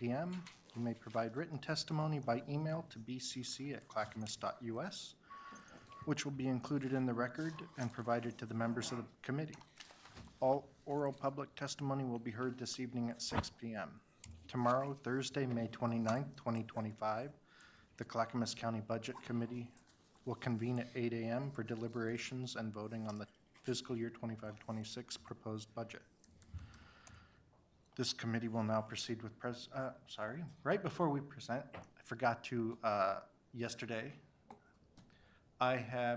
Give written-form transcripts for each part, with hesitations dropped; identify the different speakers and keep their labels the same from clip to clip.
Speaker 1: p.m. You may provide written testimony by email to bcc@clackamas.us, which will be included in the record and provided to the members of the committee. All oral public testimony will be heard this evening at 6 p.m. Tomorrow, Thursday, May 29th, 2025, the Clackamas County Budget Committee will convene at 8 a.m. for deliberations and voting on the fiscal year 25-26 proposed budget. This committee will now proceed with right before we present, I forgot to, yesterday, I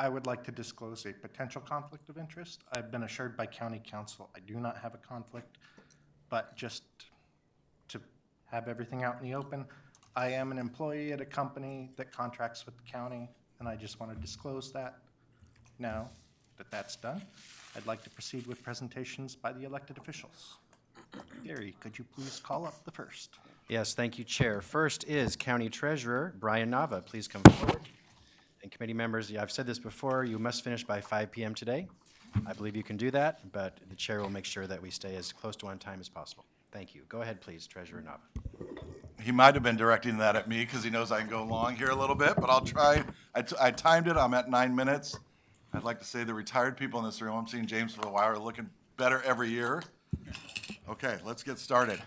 Speaker 1: would like to disclose a potential conflict of interest. I've been assured by county council I do not have a conflict, but just to have everything out in the open, I am an employee at a company that contracts with the county, and I just want to disclose that. Now that that's done, I'd like to proceed with presentations by the elected officials. Gary, could you please call up the first?
Speaker 2: Yes, thank you, Chair. First is County Treasurer Brian Nava. Please come forward. And committee members, I've said this before, you must finish by 5 p.m. today. I believe you can do that, but the Chair will make sure that we stay as close to on time as possible. Thank you. Go ahead, please, Treasurer Nava.
Speaker 3: He might have been directing that at me because he knows I can go long here a little bit, but I'll try. I timed it. I'm at 9 minutes. I'd like to say the retired people in this room, I'm seeing James for a while, are looking better every year. Okay, let's get started.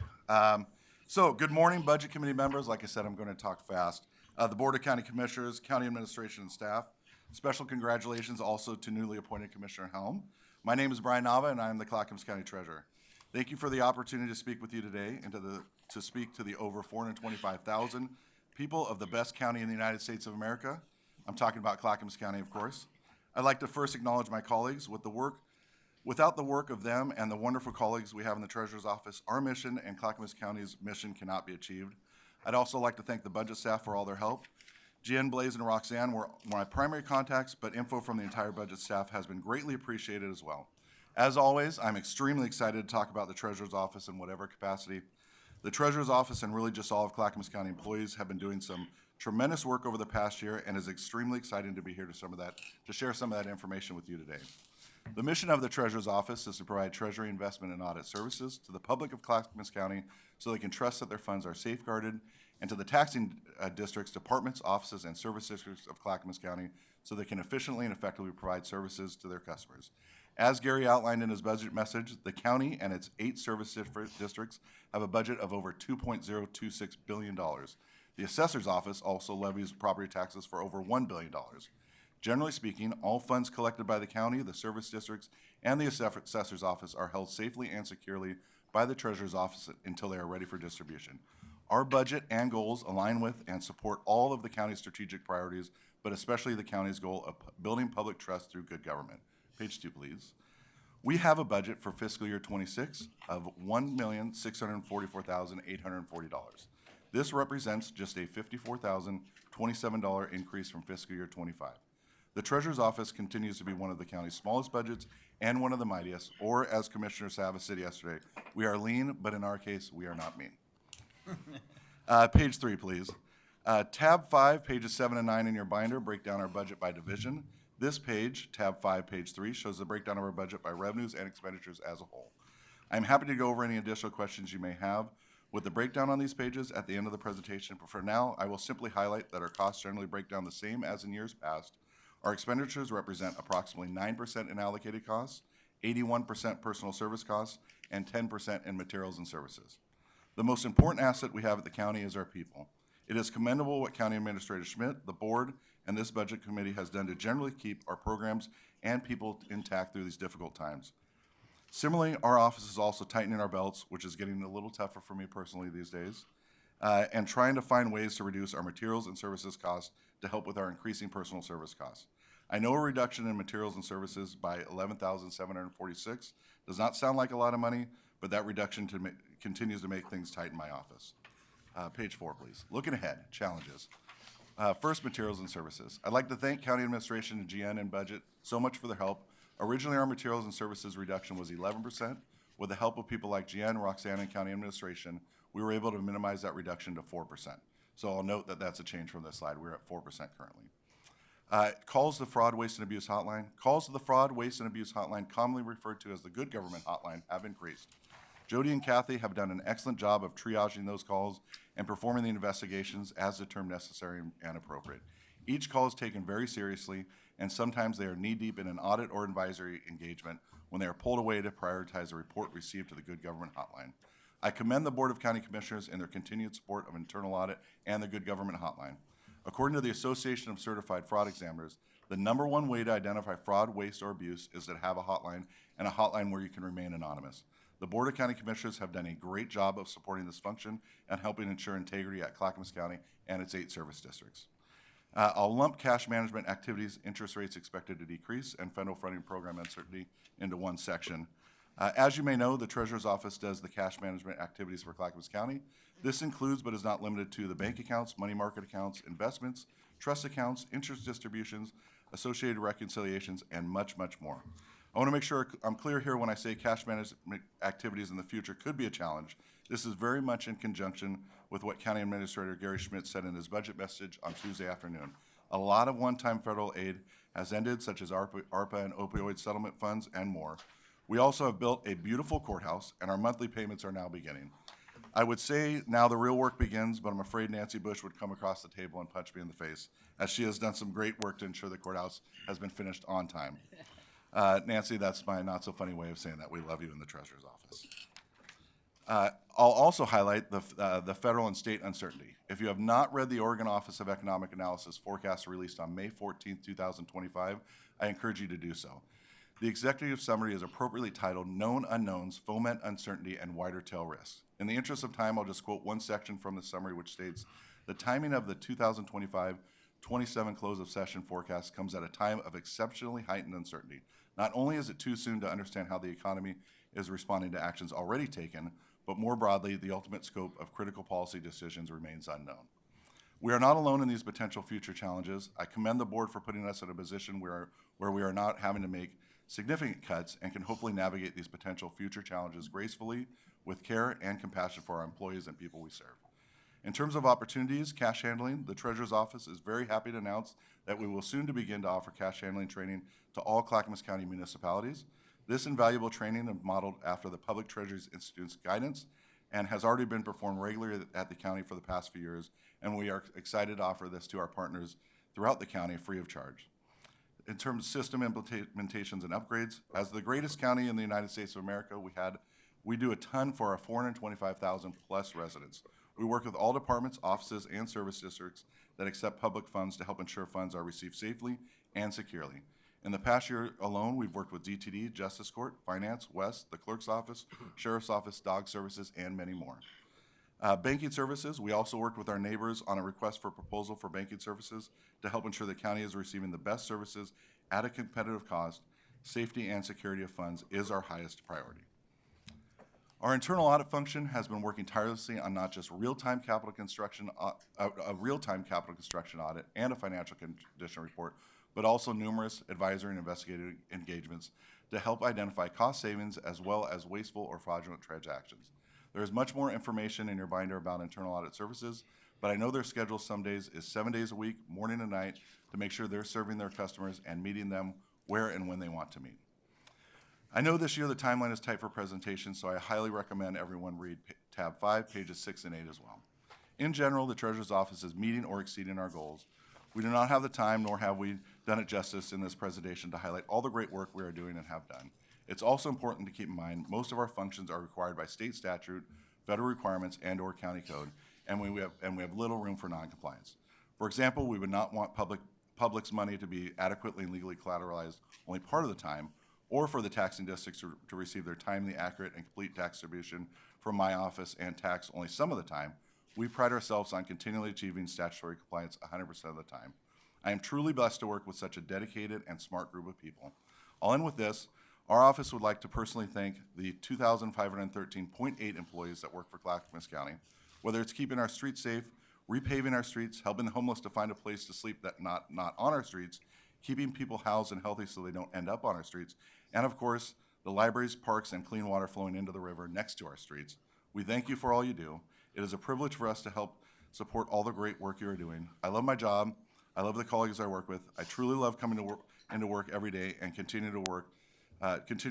Speaker 3: So good morning, Budget Committee members. Like I said, I'm going to talk fast. The Board of County Commissioners, County Administration, and staff. Special congratulations also to newly appointed Commissioner Helm. My name is Brian Nava, and I am the Clackamas County Treasurer. Thank you for the opportunity to speak with you today and to speak to the over 425,000 people of the best county in the United States of America. I'm talking about Clackamas County, of course. I'd like to first acknowledge my colleagues. Without the work of them and the wonderful colleagues we have in the Treasurer's Office, our mission and Clackamas County's mission cannot be achieved. I'd also like to thank the budget staff for all their help. Jen, Blaze, and Roxanne were my primary contacts, but info from the entire budget staff has been greatly appreciated as well. As always, I'm extremely excited to talk about the Treasurer's Office in whatever capacity. The Treasurer's Office and really just all of Clackamas County employees have been doing some tremendous work over the past year, and it's extremely exciting to be here to share some of that information with you today. The mission of the Treasurer's Office is to provide Treasury investment and audit services to the public of Clackamas County so they can trust that their funds are safeguarded, and to the taxing districts, departments, offices, and service districts of Clackamas County so they can efficiently and effectively provide services to their customers. As Gary outlined in his budget message, the county and its 8 service districts have a budget of over $2.026 billion. The Assessor's Office also levies property taxes for over $1 billion. Generally speaking, all funds collected by the county, the service districts, and the Assessor's Office are held safely and securely by the Treasurer's Office until they are ready for distribution. Our budget and goals align with and support all of the county's strategic priorities, but especially the county's goal of building public trust through good government. Page 2, please. We have a budget for fiscal year 26 of $1,644,840. This represents just a $54,027 increase from fiscal year 25. The Treasurer's Office continues to be one of the county's smallest budgets and one of the mightiest, or as Commissioner Savas said yesterday, we are lean, but in our case, we are not mean. Page 3, please. Tab 5, pages 7 and 9 in your binder break down our budget by division. This page, tab 5, page 3, shows the breakdown of our budget by revenues and expenditures as a whole. I'm happy to go over any additional questions you may have with the breakdown on these pages at the end of the presentation, but for now, I will simply highlight that our costs generally break down the same as in years past. Our expenditures represent approximately 9% in allocated costs, 81% personal service costs, and 10% in materials and services. The most important asset we have at the county is our people. It is commendable what County Administrator Schmidt, the board, and this budget committee has done to generally keep our programs and people intact through these difficult times. Similarly, our office is also tightening our belts, which is getting a little tougher for me personally these days, and trying to find ways to reduce our materials and services costs to help with our increasing personal service costs. I know a reduction in materials and services by $11,746 does not sound like a lot of money, but that reduction continues to make things tight in my office. Page 4, please. Looking ahead, challenges. First, materials and services. I'd like to thank County Administration and GN and Budget so much for their help. Originally, our materials and services reduction was 11%. With the help of people like GN, Roxanne, and County Administration, we were able to minimize that reduction to 4%. So I'll note that that's a change from this slide. We're at 4% currently. Calls to the Fraud, Waste, and Abuse Hotline. Calls to the Fraud, Waste, and Abuse Hotline, commonly referred to as the Good Government Hotline, have increased. Jody and Kathy have done an excellent job of triaging those calls and performing the investigations as determined necessary and appropriate. Each call is taken very seriously, and sometimes they are knee-deep in an audit or advisory engagement when they are pulled away to prioritize a report received to the Good Government Hotline. I commend the Board of County Commissioners in their continued support of internal audit and the Good Government Hotline. According to the Association of Certified Fraud Examiners, the #1 way to identify fraud, waste, or abuse is to have a hotline, and a hotline where you can remain anonymous. The Board of County Commissioners have done a great job of supporting this function and helping ensure integrity at Clackamas County and its 8 service districts. I'll lump cash management activities, interest rates expected to decrease, and federal funding program uncertainty into one section. As you may know, the Treasurer's Office does the cash management activities for Clackamas County. This includes, but is not limited to, the bank accounts, money market accounts, investments, trust accounts, interest distributions, associated reconciliations, and much, much more. I want to make sure I'm clear here when I say cash management activities in the future could be a challenge. This is very much in conjunction with what County Administrator Gary Schmidt said in his budget message on Tuesday afternoon. A lot of one-time federal aid has ended, such as ARPA and opioid settlement funds and more. We also have built a beautiful courthouse, and our monthly payments are now beginning. I would say now the real work begins, but I'm afraid Nancy Bush would come across the table and punch me in the face, as she has done some great work to ensure the courthouse has been finished on time. Nancy, that's my not-so-funny way of saying that. We love you in the Treasurer's Office. I'll also highlight the federal and state uncertainty. If you have not read the Oregon Office of Economic Analysis forecast released on May 14, 2025, I encourage you to do so. The executive summary is appropriately titled Known Unknowns, Foment Uncertainty, and Wider Tail Risks. In the interest of time, I'll just quote one section from the summary, which states, the timing of the 2025-27 close of session forecast comes at a time of exceptionally heightened uncertainty. Not only is it too soon to understand how the economy is responding to actions already taken, but more broadly, the ultimate scope of critical policy decisions remains unknown. We are not alone in these potential future challenges. I commend the board for putting us in a position where we are not having to make significant cuts and can hopefully navigate these potential future challenges gracefully, with care and compassion for our employees and people we serve. In terms of opportunities, cash handling, the Treasurer's Office is very happy to announce that we will soon to begin to offer cash handling training to all Clackamas County municipalities. This invaluable training is modeled after the Public Treasury Institute's guidance and has already been performed regularly at the county for the past few years, and we are excited to offer this to our partners throughout the county free of charge. In terms of system implementations and upgrades, as the greatest county in the United States of America, we do a ton for our 425,000 plus residents. We work with all departments, offices, and service districts that accept public funds to help ensure funds are received safely and securely. In the past year alone, we've worked with DTD, Justice Court, Finance, West, the Clerk's Office, Sheriff's Office, Dog Services, and many more. Banking services, we also worked with our neighbors on a request for proposal for banking services to help ensure the county is receiving the best services at a competitive cost. Safety and security of funds is our highest priority. Our internal audit function has been working tirelessly on not just real-time capital construction, a real-time capital construction audit and a financial condition report, but also numerous advisory and investigative engagements to help identify cost savings as well as wasteful or fraudulent transactions. There is much more information in your binder about internal audit services, but I know their schedule some days is 7 days a week, morning and night, to make sure they're serving their customers and meeting them where and when they want to meet. I know this year the timeline is tight for presentations, so I highly recommend everyone read tab 5, pages 6 and 8 as well. In general, the Treasurer's Office is meeting or exceeding our goals. We do not have the time, nor have we done it justice in this presentation to highlight all the great work we are doing and have done. It's also important to keep in mind most of our functions are required by state statute, federal requirements, and/or county code, and we have little room for noncompliance. For example, we would not want public's money to be adequately and legally collateralized only part of the time, or for the taxing districts to receive their timely, accurate, and complete tax distribution from my office and tax only some of the time. We pride ourselves on continually achieving statutory compliance 100% of the time. I am truly blessed to work with such a dedicated and smart group of people. I'll end with this. Our office would like to personally thank the 2,513.8 employees that work for Clackamas County. Whether it's keeping our streets safe, repaving our streets, helping the homeless to find a place to sleep that not on our streets, keeping people housed and healthy so they don't end up on our streets, and of course, the libraries, parks, and clean water flowing into the river next to our streets. We thank you for all you do. It is a privilege for us to help support all the great work you are doing. I love my job. I love the colleagues I work with. I truly love coming to into work every day and continue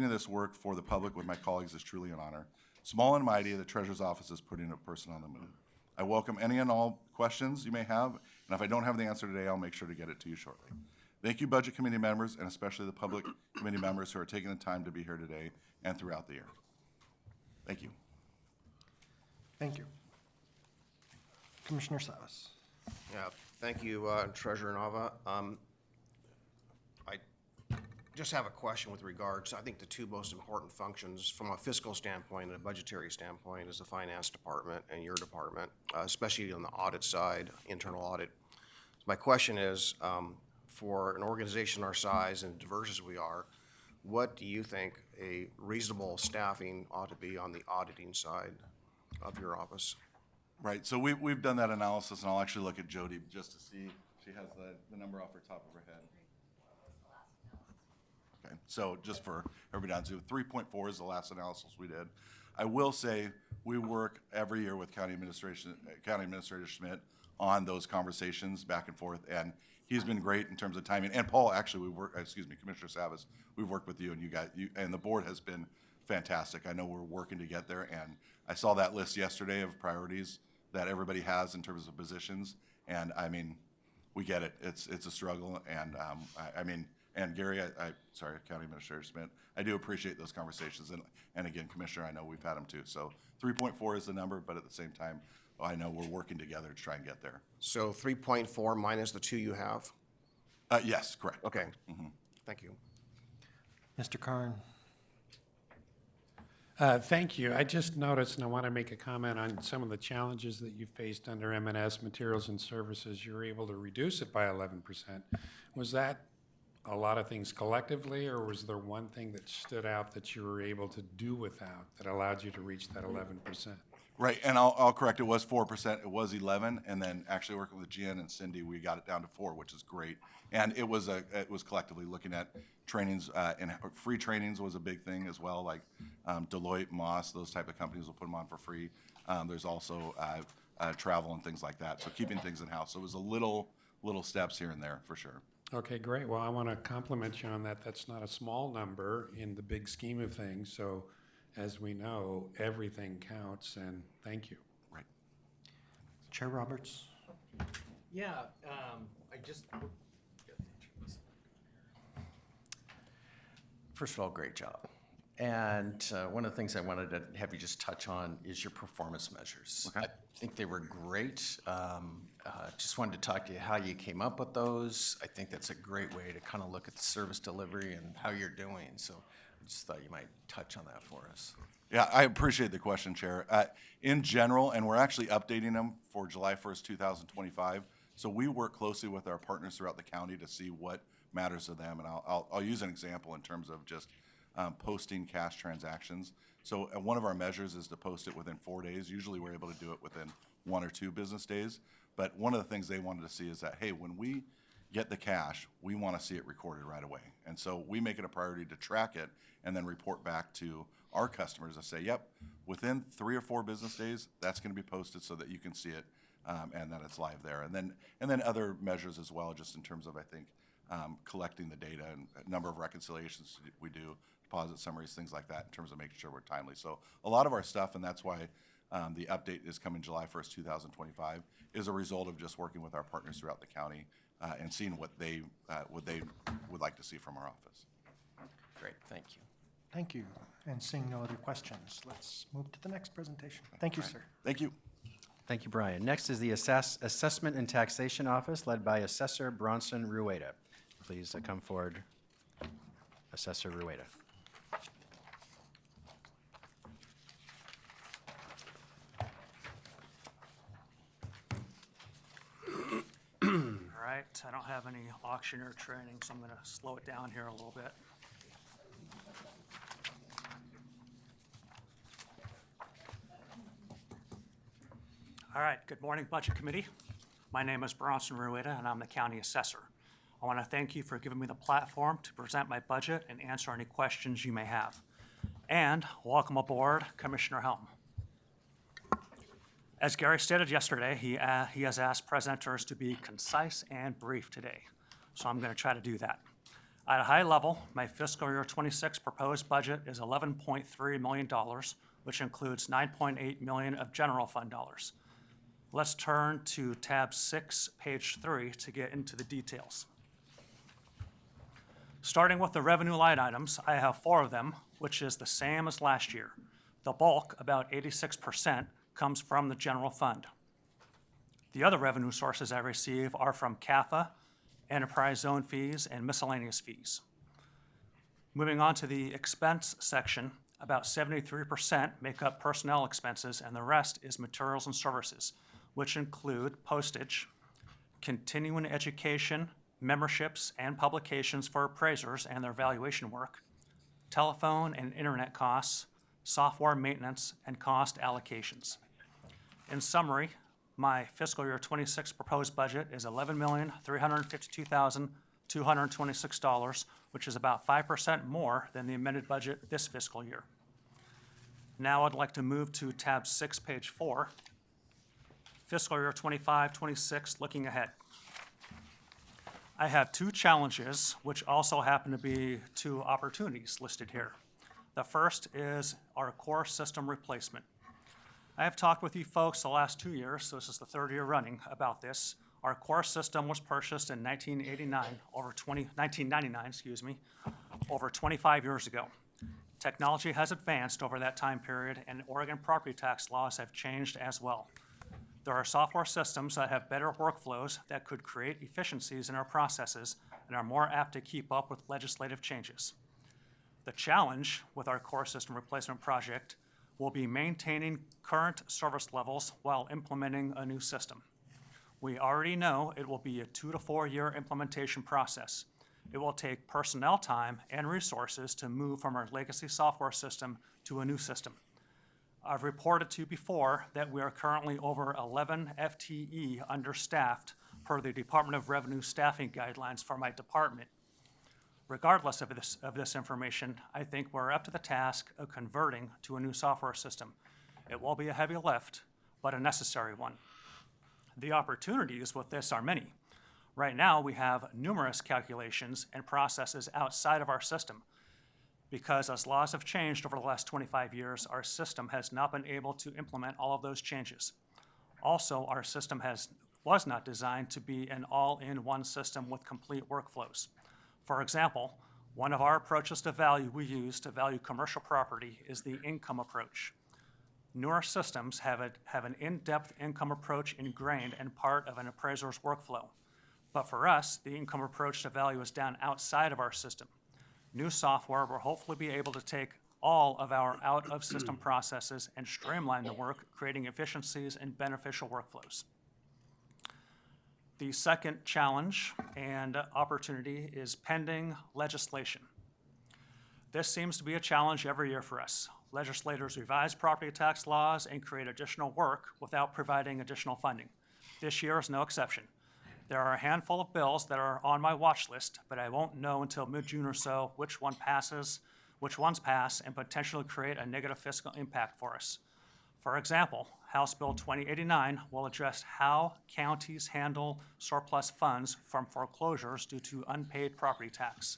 Speaker 3: this work for the public with my colleagues is truly an honor. Small and mighty, the treasurer's office is putting a person on the move. I welcome any and all questions you may have, and if I don't have the answer today, I'll make sure to get it to you shortly. Thank you, Budget Committee members, and especially the Public Committee members who are taking the time to be here today and throughout the year. Thank you.
Speaker 1: Thank you. Commissioner Salas.
Speaker 4: Yeah, thank you, Treasurer Nava. I just have a question with regards, I think the two most important functions from a fiscal standpoint and a budgetary standpoint is the finance department and your department, especially on the audit side, internal audit. So my question is, for an organization our size and diverse as we are, what do you think a reasonable staffing ought to be on the auditing side of your office?
Speaker 3: Right, so we've done that analysis, and I'll actually look at Jody just to see. She has the number off her top of her head. Okay, so just for everybody down to 3.4 is the last analysis we did. I will say we work every year with County Administrator Schmidt on those conversations back and forth, and he's been great in terms of timing. And Paul, actually, Commissioner Savas, we've worked with you, and you and the board has been fantastic. I know we're working to get there, and I saw that list yesterday of priorities that everybody has in terms of positions, and I mean, we get it. It's a struggle, and and Gary, sorry, County Administrator Schmidt, I do appreciate those conversations, and again, Commissioner, I know we've had them too. So 3.4 is the number, but at the same time, I know we're working together to try and get there.
Speaker 4: So 3.4 minus the 2 you have?
Speaker 3: Yes, correct.
Speaker 4: Okay, thank you.
Speaker 1: Mr. Karn.
Speaker 5: Thank you. I just noticed, and I want to make a comment on some of the challenges that you faced under M&S, Materials and Services. You were able to reduce it by 11%. Was that a lot of things collectively, or was there one thing that stood out that you were able to do without that allowed you to reach that 11%?
Speaker 3: Right, and I'll correct, it was 4%, it was 11, and then actually working with Jen and Cindy, we got it down to 4, which is great. And it was collectively looking at trainings, and free trainings was a big thing as well, like Deloitte, Moss, those type of companies will put them on for free. There's also travel and things like that, so keeping things in-house. So it was a little steps here and there, for sure.
Speaker 5: Okay, great. Well, I want to compliment you on that. That's not a small number in the big scheme of things. So as we know, everything counts, and thank you.
Speaker 3: Right.
Speaker 1: Chair Roberts.
Speaker 6: Yeah, I just. First of all, great job. And one of the things I wanted to have you just touch on is your performance measures.
Speaker 3: Okay.
Speaker 6: I think they were great. Just wanted to talk to you how you came up with those. I think that's a great way to kind of look at the service delivery and how you're doing. So I just thought you might touch on that for us.
Speaker 3: Yeah, I appreciate the question, Chair. In general, and we're actually updating them for July 1st, 2025. So we work closely with our partners throughout the county to see what matters to them. And I'll use an example in terms of just posting cash transactions. So one of our measures is to post it within 4 days. Usually we're able to do it within 1 or 2 business days. But one of the things they wanted to see is that, hey, when we get the cash, we want to see it recorded right away. And so we make it a priority to track it and then report back to our customers and say, yep, within 3 or 4 business days, that's going to be posted so that you can see it and that it's live there. And then other measures as well, just in terms of, I think, collecting the data and number of reconciliations we do, deposit summaries, things like that, in terms of making sure we're timely. So a lot of our stuff, and that's why the update is coming July 1st, 2025, is a result of just working with our partners throughout the county and seeing what they would like to see from our office.
Speaker 6: Great, thank you.
Speaker 1: Thank you. And seeing no other questions, let's move to the next presentation. Thank you, sir.
Speaker 3: Thank you.
Speaker 2: Thank you, Brian. Next is the Assessment and Taxation Office, led by Assessor Bronson Rueda. Please come forward, Assessor Rueda.
Speaker 7: All right, I don't have any auctioneer training, so I'm going to slow it down here a little bit. All right, good morning, Budget Committee. My name is Bronson Rueda, and I'm the County Assessor. I want to thank you for giving me the platform to present my budget and answer any questions you may have. And welcome aboard, Commissioner Helm. As Gary stated yesterday, he has asked presenters to be concise and brief today, so I'm going to try to do that. At a high level, my fiscal year 26 proposed budget is $11.3 million, which includes $9.8 million of general fund dollars. Let's turn to tab 6, page 3 to get into the details. Starting with the revenue line items, I have 4 of them, which is the same as last year. The bulk, about 86%, comes from the general fund. The other revenue sources I receive are from CAFA, enterprise zone fees, and miscellaneous fees. Moving on to the expense section, about 73% make up personnel expenses, and the rest is materials and services, which include postage, continuing education, memberships and publications for appraisers and their valuation work, telephone and internet costs, software maintenance, and cost allocations. In summary, my fiscal year 26 proposed budget is $11,352,226, which is about 5% more than the amended budget this fiscal year. Now I'd like to move to tab 6, page 4, fiscal year 25-26, looking ahead. I have 2 challenges, which also happen to be 2 opportunities listed here. The first is our core system replacement. I have talked with you folks the last 2 years, so this is the 3rd year running, about this. Our core system was purchased in 1999, over 25 years ago. Technology has advanced over that time period, and Oregon property tax laws have changed as well. There are software systems that have better workflows that could create efficiencies in our processes and are more apt to keep up with legislative changes. The challenge with our core system replacement project will be maintaining current service levels while implementing a new system. We already know it will be a 2 to 4 year implementation process. It will take personnel time and resources to move from our legacy software system to a new system. I've reported to you before that we are currently over 11 FTE understaffed per the Department of Revenue staffing guidelines for my department. Regardless of this information, I think we're up to the task of converting to a new software system. It will be a heavy lift, but a necessary one. The opportunities with this are many. Right now, we have numerous calculations and processes outside of our system. Because as laws have changed over the last 25 years, our system has not been able to implement all of those changes. Also, our system was not designed to be an all-in-one system with complete workflows. For example, one of our approaches to value we use to value commercial property is the income approach. Newer systems have an in-depth income approach ingrained and part of an appraiser's workflow. But for us, the income approach to value is down outside of our system. New software will hopefully be able to take all of our out-of-system processes and streamline the work, creating efficiencies and beneficial workflows. The second challenge and opportunity is pending legislation. This seems to be a challenge every year for us. Legislators revise property tax laws and create additional work without providing additional funding. This year is no exception. There are a handful of bills that are on my watch list, but I won't know until mid-June or so which ones pass, and potentially create a negative fiscal impact for us. For example, House Bill 2089 will address how counties handle surplus funds from foreclosures due to unpaid property tax.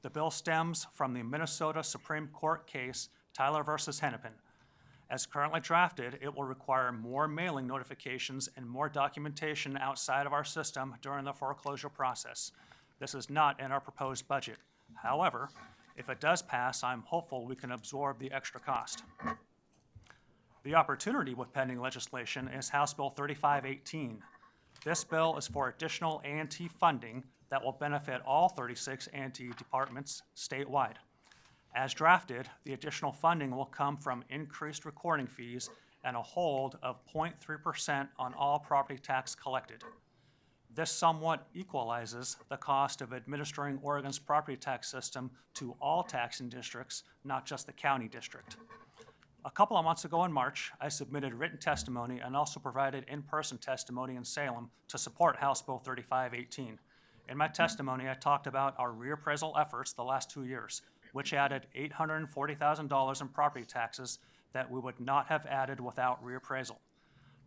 Speaker 7: The bill stems from the Minnesota Supreme Court case Tyler versus Hennepin. As currently drafted, it will require more mailing notifications and more documentation outside of our system during the foreclosure process. This is not in our proposed budget. However, if it does pass, I'm hopeful we can absorb the extra cost. The opportunity with pending legislation is House Bill 3518. This bill is for additional A&T funding that will benefit all 36 A&T departments statewide. As drafted, the additional funding will come from increased recording fees and a hold of 0.3% on all property tax collected. This somewhat equalizes the cost of administering Oregon's property tax system to all taxing districts, not just the county district. A couple of months ago in March, I submitted written testimony and also provided in-person testimony in Salem to support House Bill 3518. In my testimony, I talked about our reappraisal efforts the last 2 years, which added $840,000 in property taxes that we would not have added without reappraisal.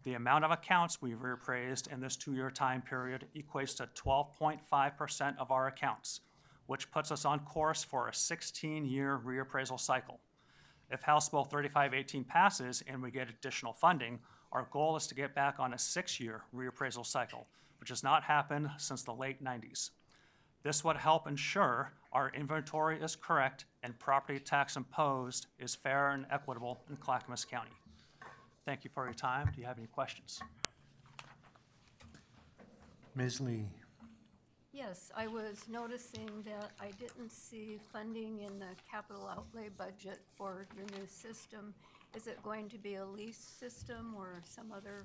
Speaker 7: The amount of accounts we reappraised in this 2 year time period equates to 12.5% of our accounts, which puts us on course for a 16-year reappraisal cycle. if House Bill 3518 passes and we get additional funding, our goal is to get back on a 6-year reappraisal cycle, which has not happened since the late 90s. This would help ensure our inventory is correct and property tax imposed is fair and equitable in Clackamas County. Thank you for your time. Do you have any questions?
Speaker 1: Ms. Lee?
Speaker 8: Yes, I was noticing that I didn't see funding in the capital outlay budget for your new system. Is it going to be a lease system or some other?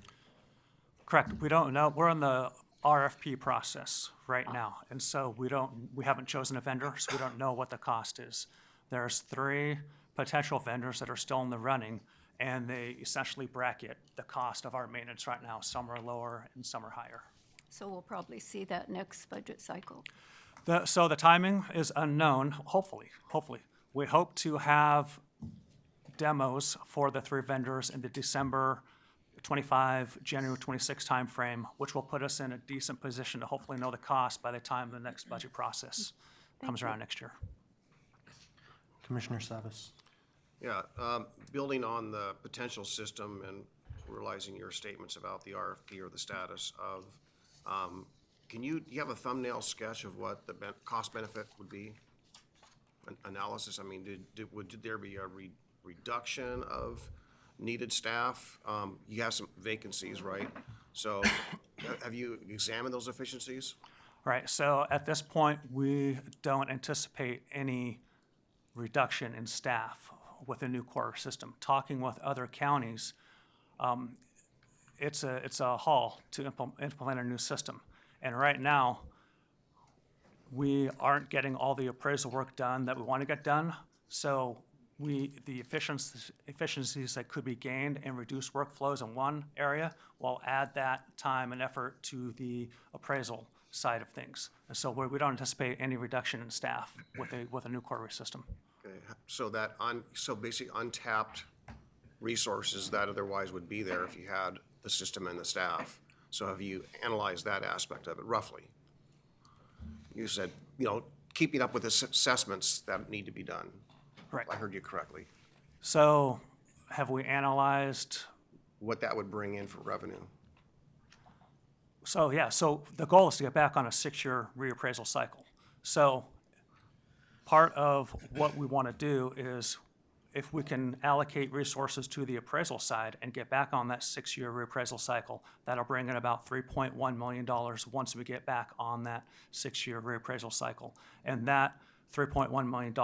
Speaker 7: Correct. We don't know. We're in the RFP process right now, and so we haven't chosen a vendor, so we don't know what the cost is. There's 3 potential vendors that are still in the running, and they essentially bracket the cost of our maintenance right now. Some are lower and some are higher.
Speaker 8: So we'll probably see that next budget cycle.
Speaker 7: So the timing is unknown, hopefully. We hope to have demos for the 3 vendors in the December 25, January 26 timeframe, which will put us in a decent position to hopefully know the cost by the time the next budget process comes around next year.
Speaker 1: Commissioner Savas?
Speaker 4: Yeah, building on the potential system and realizing your statements about the RFP or the status of, do you have a thumbnail sketch of what the cost benefit would be? Analysis, I mean, would there be a reduction of needed staff? You have some vacancies, right? So have you examined those efficiencies?
Speaker 7: Right, so at this point, we don't anticipate any reduction in staff with a new core system. Talking with other counties, it's a haul to implement a new system. And right now, we aren't getting all the appraisal work done that we want to get done. So the efficiencies that could be gained and reduce workflows in one area will add that time and effort to the appraisal side of things. And so we don't anticipate any reduction in staff with a new core system.
Speaker 4: Okay, so basically untapped resources that otherwise would be there if you had the system and the staff. So have you analyzed that aspect of it roughly? You said, keeping up with the assessments that need to be done.
Speaker 7: Right.
Speaker 4: I heard you correctly.
Speaker 7: So have we analyzed?
Speaker 4: What that would bring in for revenue.
Speaker 7: So yeah, so the goal is to get back on a 6-year reappraisal cycle. So part of what we want to do is if we can allocate resources to the appraisal side and get back on that 6-year reappraisal cycle, that'll bring in about $3.1 million once we get back on that 6-year reappraisal cycle. And that $3.1 million,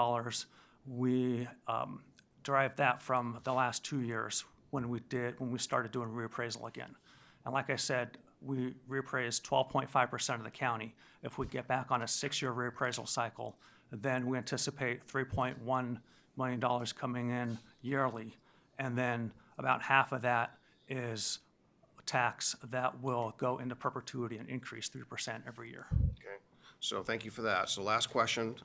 Speaker 7: we derived that from the last 2 years when we started doing reappraisal again. And like I said, we reappraised 12.5% of the county. If we get back on a 6-year reappraisal cycle, then we anticipate $3.1 million coming in yearly. And then about half of that is tax that will go into perpetuity and increase 3% every year.
Speaker 4: Okay, so thank you for that. So last question,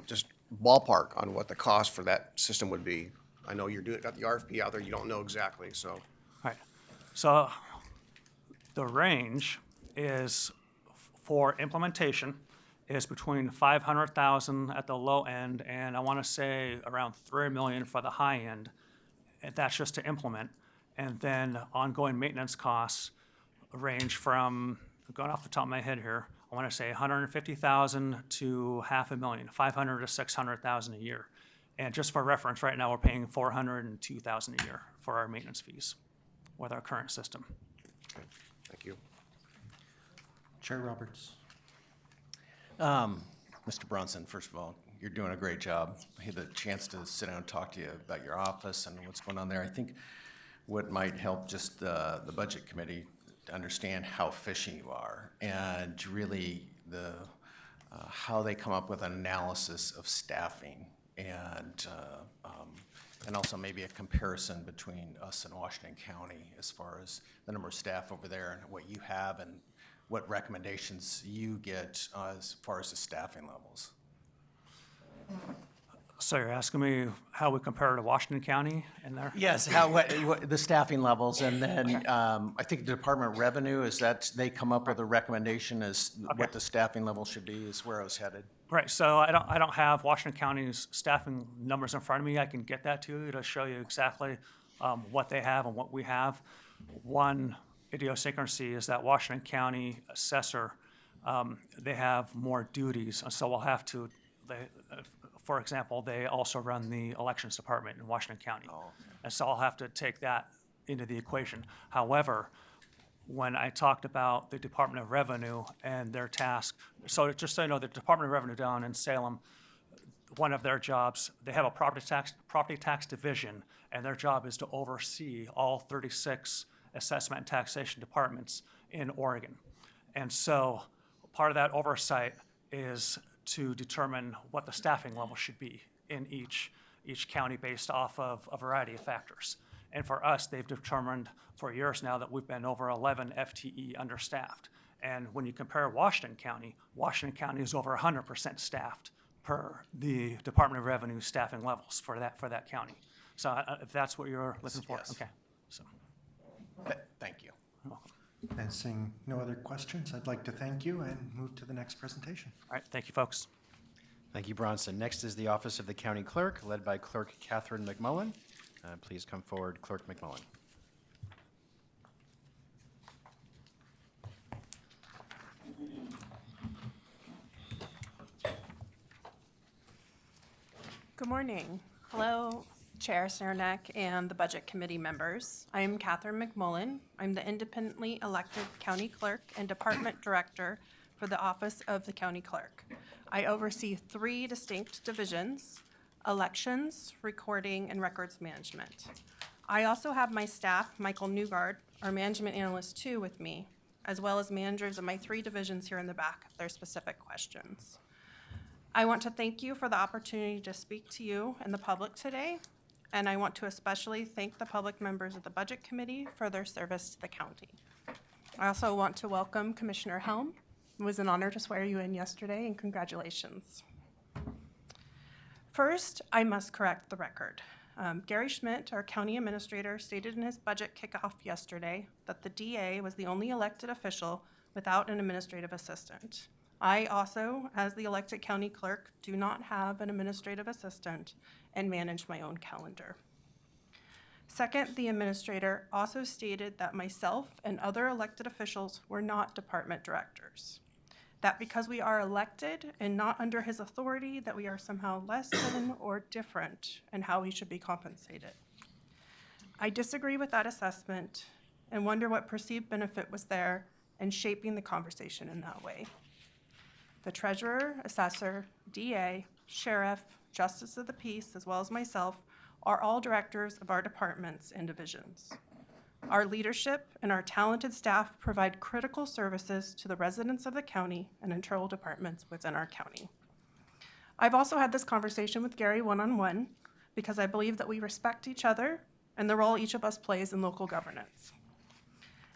Speaker 4: just ballpark on what the cost for that system would be. I know got the RFP out there, you don't know exactly, so.
Speaker 7: Right. So the range is for implementation is between 500,000 at the low end and I want to say around 3 million for the high end. And that's just to implement. And then ongoing maintenance costs range from, going off the top of my head here, I want to say 150,000 to $500,000, 500 to 600,000 a year. And just for reference, right now we're paying 402,000 a year for our maintenance fees with our current system.
Speaker 4: Okay, thank you.
Speaker 1: Chair Roberts?
Speaker 6: Mr. Bronson, first of all, you're doing a great job. I had the chance to sit down and talk to you about your office and what's going on there. I think what might help just the budget committee to understand how efficient you are and really how they come up with an analysis of staffing and also maybe a comparison between us and Washington County as far as the number of staff over there and what you have and what recommendations you get as far as the staffing levels.
Speaker 7: So you're asking me how we compare to Washington County in there?
Speaker 6: Yes, how, what, the staffing levels, and then, I think the Department of Revenue, is that, they come up with a recommendation as what the staffing level should be, is where I was headed.
Speaker 7: Right, so I don't have Washington County's staffing numbers in front of me. I can get that to you to show you exactly what they have and what we have. One idiosyncrasy is that Washington County assessor, they have more duties, so we'll have to, for example, they also run the elections department in Washington County. And so I'll have to take that into the equation. However, when I talked about the Department of Revenue and their task, so just so you know, the Department of Revenue down in Salem, one of their jobs, they have a property tax division, and their job is to oversee all 36 assessment and taxation departments in Oregon. And so part of that oversight is to determine what the staffing level should be in each county based off of a variety of factors. And for us, they've determined for years now that we've been over 11 FTE understaffed. And when you compare Washington County is over 100% staffed per the Department of Revenue staffing levels for that county. So if that's what you're looking for,
Speaker 6: Yes.
Speaker 7: okay. So,
Speaker 6: Thank you.
Speaker 7: you're welcome.
Speaker 1: And seeing no other questions, I'd like to thank you and move to the next presentation.
Speaker 7: All right, thank you, folks.
Speaker 2: Thank you, Bronson. Next is the Office of the County Clerk, led by Clerk Catherine McMullen. Please come forward, Clerk McMullen.
Speaker 9: Good morning. Hello, Chair Saranac and the Budget Committee members. I am Catherine McMullen. I'm the independently elected County Clerk and Department Director for the Office of the County Clerk. I oversee 3 distinct divisions: elections, recording, and records management. I also have my staff, Michael Newgard, our Management Analyst 2, with me, as well as managers of my 3 divisions here in the back if there are specific questions. I want to thank you for the opportunity to speak to you and the public today, and I want to especially thank the public members of the Budget Committee for their service to the county. I also want to welcome Commissioner Helm. It was an honor to swear you in yesterday, and congratulations. First, I must correct the record. Gary Schmidt, our county administrator, stated in his budget kickoff yesterday that the DA was the only elected official without an administrative assistant. I also, as the elected county clerk, do not have an administrative assistant and manage my own calendar. Second, the administrator also stated that myself and other elected officials were not department directors. That because we are elected and not under his authority, that we are somehow less than or different in how we should be compensated. I disagree with that assessment and wonder what perceived benefit was there in shaping the conversation in that way. The treasurer, assessor, DA, sheriff, justice of the peace, as well as myself, are all directors of our departments and divisions. Our leadership and our talented staff provide critical services to the residents of the county and internal departments within our county. I've also had this conversation with Gary one-on-one because I believe that we respect each other and the role each of us plays in local governance.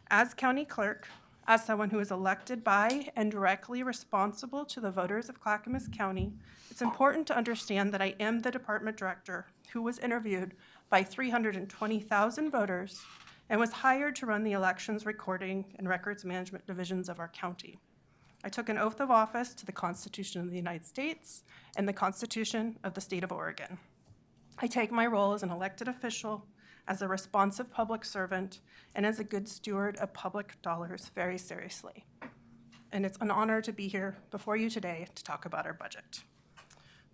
Speaker 9: As county clerk, as someone who is elected by and directly responsible to the voters of Clackamas County, it's important to understand that I am the department director who was interviewed by 320,000 voters and was hired to run the elections, recording, and records management divisions of our county. I took an oath of office to the Constitution of the United States and the Constitution of the State of Oregon. I take my role as an elected official, as a responsive public servant, and as a good steward of public dollars very seriously. And it's an honor to be here before you today to talk about our budget.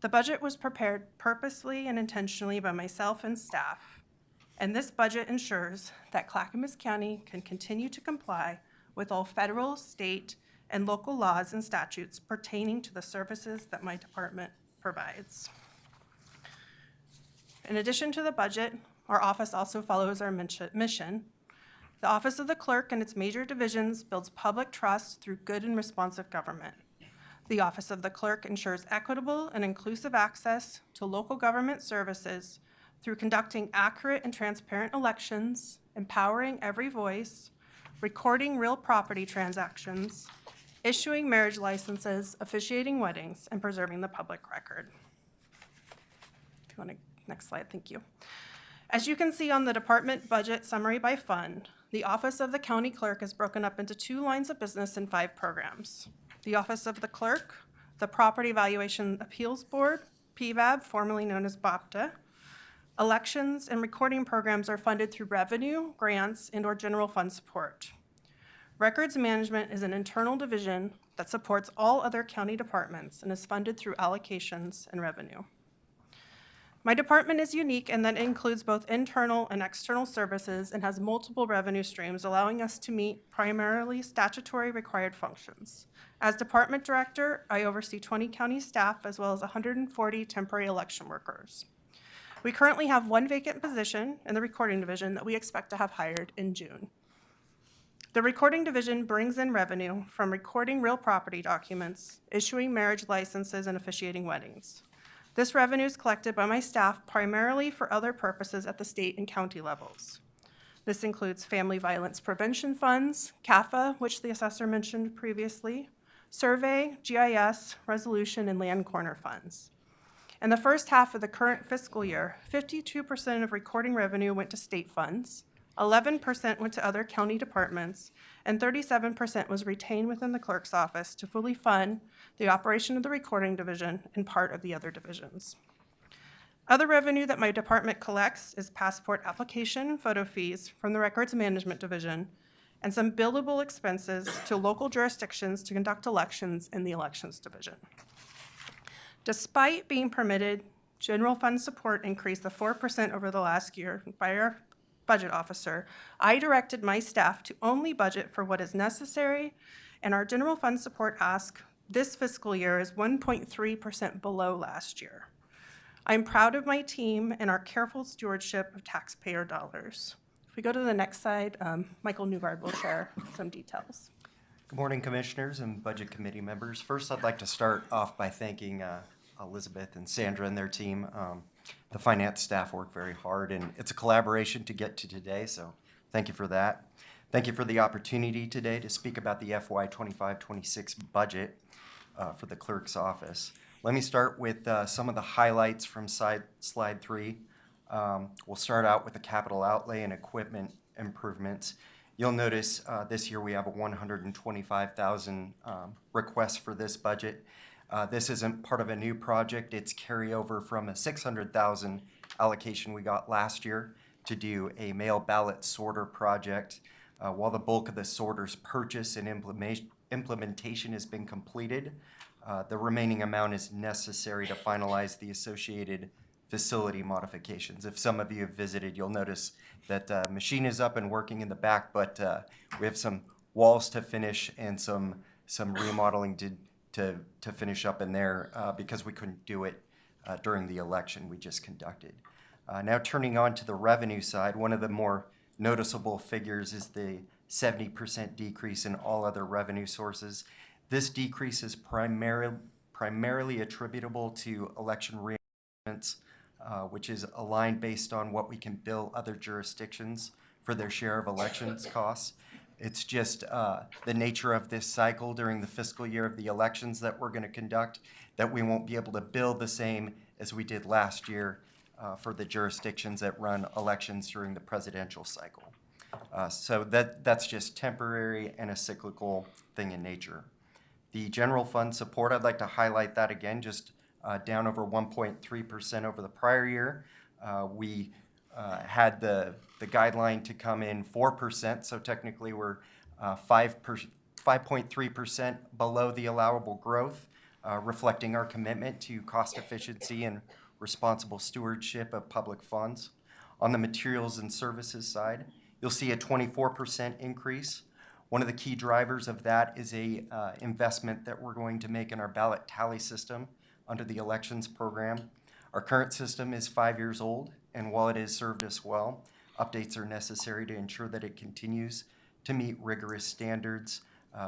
Speaker 9: The budget was prepared purposely and intentionally by myself and staff, and this budget ensures that Clackamas County can continue to comply with all federal, state, and local laws and statutes pertaining to the services that my department provides. In addition to the budget, our office also follows our mission. The Office of the Clerk and its major divisions builds public trust through good and responsive government. The Office of the Clerk ensures equitable and inclusive access to local government services through conducting accurate and transparent elections, empowering every voice, recording real property transactions, issuing marriage licenses, officiating weddings, and preserving the public record. you want to, next slide, thank you. As you can see on the department budget summary by fund, the Office of the County Clerk is broken up into 2 lines of business and 5 programs. The Office of the Clerk, the Property Valuation Appeals Board, PVAB, formerly known as BOPTA. Elections and recording programs are funded through revenue, grants, and/or general fund support. Records management is an internal division that supports all other county departments and is funded through allocations and revenue. My department is unique in that it includes both internal and external services and has multiple revenue streams, allowing us to meet primarily statutory required functions. As department director, I oversee 20 county staff as well as 140 temporary election workers. We currently have 1 vacant position in the recording division that we expect to have hired in June. The recording division brings in revenue from recording real property documents, issuing marriage licenses, and officiating weddings. This revenue is collected by my staff primarily for other purposes at the state and county levels. This includes family violence prevention funds, CAFA, which the assessor mentioned previously, survey, GIS, resolution, and land corner funds. In the first half of the current fiscal year, 52% of recording revenue went to state funds, 11% went to other county departments, and 37% was retained within the clerk's office to fully fund the operation of the recording division and part of the other divisions. Other revenue that my department collects is passport application and photo fees from the records management division and some billable expenses to local jurisdictions to conduct elections in the elections division. Despite being permitted, general fund support increased 4% over the last year by our budget officer, I directed my staff to only budget for what is necessary, and our general fund support ask this fiscal year is 1.3% below last year. I'm proud of my team and our careful stewardship of taxpayer dollars. If we go to the next slide, Michael Newgard will share some details.
Speaker 10: Good morning, Commissioners and Budget Committee members. First, I'd like to start off by thanking Elizabeth and Sandra and their team. The finance staff work very hard, and it's a collaboration to get to today, so thank you for that. Thank you for the opportunity today to speak about the FY 25-26 budget for the clerk's office. Let me start with some of the highlights from slide 3. We'll start out with the capital outlay and equipment improvements. You'll notice this year we have a $125,000 request for this budget. This isn't part of a new project. It's carryover from a $600,000 allocation we got last year to do a mail ballot sorter project. While the bulk of the sorters purchase and implementation has been completed, the remaining amount is necessary to finalize the associated facility modifications. If some of you have visited, you'll notice that the machine is up and working in the back, but we have some walls to finish and some remodeling to finish up in there because we couldn't do it during the election we just conducted. Now turning on to the revenue side, one of the more noticeable figures is the 70% decrease in all other revenue sources. This decrease is primarily attributable to election reimbursements, which is aligned based on what we can bill other jurisdictions for their share of elections costs. It's just the nature of this cycle during the fiscal year of the elections that we're going to conduct that we won't be able to bill the same as we did last year for the jurisdictions that run elections during the presidential cycle. So that's just temporary and a cyclical thing in nature. The general fund support, I'd like to highlight that again, just down over 1.3% over the prior year. We had the guideline to come in 4%, so technically we're 5.3% below the allowable growth, reflecting our commitment to cost efficiency and responsible stewardship of public funds. On the materials and services side, you'll see a 24% increase. One of the key drivers of that is a investment that we're going to make in our ballot tally system under the elections program. Our current system is 5 years old, and while it has served us well, updates are necessary to ensure that it continues to meet rigorous standards,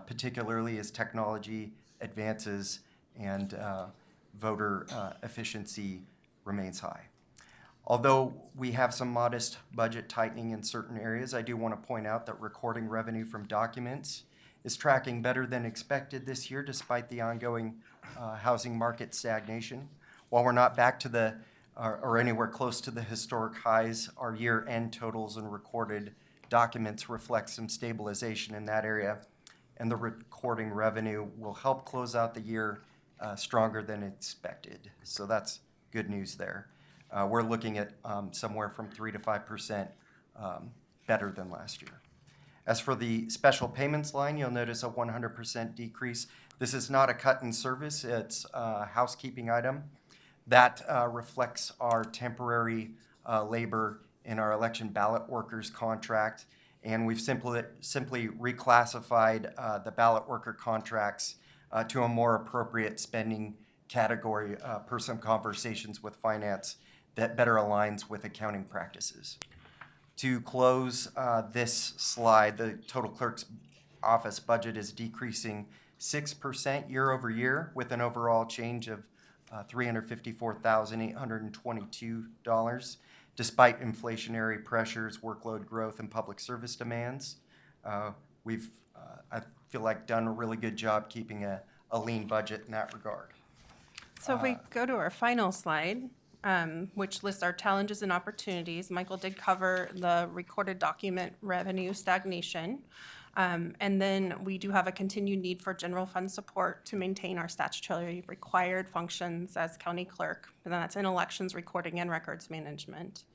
Speaker 10: particularly as technology advances and voter efficiency remains high. Although we have some modest budget tightening in certain areas, I do want to point out that recording revenue from documents is tracking better than expected this year despite the ongoing housing market stagnation. While we're not back to the or anywhere close to the historic highs. Our year-end totals and recorded documents reflect some stabilization in that area, and the recording revenue will help close out the year stronger than expected. So that's good news there. We're looking at somewhere from 3 to 5% better than last year. As for the special payments line, you'll notice a 100% decrease. This is not a cut in service, it's a housekeeping item. That reflects our temporary labor in our election ballot workers contract, and we've simply reclassified the ballot worker contracts to a more appropriate spending category per some conversations with finance that better aligns with accounting practices. To close this slide, the total clerk's office budget is decreasing 6% year over year with an overall change of $354,822, despite inflationary pressures, workload growth, and public service demands. We've, I feel like, done a really good job keeping a lean budget in that regard.
Speaker 9: So if we go to our final slide, which lists our challenges and opportunities, Michael did cover the recorded document revenue stagnation. And then we do have a continued need for general fund support to maintain our statutorily required functions as county clerk, and that's in elections, recording, and records management.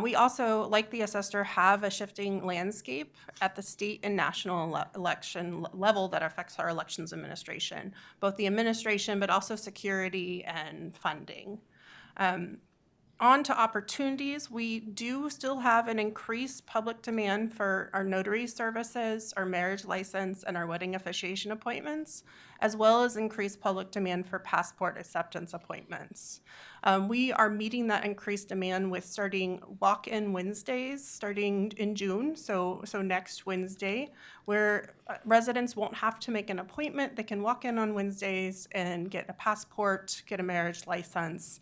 Speaker 9: We also, like the assessor, have a shifting landscape at the state and national election level that affects our elections administration, both the administration, but also security and funding. On to opportunities, we do still have an increased public demand for our notary services, our marriage license, and our wedding officiation appointments, as well as increased public demand for passport acceptance appointments. We are meeting that increased demand with starting walk-in Wednesdays starting in June, so next Wednesday, where residents won't have to make an appointment. They can walk in on Wednesdays and get a passport, get a marriage license,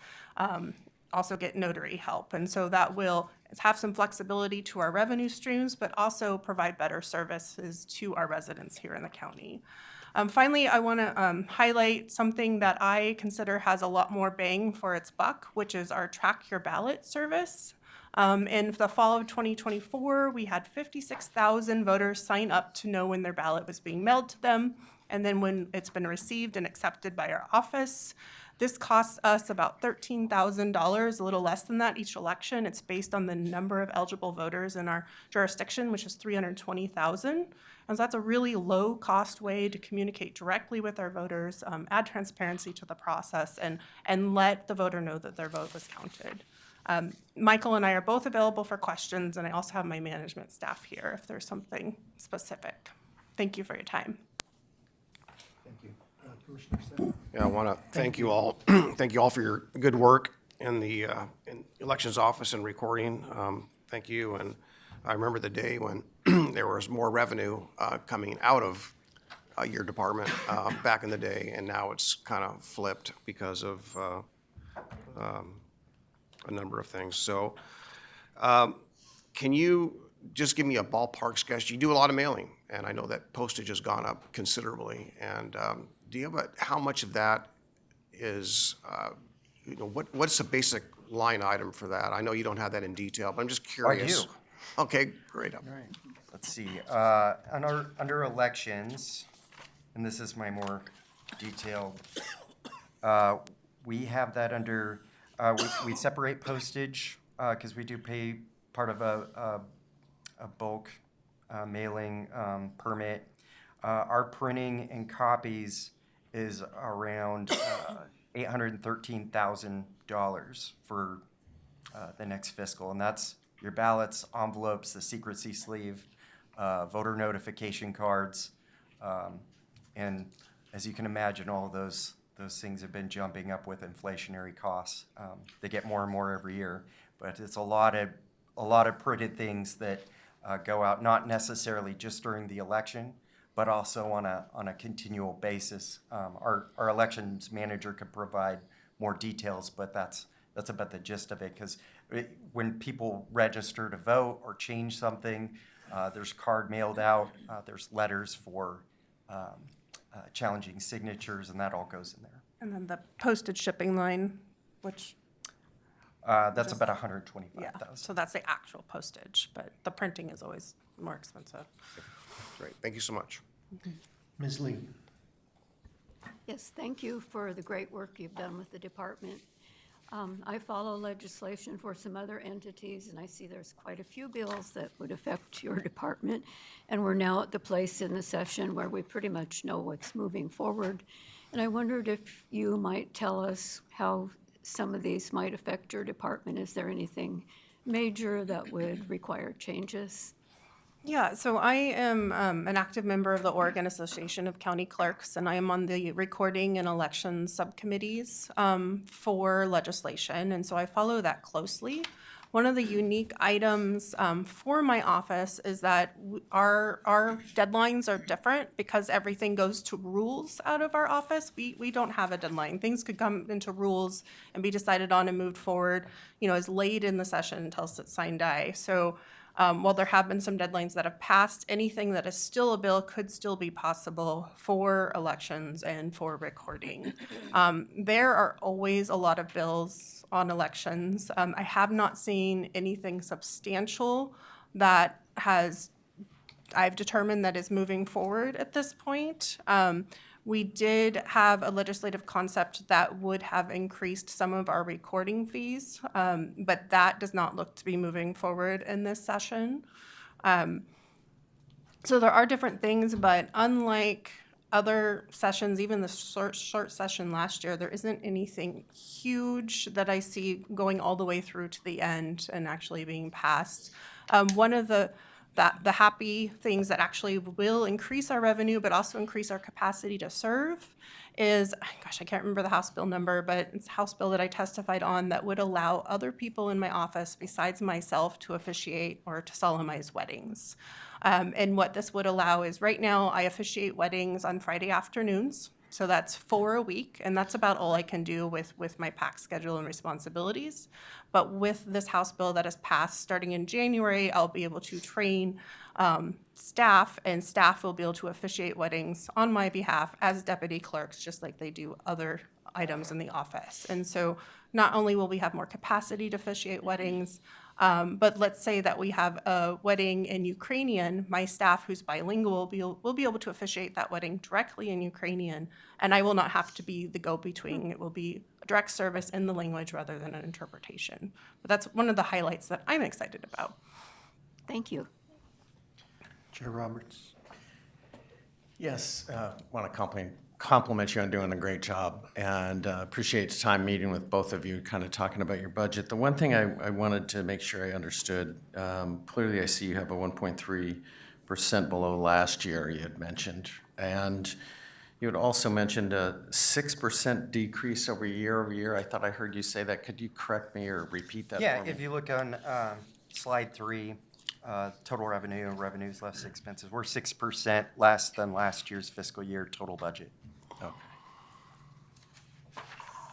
Speaker 9: also get notary help. And so that will have some flexibility to our revenue streams, but also provide better services to our residents here in the county. Finally, I want to highlight something that I consider has a lot more bang for its buck, which is our Track Your Ballot service. In the fall of 2024, we had 56,000 voters sign up to know when their ballot was being mailed to them, and then when it's been received and accepted by our office. This costs us about $13,000, a little less than that each election. It's based on the number of eligible voters in our jurisdiction, which is 320,000. And so that's a really low-cost way to communicate directly with our voters, add transparency to the process, and let the voter know that their vote was counted. Michael and I are both available for questions, and I also have my management staff here if there's something specific. Thank you for your time.
Speaker 1: Thank you. Commissioner Seth?
Speaker 4: Yeah, I want to thank you all. Thank you all for your good work in the in elections office and recording. Thank you. And I remember the day when there was more revenue coming out of your department back in the day, and now it's kind of flipped because of a number of things. So can you just give me a ballpark sketch? You do a lot of mailing, and I know that postage has gone up considerably. And do you have how much of that is, what's the basic line item for that? I know you don't have that in detail, but I'm just curious.
Speaker 10: I do.
Speaker 4: Okay, great.
Speaker 10: All right. Let's see. Under elections, and this is my more detailed, we have that under, we separate postage because we do pay part of a bulk mailing permit. Our printing and copies is around $813,000 for the next fiscal, and that's your ballots, envelopes, the secrecy sleeve, voter notification cards, and as you can imagine, all of those things have been jumping up with inflationary costs. They get more and more every year, but it's a lot of printed things that go out, not necessarily just during the election, but also on a continual basis. Our elections manager could provide more details, but that's about the gist of it. Because when people register to vote or change something, there's card mailed out, there's letters for challenging signatures, and that all goes in there.
Speaker 9: And then the postage shipping line, which
Speaker 10: That's about
Speaker 9: Yeah,
Speaker 10: 125,000.
Speaker 9: so that's the actual postage, but the printing is always more expensive.
Speaker 4: Great, thank you so much.
Speaker 1: Ms. Lee?
Speaker 8: Yes, thank you for the great work you've done with the department. I follow legislation for some other entities, and I see there's quite a few bills that would affect your department. And we're now at the place in the session where we pretty much know what's moving forward. And I wondered if you might tell us how some of these might affect your department. Is there anything major that would require changes?
Speaker 9: Yeah, so I am an active member of the Oregon Association of County Clerks, and I am on the recording and elections subcommittees for legislation, and so I follow that closely. One of the unique items for my office is that our deadlines are different because everything goes to rules out of our office. We don't have a deadline. Things could come into rules and be decided on and moved forward, as late in the session until it's sine die. So while there have been some deadlines that have passed, anything that is still a bill could still be possible for elections and for recording. There are always a lot of bills on elections. I have not seen anything substantial that I've determined that is moving forward at this point. We did have a legislative concept that would have increased some of our recording fees, but that does not look to be moving forward in this session. So there are different things, but unlike other sessions, even the short session last year, there isn't anything huge that I see going all the way through to the end and actually being passed. One of the happy things that actually will increase our revenue, but also increase our capacity to serve is, gosh, I can't remember the House bill number, but it's a House bill that I testified on that would allow other people in my office besides myself to officiate or to solemnize weddings. And what this would allow is, right now, I officiate weddings on Friday afternoons. So that's 4 a week, and that's about all I can do with my pack schedule and responsibilities. But with this House bill that is passed starting in January, I'll be able to train staff, and staff will be able to officiate weddings on my behalf as deputy clerks, just like they do other items in the office. And so not only will we have more capacity to officiate weddings, but let's say that we have a wedding in Ukrainian, my staff who's bilingual will be able to officiate that wedding directly in Ukrainian, and I will not have to be the go-between. It will be a direct service in the language rather than an interpretation. But that's one of the highlights that I'm excited about.
Speaker 8: Thank you.
Speaker 1: Chair Roberts?
Speaker 6: Yes, want to compliment you on doing a great job, and appreciate the time meeting with both of you, kind of talking about your budget. The one thing I wanted to make sure I understood, clearly I see you have a 1.3% below last year, you had mentioned, and you had also mentioned a 6% decrease over year. I thought I heard you say that. Could you correct me or repeat that
Speaker 10: Yeah,
Speaker 6: for me?
Speaker 10: if you look on slide 3, total revenue and revenues less expenses, we're 6% less than last year's fiscal year total budget.
Speaker 6: Okay.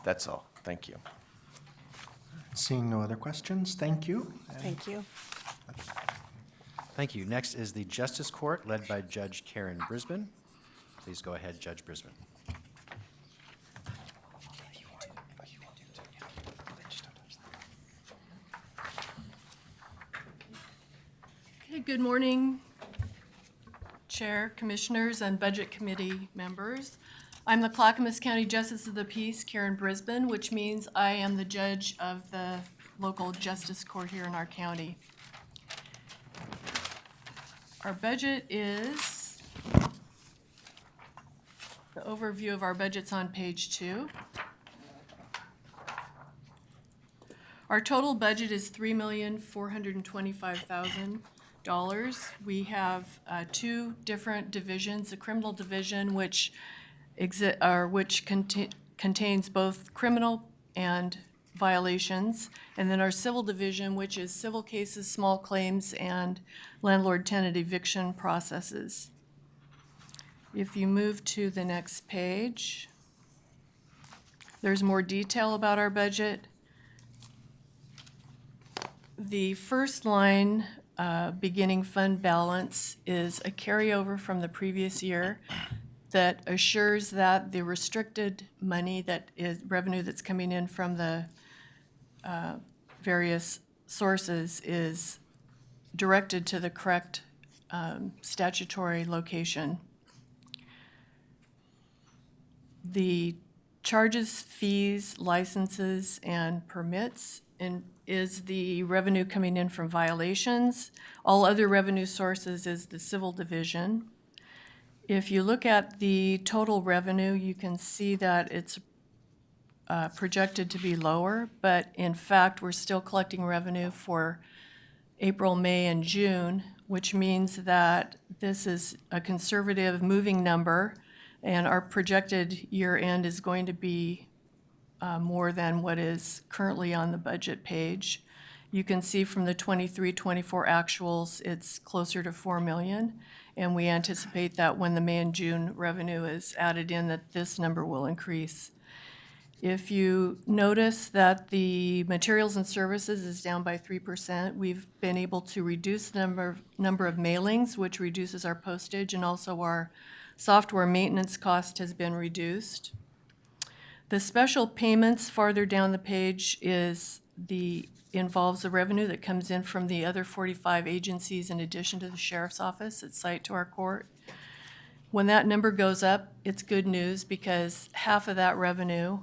Speaker 6: That's all. Thank you.
Speaker 1: Seeing no other questions, thank you.
Speaker 9: Thank you.
Speaker 2: Thank you. Next is the Justice Court, led by Judge Karen Brisbane. Please go ahead, Judge Brisbane.
Speaker 11: Okay, good morning, Chair, Commissioners, and Budget Committee members. I'm the Clackamas County Justice of the Peace, Karen Brisbane, which means I am the judge of the local justice court here in our county. Our budget is, the overview of our budget's on page 2. Our total budget is $3,425,000. We have 2 different divisions: the criminal division, which contains both criminal and violations, and then our civil division, which is civil cases, small claims, and landlord-tenant eviction processes. If you move to the next page, there's more detail about our budget. The first line, beginning fund balance, is a carryover from the previous year that assures that the restricted money that is revenue that's coming in from the various sources is directed to the correct statutory location. The charges, fees, licenses, and permits is the revenue coming in from violations. All other revenue sources is the civil division. If you look at the total revenue, you can see that it's projected to be lower, but in fact, we're still collecting revenue for April, May, and June, which means that this is a conservative moving number, and our projected year end is going to be more than what is currently on the budget page. You can see from the 23-24 actuals, it's closer to 4 million, and we anticipate that when the May and June revenue is added in, that this number will increase. If you notice that the materials and services is down by 3%, we've been able to reduce the number of mailings, which reduces our postage, and also our software maintenance cost has been reduced. The special payments farther down the page involves the revenue that comes in from the other 45 agencies in addition to the sheriff's office that cite to our court. When that number goes up, it's good news because half of that revenue,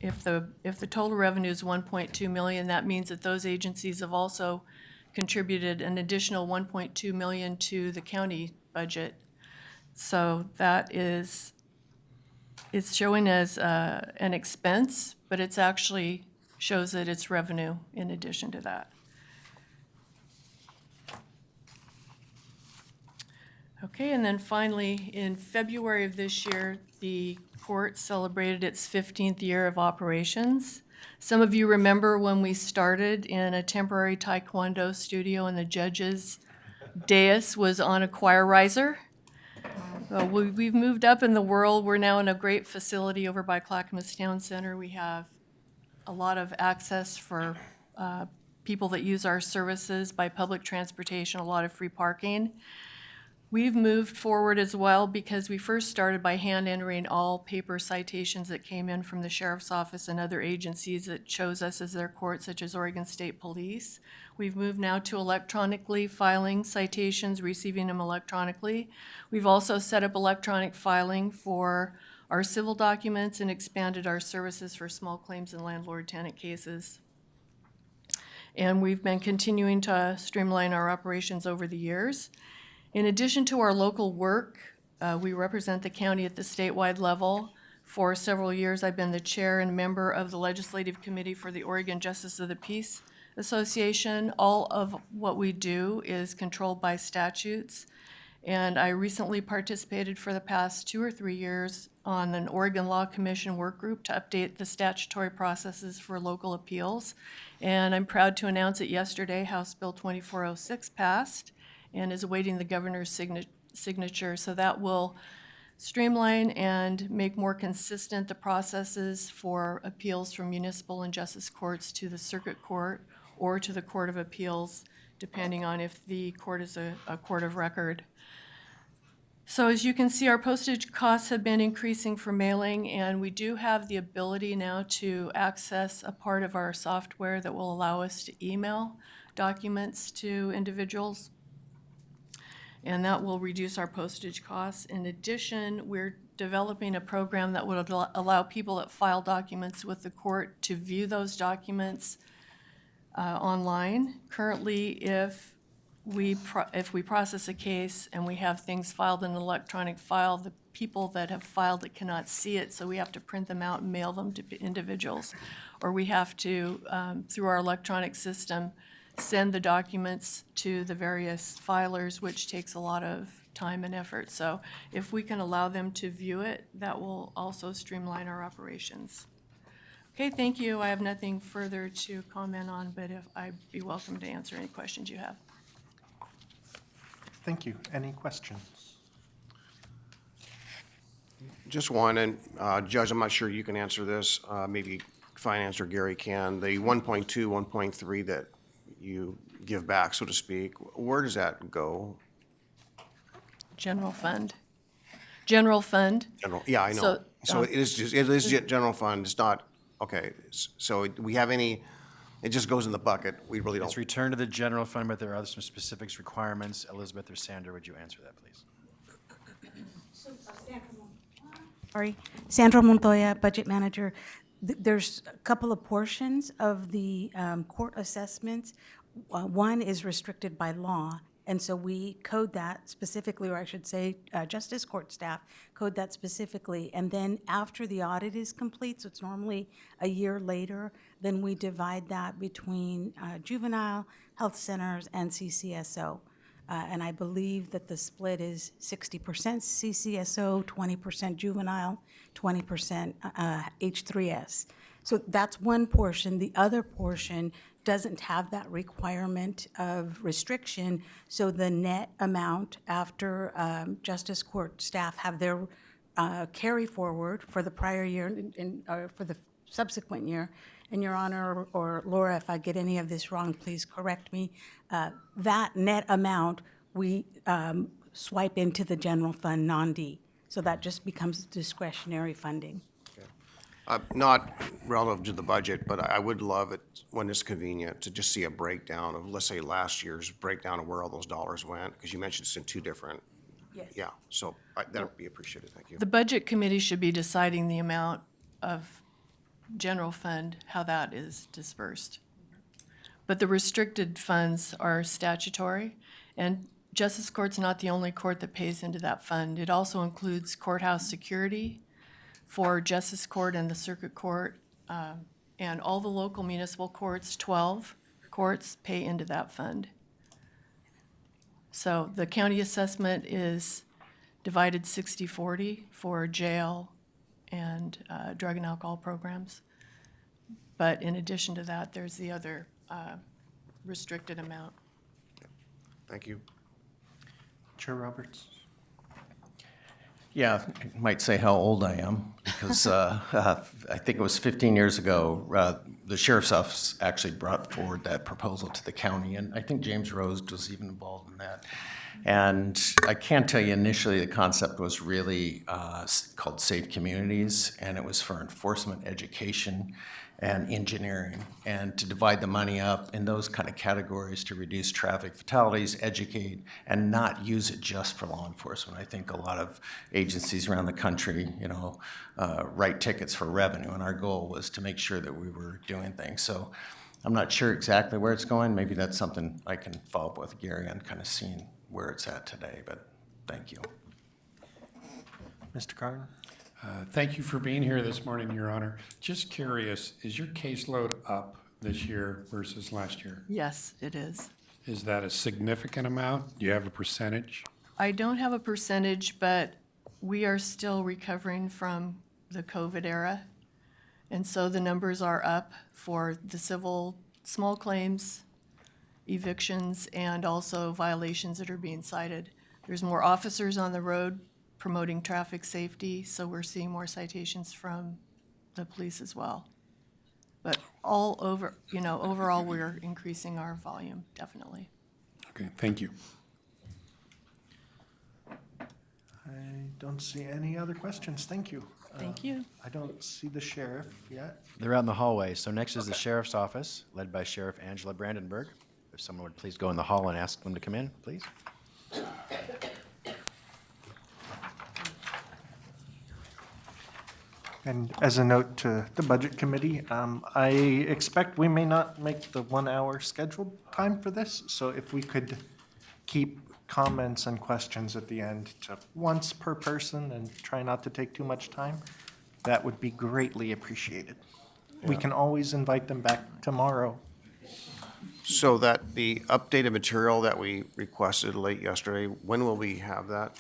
Speaker 11: if the total revenue is 1.2 million, that means that those agencies have also contributed an additional 1.2 million to the county budget. So that is, it's showing as an expense, but it's actually shows that it's revenue in addition to that. Okay, and then finally, in February of this year, the court celebrated its 15th year of operations. Some of you remember when we started in a temporary Taekwondo studio and the judge's dais was on a choir riser. We've moved up in the world. We're now in a great facility over by Clackamas Town Center. We have a lot of access for people that use our services by public transportation, a lot of free parking. We've moved forward as well because we first started by hand entering all paper citations that came in from the sheriff's office and other agencies that chose us as their court, such as Oregon State Police. We've moved now to electronically filing citations, receiving them electronically. We've also set up electronic filing for our civil documents and expanded our services for small claims and landlord-tenant cases. And we've been continuing to streamline our operations over the years. In addition to our local work, we represent the county at the statewide level. For several years, I've been the chair and member of the Legislative Committee for the Oregon Justice of the Peace Association. All of what we do is controlled by statutes. And I recently participated for the past 2 or 3 years on an Oregon Law Commission work group to update the statutory processes for local appeals. And I'm proud to announce that yesterday, House Bill 2406 passed and is awaiting the governor's signature. So that will streamline and make more consistent the processes for appeals from municipal and justice courts to the circuit court or to the Court of Appeals, depending on if the court is a court of record. So as you can see, our postage costs have been increasing for mailing, and we do have the ability now to access a part of our software that will allow us to email documents to individuals, and that will reduce our postage costs. In addition, we're developing a program that would allow people that file documents with the court to view those documents online. Currently, if we process a case and we have things filed in an electronic file, the people that have filed it cannot see it, so we have to print them out and mail them to individuals. Or we have to, through our electronic system, send the documents to the various filers, which takes a lot of time and effort. So if we can allow them to view it, that will also streamline our operations. Okay, thank you. I have nothing further to comment on, but I'd be welcome to answer any questions you have.
Speaker 1: Thank you. Any questions?
Speaker 4: Just one, and Judge, I'm not sure you can answer this, maybe Finance or Gary can. The 1.2, 1.3 that you give back, so to speak, where does that go?
Speaker 11: General fund. General fund.
Speaker 4: General, yeah, I know. So it is general fund, it's not, okay. So do we have any it just goes in the bucket. We really don't.
Speaker 2: It's returned to the general fund, but there are some specifics, requirements. Elizabeth or Sandra, would you answer that, please?
Speaker 12: Sorry, Sandra Montoya, Budget Manager. There's a couple of portions of the court assessments. One is restricted by law, and so we code that specifically, or I should say, Justice Court staff code that specifically. And then after the audit is complete, so it's normally a year later, then we divide that between juvenile, health centers, and CCSO. And I believe that the split is 60% CCSO, 20% juvenile, 20% H3S. So that's one portion. The other portion doesn't have that requirement of restriction, so the net amount after Justice Court staff have their carry forward for the prior year and for the subsequent year, and Your Honor, or Laura, if I get any of this wrong, please correct me, that net amount we swipe into the general fund non-D. So that just becomes discretionary funding.
Speaker 4: Not relative to the budget, but I would love it when it's convenient to just see a breakdown of, let's say, last year's breakdown of where all those dollars went, because you mentioned it's in two different.
Speaker 12: Yes.
Speaker 4: Yeah, so that would be appreciated, thank you.
Speaker 11: The Budget Committee should be deciding the amount of general fund, how that is dispersed. But the restricted funds are statutory, and Justice Court's not the only court that pays into that fund. It also includes courthouse security for Justice Court and the Circuit Court, and all the local municipal courts, 12 courts, pay into that fund. So the county assessment is divided 60-40 for jail and drug and alcohol programs. But in addition to that, there's the other restricted amount.
Speaker 4: Thank you.
Speaker 1: Chair Roberts?
Speaker 6: Yeah, I might say how old I am, because I think it was 15 years ago, the sheriff's office actually brought forward that proposal to the county, and I think James Rose was even involved in that. And I can tell you initially the concept was really called Safe Communities, and it was for enforcement, education, and engineering, and to divide the money up in those kind of categories to reduce traffic fatalities, educate, and not use it just for law enforcement. I think a lot of agencies around the country, write tickets for revenue, and our goal was to make sure that we were doing things. So I'm not sure exactly where it's going. Maybe that's something I can follow up with Gary on, kind of seeing where it's at today, but thank you.
Speaker 1: Mr. Carden?
Speaker 5: Thank you for being here this morning, Your Honor. Just curious, is your caseload up this year versus last year?
Speaker 11: Yes, it is.
Speaker 5: Is that a significant amount? Do you have a percentage?
Speaker 11: I don't have a percentage, but we are still recovering from the COVID era. And so the numbers are up for the civil small claims, evictions, and also violations that are being cited. There's more officers on the road promoting traffic safety, so we're seeing more citations from the police as well. But all over, overall, we're increasing our volume, definitely.
Speaker 5: Okay, thank you.
Speaker 1: I don't see any other questions. Thank you.
Speaker 11: Thank you.
Speaker 1: I don't see the sheriff yet.
Speaker 2: They're out in the hallway. So next is the sheriff's office, led by Sheriff Angela Brandenburg. If someone would please go in the hall and ask them to come in, please.
Speaker 1: And as a note to the Budget Committee, I expect we may not make the 1 hour scheduled time for this. So if we could keep comments and questions at the end to once per person and try not to take too much time, that would be greatly appreciated. We can always invite them back tomorrow.
Speaker 4: So that the updated material that we requested late yesterday, when will we have that?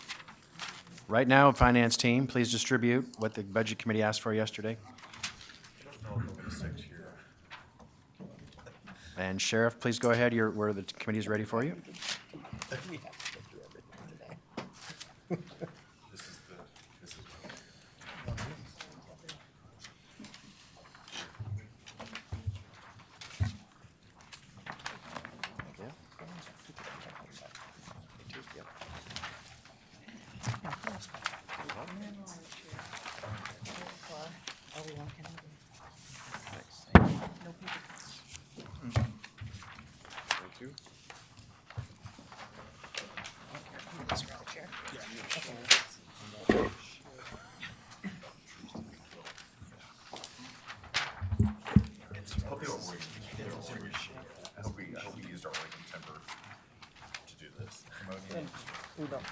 Speaker 2: Right now, finance team, please distribute what the Budget Committee asked for yesterday. And Sheriff, please go ahead. Where the committee is ready for you.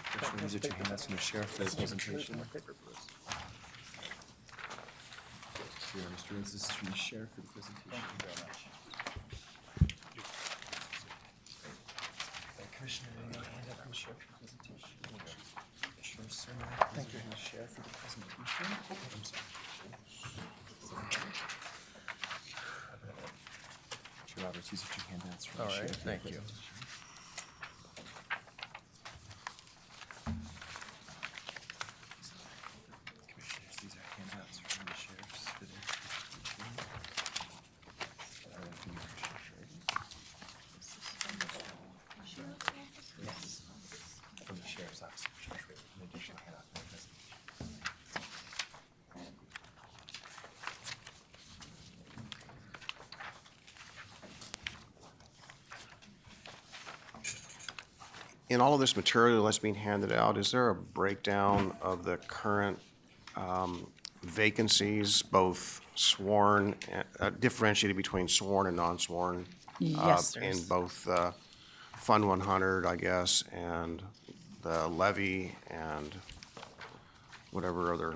Speaker 10: Commissioner, these are your handouts from the sheriff for the presentation. Here, Mr. Rhodes, this is from the sheriff for the presentation. Thank you very much. Commissioner, any handout from the sheriff for the presentation? Commissioner Cernak, thank you. From the sheriff for the presentation. I'm sorry. Mr. Roberts, these are your handouts from the sheriff.
Speaker 6: Thank you.
Speaker 10: Commissioners, these are handouts from the sheriffs for their presentation. From you, Commissioner Sheridan. Yes. From the sheriff's office, Commissioner Sheridan, an additional handout for the presentation.
Speaker 4: In all of this material that's being handed out, is there a breakdown of the current vacancies, both sworn, differentiated between sworn and non-sworn?
Speaker 13: Yes, there
Speaker 4: In
Speaker 13: is.
Speaker 4: both Fund 100, I guess, and the levy and whatever other.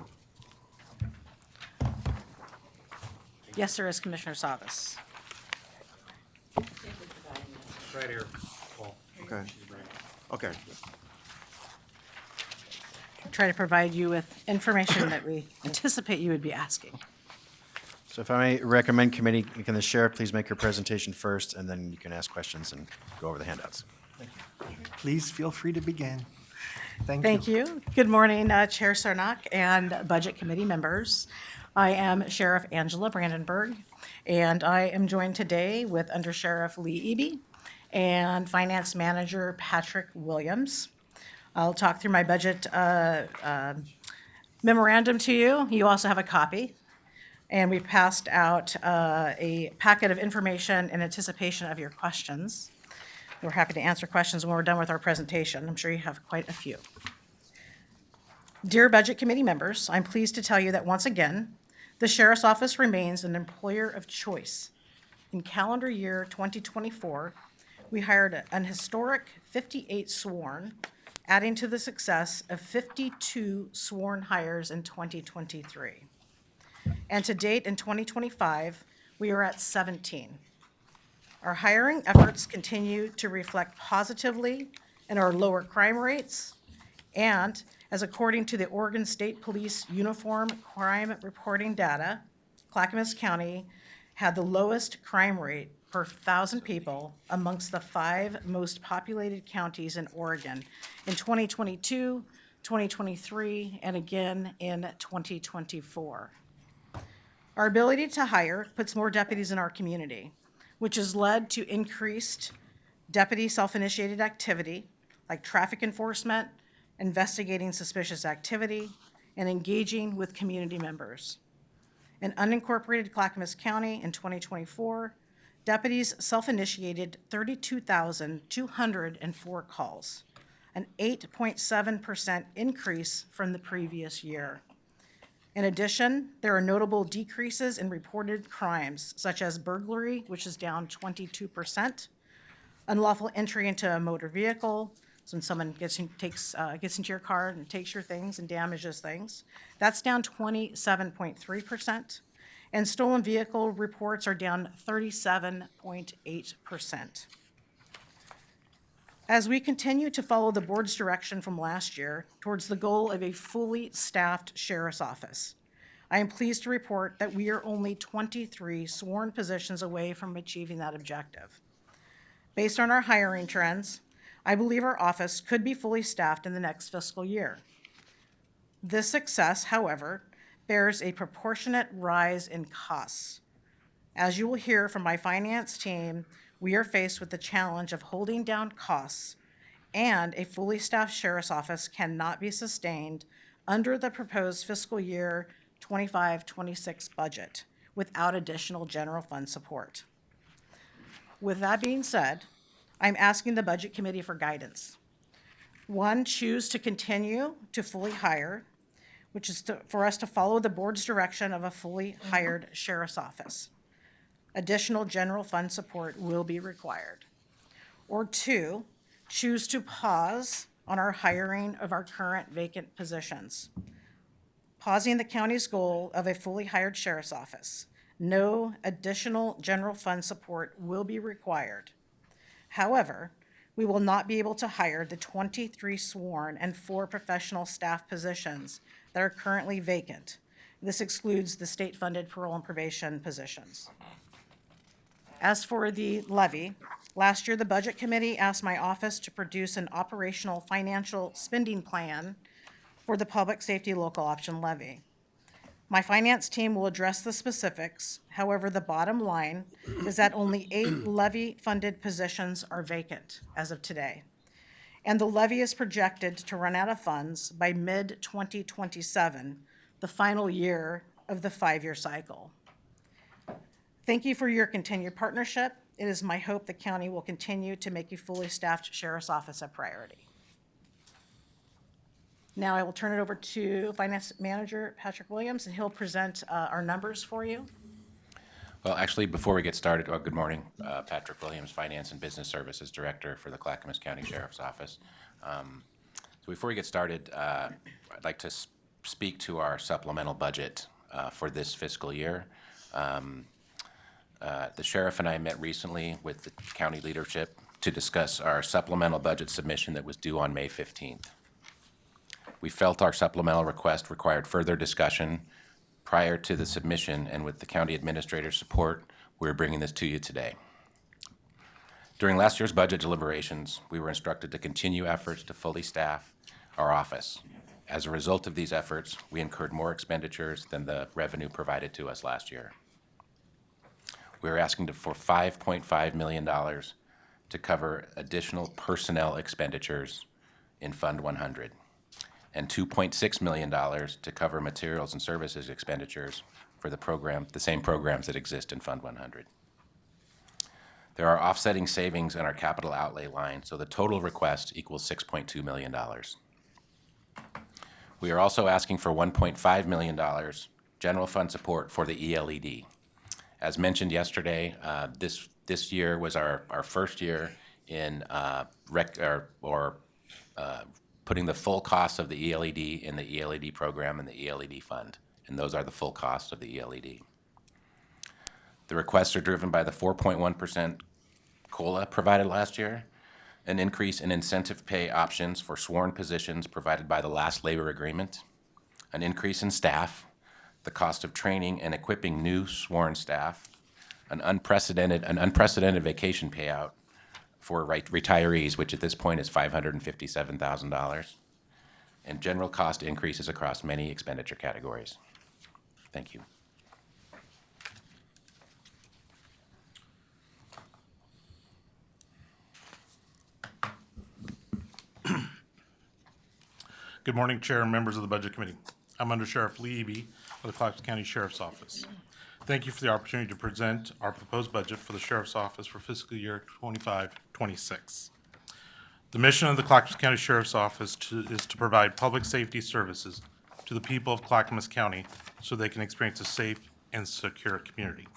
Speaker 13: Yes, there is, Commissioner Savas.
Speaker 5: Right here, Paul.
Speaker 4: Okay. Okay.
Speaker 13: Try to provide you with information that we anticipate you would be asking.
Speaker 2: So if I may recommend, committee, can the sheriff please make your presentation first, and then you can ask questions and go over the handouts.
Speaker 1: Please feel free to begin.
Speaker 13: Thank you. Good morning, Chair Sarnak and Budget Committee members. I am Sheriff Angela Brandenburg, and I am joined today with Under Sheriff Lee Eby and Finance Manager Patrick Williams. I'll talk through my budget memorandum to you. You also have a copy. And we passed out a packet of information in anticipation of your questions. We're happy to answer questions when we're done with our presentation. I'm sure you have quite a few. Dear Budget Committee members, I'm pleased to tell you that once again, the Sheriff's Office remains an employer of choice. In calendar year 2024, we hired an historic 58 sworn, adding to the success of 52 sworn hires in 2023. And to date in 2025, we are at 17. Our hiring efforts continue to reflect positively in our lower crime rates, and as according to the Oregon State Police Uniform Crime Reporting data, Clackamas County had the lowest crime rate per 1,000 people amongst the 5 most populated counties in Oregon in 2022, 2023, and again in 2024. Our ability to hire puts more deputies in our community, which has led to increased deputy self-initiated activity like traffic enforcement, investigating suspicious activity, and engaging with community members. In unincorporated Clackamas County in 2024, deputies self-initiated 32,204 calls, an 8.7% increase from the previous year. In addition, there are notable decreases in reported crimes, such as burglary, which is down 22%, unlawful entry into a motor vehicle, so when someone gets into your car and takes your things and damages things, that's down 27.3%, and stolen vehicle reports are down 37.8%. As we continue to follow the board's direction from last year towards the goal of a fully staffed sheriff's office, I am pleased to report that we are only 23 sworn positions away from achieving that objective. Based on our hiring trends, I believe our office could be fully staffed in the next fiscal year. This success, however, bears a proportionate rise in costs. As you will hear from my finance team, we are faced with the challenge of holding down costs, and a fully staffed sheriff's office cannot be sustained under the proposed fiscal year 25-26 budget without additional general fund support. With that being said, I'm asking the Budget Committee for guidance. 1, choose to continue to fully hire, which is for us to follow the board's direction of a fully hired sheriff's office. Additional general fund support will be required. Or 2, choose to pause on our hiring of our current vacant positions. Pausing the county's goal of a fully hired sheriff's office. No additional general fund support will be required. However, we will not be able to hire the 23 sworn and 4 professional staff positions that are currently vacant. This excludes the state-funded parole and probation positions. As for the levy, last year the Budget Committee asked my office to produce an operational financial spending plan for the public safety local option levy. My finance team will address the specifics. However, the bottom line is that only 8 levy-funded positions are vacant as of today. And the levy is projected to run out of funds by mid-2027, the final year of the 5-year cycle. Thank you for your continued partnership. It is my hope the county will continue to make a fully staffed sheriff's office a priority. Now I will turn it over to Finance Manager Patrick Williams, and he'll present our numbers for you.
Speaker 14: Well, actually, before we get started, good morning. Patrick Williams, Finance and Business Services Director for the Clackamas County Sheriff's Office. So before we get started, I'd like to speak to our supplemental budget for this fiscal year. The sheriff and I met recently with the county leadership to discuss our supplemental budget submission that was due on May 15th. We felt our supplemental request required further discussion prior to the submission, and with the county administrator's support, we're bringing this to you today. During last year's budget deliberations, we were instructed to continue efforts to fully staff our office. As a result of these efforts, we incurred more expenditures than the revenue provided to us last year. We were asking for $5.5 million to cover additional personnel expenditures in Fund 100. And $2.6 million to cover materials and services expenditures for the same programs that exist in Fund 100. There are offsetting savings in our capital outlay line, so the total request equals $6.2 million. We are also asking for $1.5 million general fund support for the ELED. As mentioned yesterday, this year was our first year in putting the full costs of the ELED in the ELED program and the ELED fund, and those are the full costs of the ELED. The requests are driven by the 4.1% COLA provided last year, an increase in incentive pay options for sworn positions provided by the last labor agreement, an increase in staff, the cost of training and equipping new sworn staff, an unprecedented vacation payout for retirees, which at this point is $557,000, and general cost increases across many expenditure categories. Thank you.
Speaker 15: Good morning, Chair and members of the Budget Committee. I'm Under Sheriff Lee Eby of the Clackamas County Sheriff's Office. Thank you for the opportunity to present our proposed budget for the Sheriff's Office for fiscal year 25-26. The mission of the Clackamas County Sheriff's Office is to provide public safety services to the people of Clackamas County so they can experience a safe and secure community.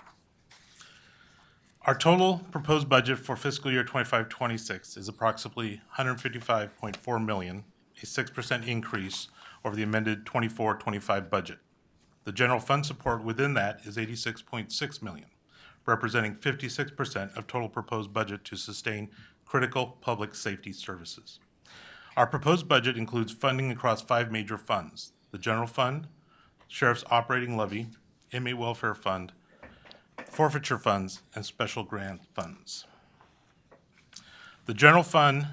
Speaker 15: Our total proposed budget for fiscal year 25-26 is approximately $155.4 million, a 6% increase over the amended 24-25 budget. The general fund support within that is $86.6 million, representing 56% of total proposed budget to sustain critical public safety services. Our proposed budget includes funding across 5 major funds: the general fund, sheriff's operating levy, inmate welfare fund, forfeiture funds, and special grant funds. The general fund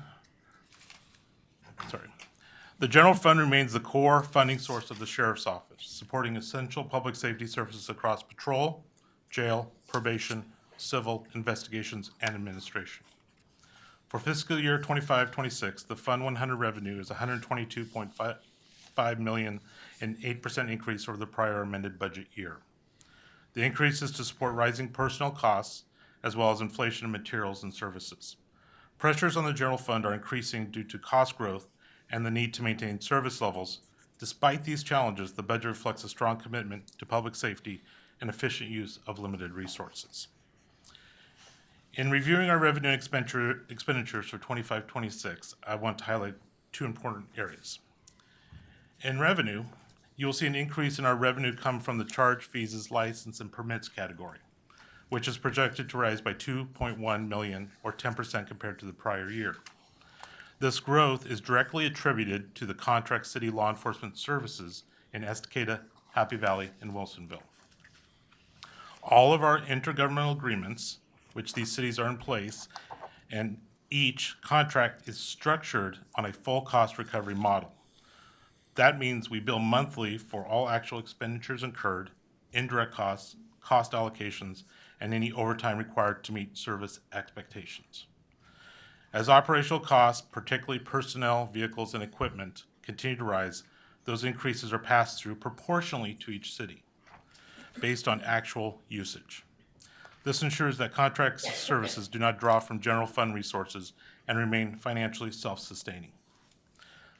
Speaker 15: remains the core funding source of the Sheriff's Office, supporting essential public safety services across patrol, jail, probation, civil, investigations, and administration. For fiscal year 25-26, the Fund 100 revenue is $122.5 million, an 8% increase over the prior amended budget year. The increase is to support rising personnel costs as well as inflation in materials and services. Pressures on the general fund are increasing due to cost growth and the need to maintain service levels. Despite these challenges, the budget reflects a strong commitment to public safety and efficient use of limited resources. In reviewing our revenue and expenditures for 25-26, I want to highlight two important areas. In revenue, you will see an increase in our revenue come from the charge, fees, license, and permits category, which is projected to rise by 2.1 million or 10% compared to the prior year. This growth is directly attributed to the contract city law enforcement services in Estacada, Happy Valley, and Wilsonville. All of our intergovernmental agreements, which these cities are in place, and each contract is structured on a full cost recovery model. That means we bill monthly for all actual expenditures incurred, indirect costs, cost allocations, and any overtime required to meet service expectations. As operational costs, particularly personnel, vehicles, and equipment, continue to rise, those increases are passed through proportionally to each city, based on actual usage. This ensures that contract services do not draw from general fund resources and remain financially self-sustaining.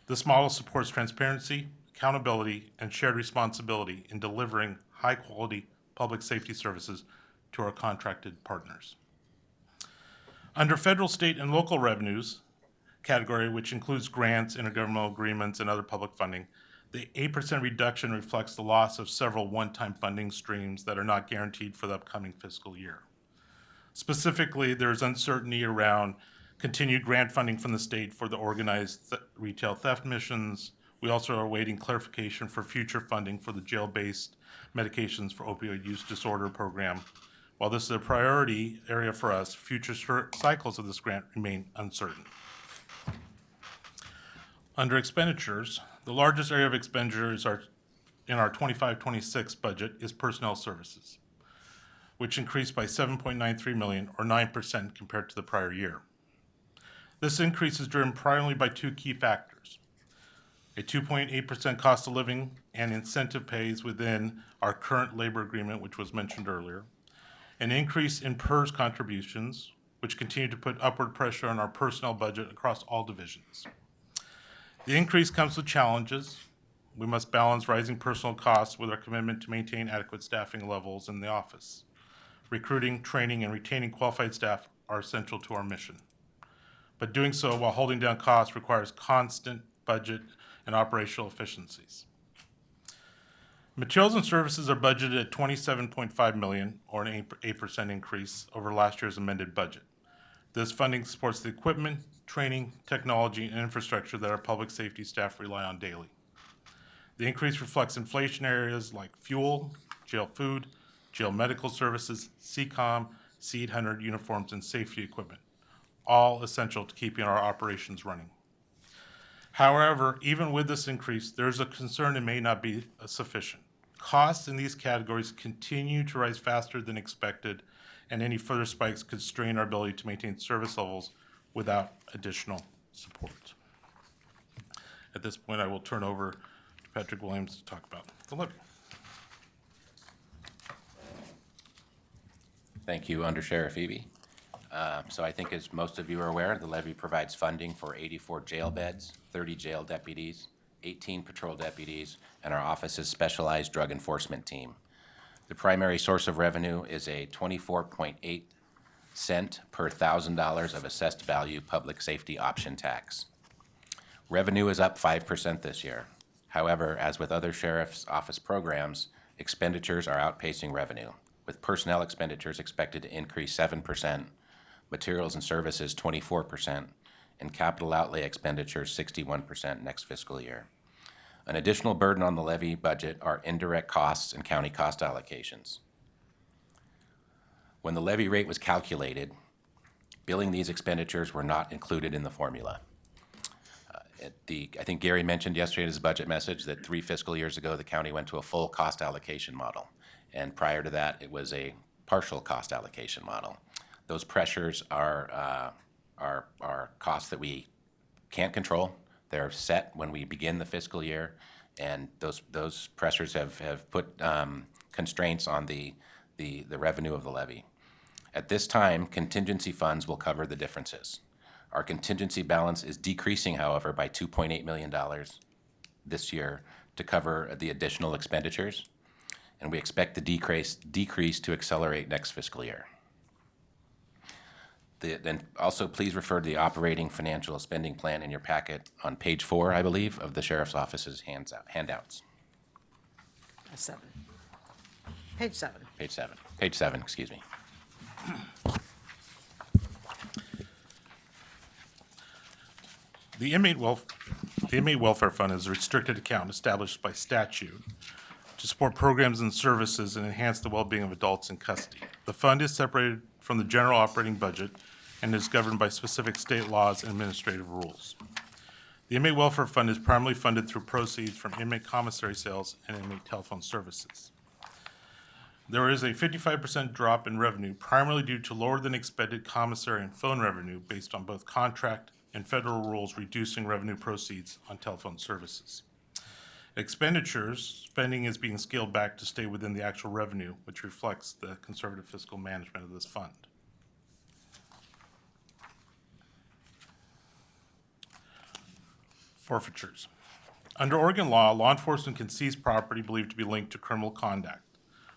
Speaker 15: This model supports transparency, accountability, and shared responsibility in delivering high-quality public safety services to our contracted partners. Under federal, state, and local revenues category, which includes grants, intergovernmental agreements, and other public funding, the 8% reduction reflects the loss of several one-time funding streams that are not guaranteed for the upcoming fiscal year. Specifically, there's uncertainty around continued grant funding from the state for the organized retail theft missions. We also are awaiting clarification for future funding for the jail-based medications for opioid use disorder program. While this is a priority area for us, future cycles of this grant remain uncertain. Under expenditures, the largest area of expenditures in our 25-26 budget is personnel services, which increased by 7.93 million or 9% compared to the prior year. This increase is driven primarily by two key factors: a 2.8% cost of living and incentive pays within our current labor agreement, which was mentioned earlier, an increase in PERS contributions, which continue to put upward pressure on our personnel budget across all divisions. The increase comes with challenges. We must balance rising personal costs with our commitment to maintain adequate staffing levels in the office. Recruiting, training, and retaining qualified staff are essential to our mission. But doing so while holding down costs requires constant budget and operational efficiencies. Materials and services are budgeted at $27.5 million, or an 8% increase over last year's amended budget. This funding supports the equipment, training, technology, and infrastructure that our public safety staff rely on daily. The increase reflects inflation areas like fuel, jail food, jail medical services, CCOM, C-800 uniforms, and safety equipment, all essential to keeping our operations running. However, even with this increase, there is a concern it may not be sufficient. Costs in these categories continue to rise faster than expected, and any further spikes could strain our ability to maintain service levels without additional support. At this point, I will turn over to Patrick Williams to talk about the levy.
Speaker 14: Thank you, Under Sheriff Eby. So I think as most of you are aware, the levy provides funding for 84 jail beds, 30 jail deputies, 18 patrol deputies, and our office's specialized drug enforcement team. The primary source of revenue is a 24.8 cent per $1,000 of assessed value public safety option tax. Revenue is up 5% this year. However, as with other sheriff's office programs, expenditures are outpacing revenue, with personnel expenditures expected to increase 7%, materials and services 24%, and capital outlay expenditures 61% next fiscal year. An additional burden on the levy budget are indirect costs and county cost allocations. When the levy rate was calculated, billing these expenditures were not included in the formula. I think Gary mentioned yesterday in his budget message that 3 fiscal years ago, the county went to a full cost allocation model. And prior to that, it was a partial cost allocation model. Those pressures are costs that we can't control. They're set when we begin the fiscal year, and those pressures have put constraints on the revenue of the levy. At this time, contingency funds will cover the differences. Our contingency balance is decreasing, however, by $2.8 million this year to cover the additional expenditures, and we expect the decrease to accelerate next fiscal year. Then also, please refer to the operating financial spending plan in your packet on page 4, I believe, of the sheriff's office's handouts.
Speaker 13: 7. Page 7.
Speaker 14: Page 7, excuse me.
Speaker 15: The inmate welfare fund is a restricted account established by statute to support programs and services and enhance the well-being of adults in custody. The fund is separated from the general operating budget and is governed by specific state laws and administrative rules. The inmate welfare fund is primarily funded through proceeds from inmate commissary sales and inmate telephone services. There is a 55% drop in revenue, primarily due to lower than expected commissary and phone revenue based on both contract and federal rules reducing revenue proceeds on telephone services. Expenditures, spending is being scaled back to stay within the actual revenue, which reflects the conservative fiscal management of this fund. Forfeitures. Under Oregon law enforcement can seize property believed to be linked to criminal conduct.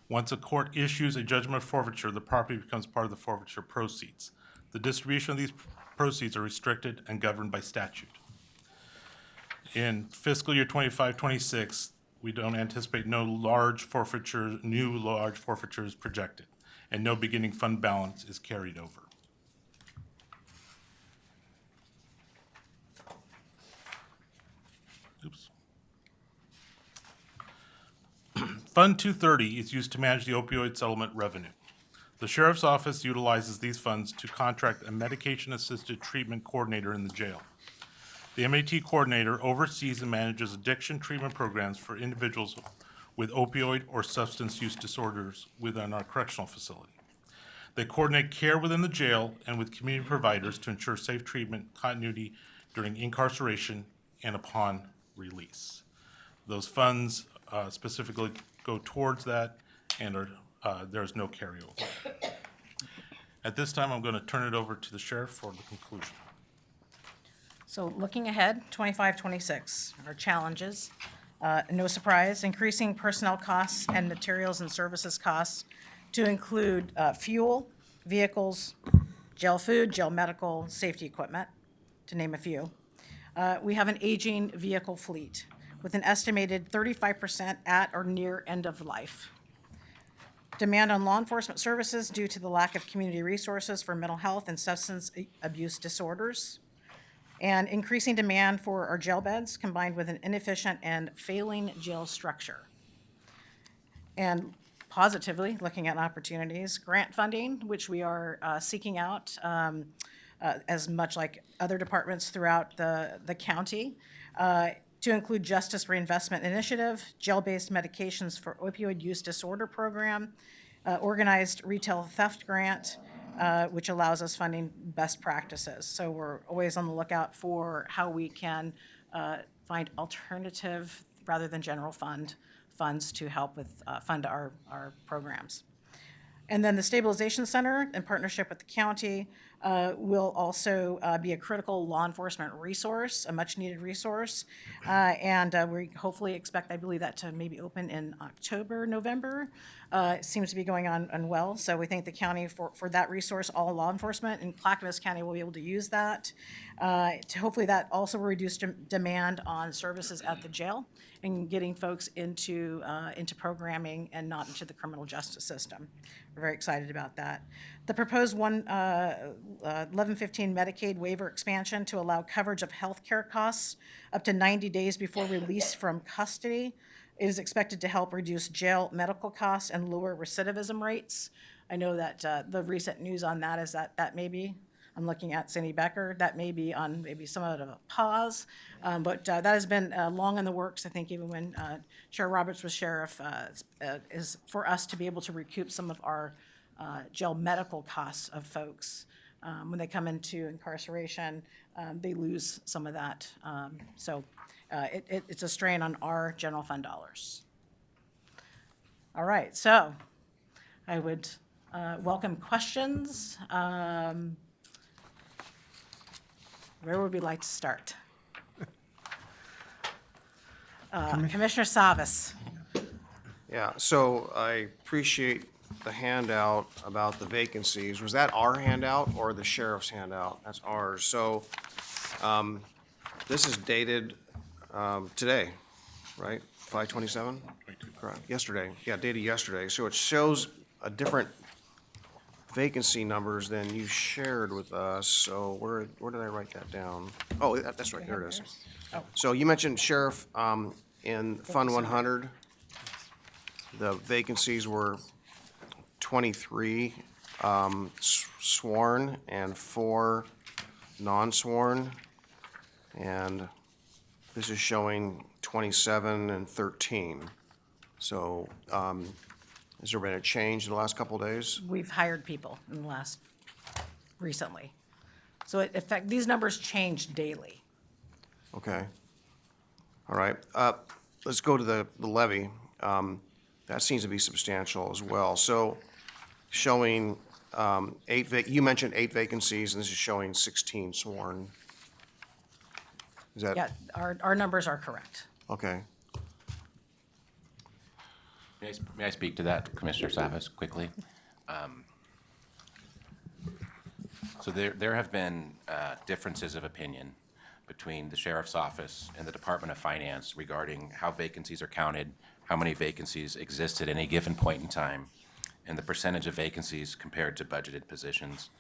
Speaker 15: Once a court issues a judgment of forfeiture, the property becomes part of the forfeiture proceeds. The distribution of these proceeds are restricted and governed by statute. In fiscal year 25-26, we don't anticipate new large forfeitures projected, and no beginning fund balance is carried over. Oops. Fund 230 is used to manage the opioid settlement revenue. The sheriff's office utilizes these funds to contract a medication-assisted treatment coordinator in the jail. The MAT coordinator oversees and manages addiction treatment programs for individuals with opioid or substance use disorders within our correctional facility. They coordinate care within the jail and with community providers to ensure safe treatment continuity during incarceration and upon release. Those funds specifically go towards that, and there's no carryover. At this time, I'm going to turn it over to the sheriff for the conclusion.
Speaker 13: So looking ahead, 25-26, our challenges. No surprise, increasing personnel costs and materials and services costs to include fuel, vehicles, jail food, jail medical, safety equipment, to name a few. We have an aging vehicle fleet with an estimated 35% at or near end of life. Demand on law enforcement services due to the lack of community resources for mental health and substance abuse disorders. And increasing demand for our jail beds combined with an inefficient and failing jail structure. And positively, looking at opportunities, grant funding, which we are seeking out as much like other departments throughout the county, to include Justice Reinvestment Initiative, jail-based medications for opioid use disorder program, organized retail theft grant, which allows us funding best practices. So we're always on the lookout for how we can find alternative rather than general funds to help with fund our programs. And then the Stabilization Center, in partnership with the county, will also be a critical law enforcement resource, a much-needed resource. And we hopefully expect, I believe, that to maybe open in October, November. It seems to be going on well. So we thank the county for that resource. All law enforcement in Clackamas County will be able to use that. To hopefully that also will reduce demand on services at the jail and getting folks into programming and not into the criminal justice system. We're very excited about that. The proposed 1115 Medicaid waiver expansion to allow coverage of healthcare costs up to 90 days before release from custody is expected to help reduce jail medical costs and lower recidivism rates. I know that the recent news on that is that may be, I'm looking at Cindy Becker, that may be on maybe somewhat of a pause, but that has been long in the works. I think even when Sheriff Roberts was sheriff, is for us to be able to recoup some of our jail medical costs of folks. When they come into incarceration, they lose some of that. So it's a strain on our general fund dollars. All right, so I would welcome questions. Where would we like to start? Commissioner Savas.
Speaker 4: Yeah, so I appreciate the handout about the vacancies, was that our handout or the sheriff's handout? That's ours. So this is dated today, right? 5/27? Correct. Yesterday. Yeah, dated yesterday. So it shows a different vacancy numbers than you shared with us. So where did I write that down? Oh, that's right. There it is. So you mentioned sheriff in Fund 100. The vacancies were 23 sworn and 4 non-sworn. And this is showing 27 and 13. So has there been a change in the last couple of days?
Speaker 13: We've hired people in the last, recently. So these numbers change daily.
Speaker 4: Okay. All right. Let's go to the levy. That seems to be substantial as well. So showing you mentioned 8 vacancies, and this is showing 16 sworn. Is that?
Speaker 13: Yeah, our numbers are correct.
Speaker 4: Okay.
Speaker 14: May I speak to that, Commissioner Savas, quickly? So there have been differences of opinion between the Sheriff's Office and the Department of Finance regarding how vacancies are counted, how many vacancies exist at any given point in time, and the percentage of vacancies compared to budgeted positions.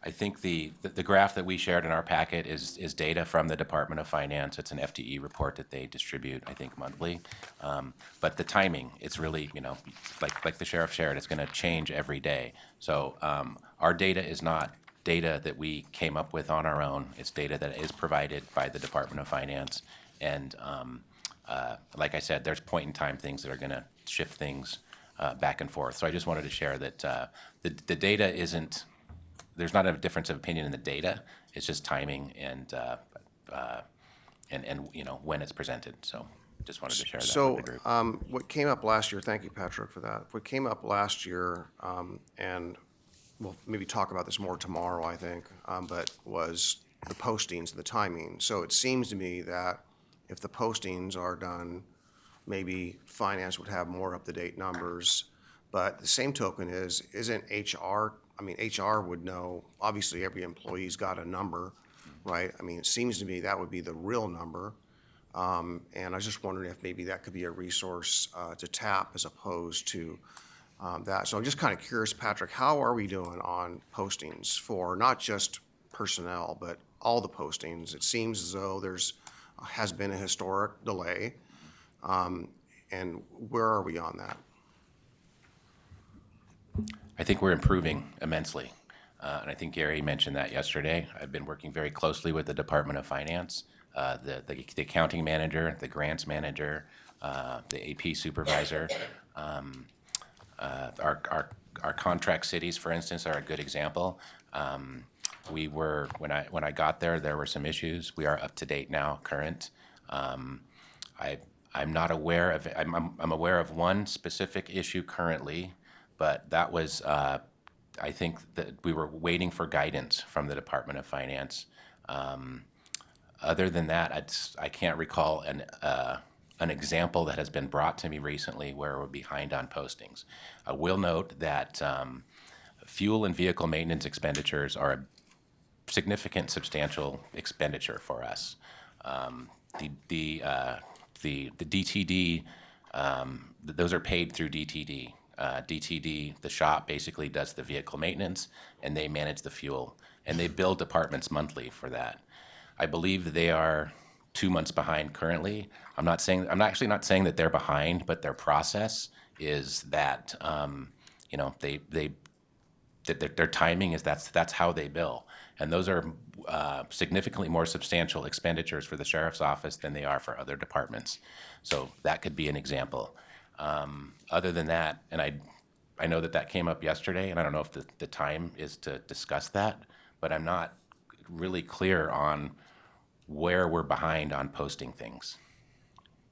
Speaker 14: I think the graph that we shared in our packet is data from the Department of Finance. It's an FTE report that they distribute, I think, monthly. But the timing, it's really, like the sheriff shared, it's going to change every day. So our data is not data that we came up with on our own. It's data that is provided by the Department of Finance. And like I said, there's point in time things that are going to shift things back and forth. So I just wanted to share that the data isn't, there's not a difference of opinion in the data. It's just timing and when it's presented. So just wanted to share that with the group.
Speaker 4: What came up last year, thank you, Patrick, for that. What came up last year, and we'll maybe talk about this more tomorrow, I think, but was the postings and the timing. So it seems to me that if the postings are done, maybe finance would have more up-to-date numbers. But the same token isn't HR, HR would know, obviously every employee's got a number, right? It seems to me that would be the real number. And I was just wondering if maybe that could be a resource to tap as opposed to that. So I'm just kind of curious, Patrick, how are we doing on postings for not just personnel, but all the postings? It seems as though has been a historic delay. And where are we on that?
Speaker 14: I think we're improving immensely. And I think Gary mentioned that yesterday. I've been working very closely with the Department of Finance, the accounting manager, the grants manager, the AP supervisor. Our contract cities, for instance, are a good example. We were, when I got there were some issues. We are up to date now, current. I'm not aware of, I'm aware of one specific issue currently, but that was, I think that we were waiting for guidance from the Department of Finance. Other than that, I can't recall an example that has been brought to me recently where we're behind on postings. I will note that fuel and vehicle maintenance expenditures are a significant, substantial expenditure for us. The DTD, those are paid through DTD. DTD, the shop, basically does the vehicle maintenance, and they manage the fuel, and they bill departments monthly for that. I believe that they are 2 months behind currently. I'm actually not saying that they're behind, but their process is that, their timing is that's how they bill. And those are significantly more substantial expenditures for the sheriff's office than they are for other departments. So that could be an example. Other than that, and I know that came up yesterday, and I don't know if the time is to discuss that, but I'm not really clear on where we're behind on posting things.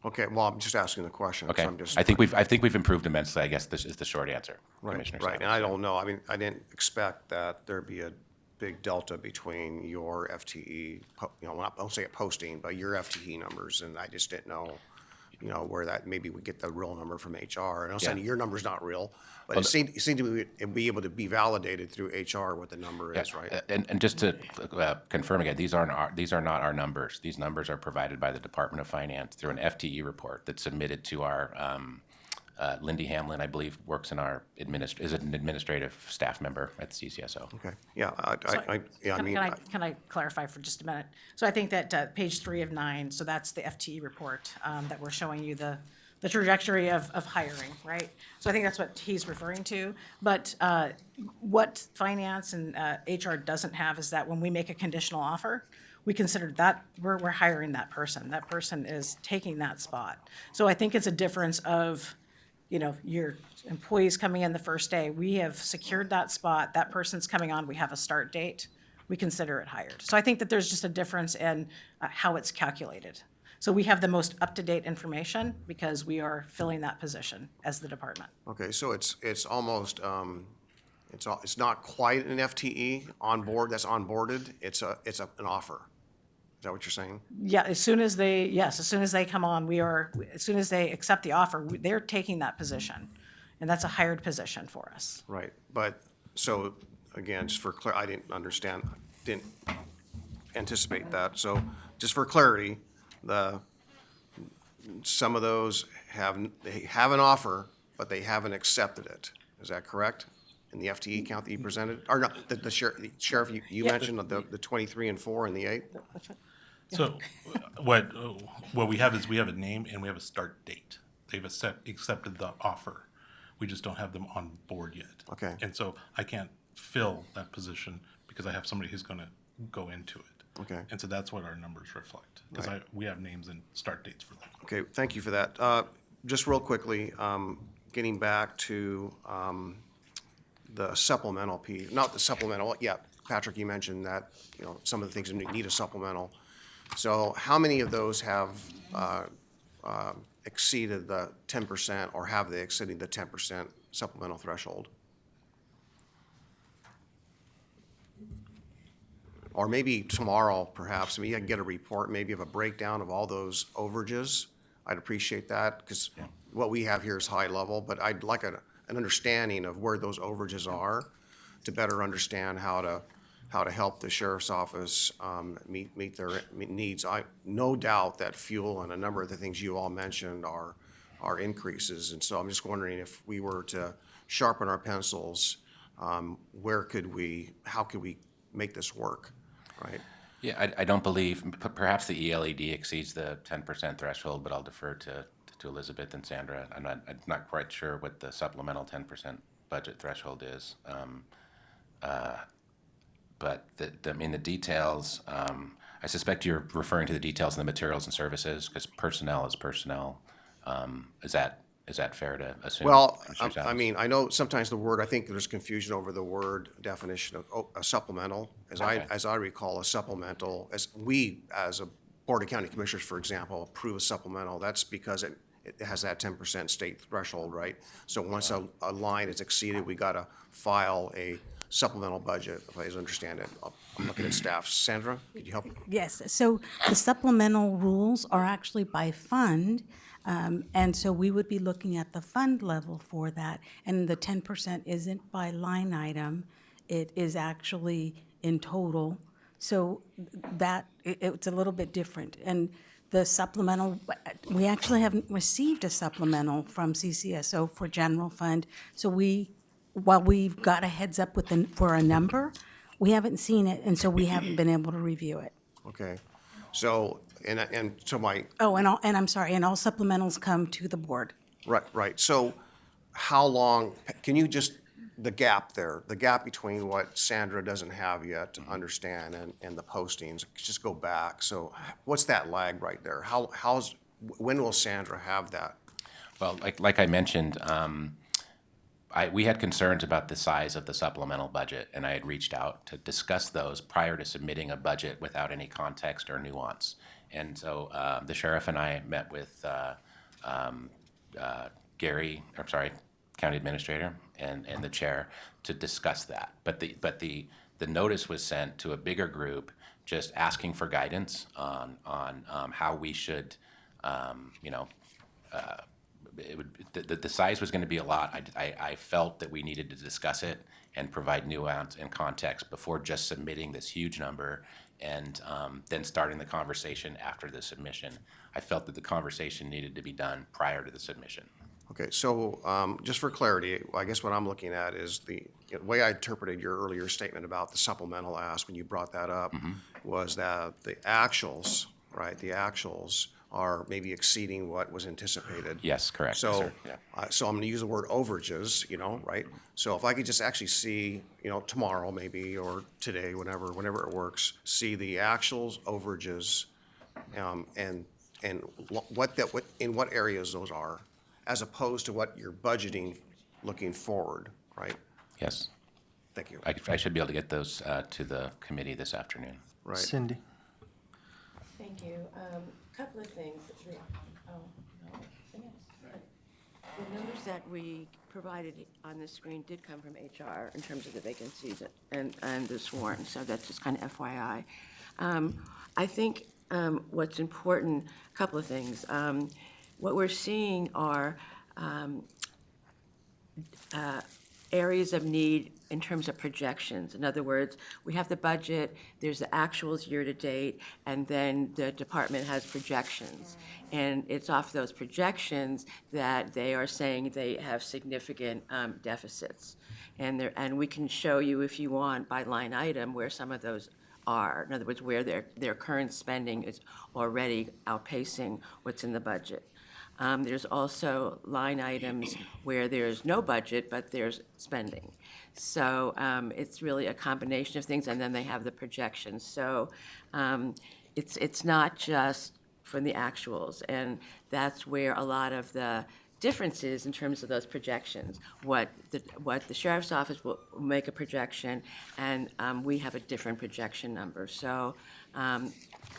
Speaker 4: Okay, well, I'm just asking the question.
Speaker 14: Okay,
Speaker 4: So
Speaker 14: I think we've improved immensely. I guess this is the short answer, Commissioner
Speaker 4: Right,
Speaker 14: Savas.
Speaker 4: and I don't know, I didn't expect that there'd be a big delta between your FTE, I won't say a posting, but your FTE numbers, and I just didn't know you know, where that maybe we get the real number from HR. And I'm
Speaker 14: Yeah.
Speaker 4: saying your number's not real, but
Speaker 14: Well,
Speaker 4: it seemed to be able to be validated through HR what the number is, right?
Speaker 14: And just to confirm again, these are not our numbers. These numbers are provided by the Department of Finance through an FTE report that's submitted to our, Lindy Hamlin, I believe, works in our is an administrative staff member at the CCSO.
Speaker 4: Okay, yeah,
Speaker 13: Can I clarify for just a minute? So I think that page 3 of 9, so that's the FTE report that we're showing you the trajectory of hiring, right? So I think that's what he's referring to. But what finance and HR doesn't have is that when we make a conditional offer, we consider that we're hiring that person. That person is taking that spot. So I think it's a difference of, you know, your employees coming in the first day, we have secured that spot, that person's coming on, we have a start date, we consider it hired. So I think that there's just a difference in how it's calculated. So we have the most up-to-date information because we are filling that position as the department.
Speaker 4: okay, so it's almost, it's not quite an FTE on board, that's onboarded, it's an offer. Is that what you're saying?
Speaker 13: Yeah, as soon as they come on, as soon as they accept the offer, they're taking that position. And that's a hired position for us.
Speaker 4: Right, but, so, again, just for I didn't anticipate that, so, just for clarity, some of those they have an offer, but they haven't accepted it, is that correct? In the FTE count that you presented, or no, the sheriff you mentioned, the 23 and 4 and the 8?
Speaker 15: So what we have is we have a name and we have a start date. They've accepted the offer. We just don't have them on board yet.
Speaker 4: Okay.
Speaker 15: And so I can't fill that position because I have somebody who's going to go into it.
Speaker 4: Okay.
Speaker 15: And so that's what our numbers reflect, because we have names and start dates for them.
Speaker 4: Okay, thank you for that. Just real quickly, getting back to the supplemental piece, not the supplemental, yeah, Patrick, you mentioned that, you know, some of the things need a supplemental. So how many of those have exceeded the 10%, or have they exceeded the 10% supplemental threshold? Or maybe tomorrow, perhaps, I mean, I can get a report, maybe of a breakdown of all those overages. I'd appreciate that, because what we have here is high level, but I'd like an understanding of where those overages are to better understand how to help the sheriff's office meet their needs. No doubt that fuel and a number of the things you all mentioned are increases, and so I'm just wondering if we were to sharpen our pencils, how could we make this work, right?
Speaker 14: Yeah, I don't believe, perhaps the ELED exceeds the 10% threshold, but I'll defer to Elizabeth and Sandra. I'm not quite sure what the supplemental 10% budget threshold is. But the details, I suspect you're referring to the details in the materials and services, because personnel is personnel. Is that fair to assume?
Speaker 4: Well, I mean, I know sometimes I think there's confusion over the word definition of a supplemental. As I recall, a supplemental, as a Board of County Commissioners, for example, approve a supplemental, that's because it has that 10% state threshold, right? So once a line is exceeded, we got to file a supplemental budget, if I understand it. I'm looking at staff. Sandra, could you help?
Speaker 12: Yes, so the supplemental rules are actually by fund, and so we would be looking at the fund level for that. And the 10% isn't by line item, it is actually in total. So it's a little bit different. And the supplemental, we actually haven't received a supplemental from CCSO for general fund. So while we've got a heads up for a number, we haven't seen it, and so we haven't been able to review it.
Speaker 4: Okay. So, and so
Speaker 12: and I'm sorry, and all supplementals come to the board.
Speaker 4: Right. So how long, can you the gap between what Sandra doesn't have yet to understand and the postings, just go back. So what's that lag right there? When will Sandra have that?
Speaker 14: Well, like I mentioned, we had concerns about the size of the supplemental budget, and I had reached out to discuss those prior to submitting a budget without any context or nuance. And so the sheriff and I met with County Administrator and the chair to discuss that. But the notice was sent to a bigger group, just asking for guidance on how we should, the size was going to be a lot. I felt that we needed to discuss it and provide nuance and context before just submitting this huge number and then starting the conversation after the submission. I felt that the conversation needed to be done prior to the submission.
Speaker 4: Okay, so just for clarity, I guess what I'm looking at is the way I interpreted your earlier statement about the supplemental ask when you brought that up was that the actuals, right, the actuals are maybe exceeding what was anticipated.
Speaker 14: Yes, correct. Yes,
Speaker 4: So,
Speaker 14: sir. Yeah.
Speaker 4: so I'm going to use the word overages, right? So if I could just actually see, tomorrow maybe, or today, whenever it works, see the actuals, overages, and in what areas those are, as opposed to what you're budgeting looking forward, right?
Speaker 14: Yes.
Speaker 4: Thank you.
Speaker 14: I should be able to get those to the committee this afternoon.
Speaker 4: Right.
Speaker 1: Cindy?
Speaker 16: Thank you. Couple of things. The numbers that we provided on the screen did come from HR in terms of the vacancies and the sworn, so that's just kind of FYI. I think what's important, a couple of things. What we're seeing are areas of need in terms of projections. In other words, we have the budget, there's the actuals year-to-date, and then the department has projections. And it's off those projections that they are saying they have significant deficits. And we can show you, if you want, by line item where some of those are. In other words, where their current spending is already outpacing what's in the budget. There's also line items where there's no budget, but there's spending. So it's really a combination of things, and then they have the projections. So it's not just from the actuals, and that's where a lot of the differences in terms of those projections. What the sheriff's office will make a projection, and we have a different projection number. So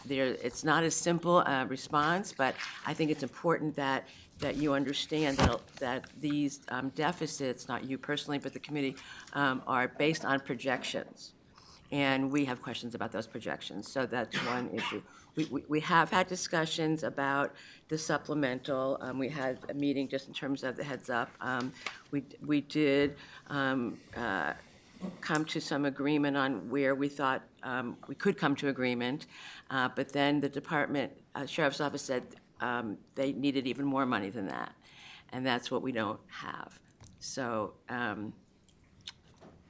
Speaker 16: it's not a simple response, but I think it's important that you understand that these deficits, not you personally, but the committee, are based on projections. And we have questions about those projections, so that's one issue. We have had discussions about the supplemental. We had a meeting just in terms of the heads up. We did come to some agreement on where we thought we could come to agreement, but then the department, sheriff's office said they needed even more money than that, and that's what we don't have. So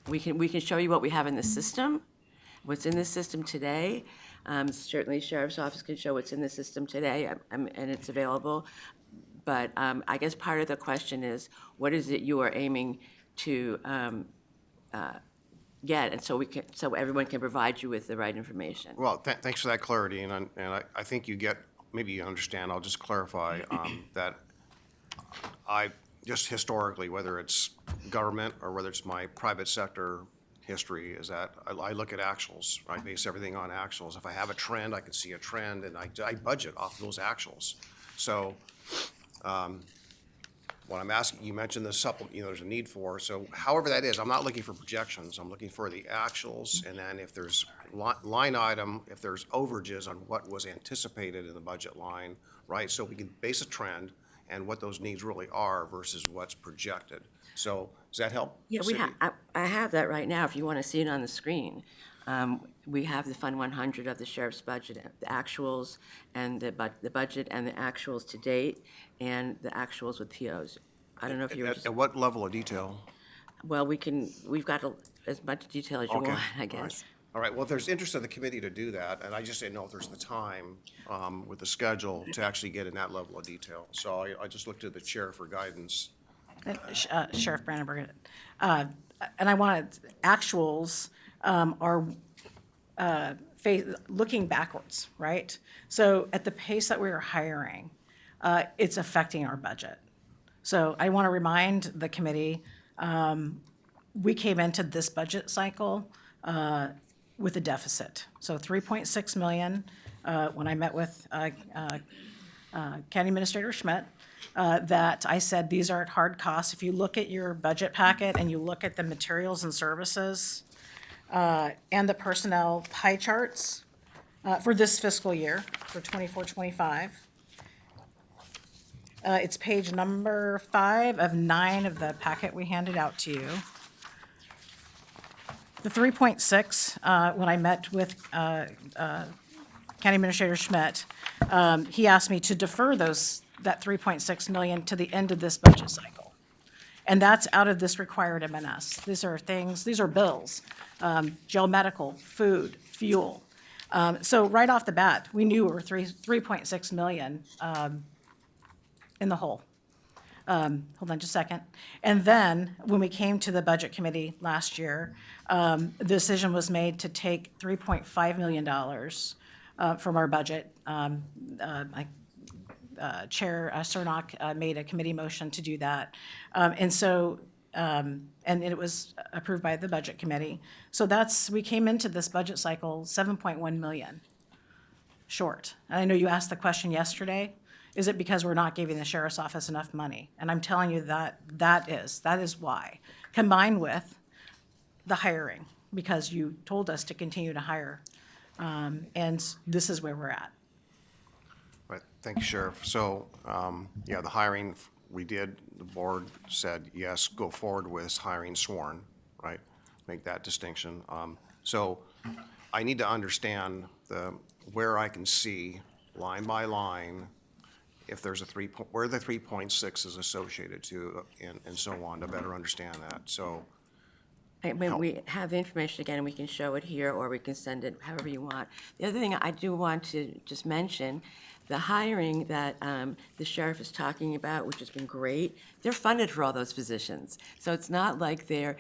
Speaker 16: we can show you what we have in the system, what's in the system today. Certainly, sheriff's office can show what's in the system today, and it's available. But I guess part of the question is, what is it you are aiming to get, and so everyone can provide you with the right information.
Speaker 4: Well, thanks for that clarity, and I think you get, maybe you understand, I'll just clarify that I, just historically, whether it's government or whether it's my private sector history, is that I look at actuals. I base everything on actuals. If I have a trend, I can see a trend, and I budget off of those actuals. So what I'm asking, you mentioned the supplement, there's a need for, so however that is, I'm not looking for projections, I'm looking for the actuals, and then if there's line item, if there's overages on what was anticipated in the budget line, right? So we can base a trend and what those needs really are versus what's projected. So does that help?
Speaker 16: Yeah, I have that right now, if you want to see it on the screen. We have the Fund 100 of the sheriff's budget, the actuals and the budget and the actuals to date, and the actuals with POs. I don't know if you're.
Speaker 4: At what level of detail?
Speaker 16: Well, we've got as much detail as you want, I guess.
Speaker 4: All right, well, if there's interest of the committee to do that, and I just didn't know if there's the time with the schedule to actually get in that level of detail. So I just looked to the chair for guidance.
Speaker 13: Sheriff Brandenburg. And I wanted, actuals are looking backwards, right? So at the pace that we are hiring, it's affecting our budget. So I want to remind the committee, we came into this budget cycle with a deficit. So 3.6 million, when I met with County Administrator Schmidt, that I said these are at hard costs. If you look at your budget packet and you look at the materials and services and the personnel pie charts for this fiscal year, for 24-25, It's page number 5 of 9 of the packet we handed out to you. The 3.6, when I met with County Administrator Schmidt, he asked me to defer that 3.6 million to the end of this budget cycle. And that's out of this required M&S. These are bills, jail medical, food, fuel. So right off the bat, we knew we were 3.6 million in the hole. Hold on just a second. And then, when we came to the Budget Committee last year, the decision was made to take $3.5 million from our budget. Chair Cernock made a committee motion to do that. And it was approved by the Budget Committee. So we came into this budget cycle 7.1 million short. And I know you asked the question yesterday, is it because we're not giving the sheriff's office enough money? And I'm telling you that is why, combined with the hiring, because you told us to continue to hire. And this is where we're at.
Speaker 4: Right, thank you, Sheriff. So, yeah, the hiring, the board said, yes, go forward with hiring sworn, right? Make that distinction. So I need to understand where I can see line by line if there's where the 3.6 is associated to and so on, to better understand that. So
Speaker 16: When we have the information again, we can show it here, or we can send it however you want. The other thing I do want to just mention, the hiring that the sheriff is talking about, which has been great, they're funded for all those positions. So it's not like they're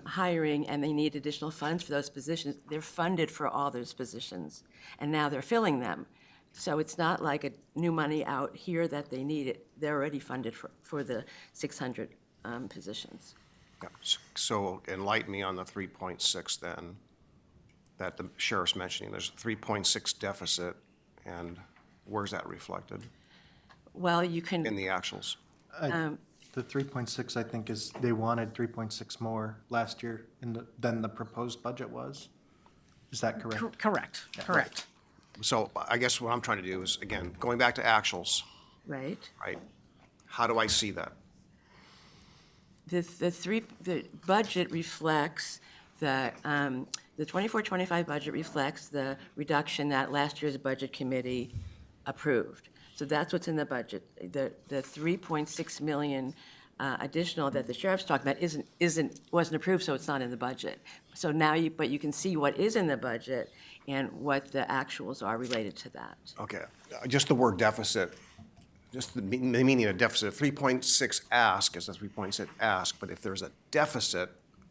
Speaker 16: hiring and they need additional funds for those positions. They're funded for all those positions, and now they're filling them. So it's not like a new money out here that they need it. They're already funded for the 600 positions.
Speaker 4: yeah, so enlighten me on the 3.6 then, that the sheriff's mentioning. There's a 3.6 deficit, and where's that reflected
Speaker 16: Well, you can.
Speaker 4: in the actuals?
Speaker 1: The 3.6, I think, is, they wanted 3.6 more last year than the proposed budget was. Is that correct?
Speaker 13: Correct.
Speaker 4: So I guess what I'm trying to do is, again, going back to actuals,
Speaker 16: Right.
Speaker 4: right? How do I see that?
Speaker 16: The budget reflects the 24-25 budget reflects the reduction that last year's budget committee approved. So that's what's in the budget. The 3.6 million additional that the sheriff's talking about wasn't approved, so it's not in the budget. So now but you can see what is in the budget and what the actuals are related to that.
Speaker 4: Okay, just the word deficit, just the meaning of deficit. 3.6 ask is a 3.6 ask, but if there's a deficit,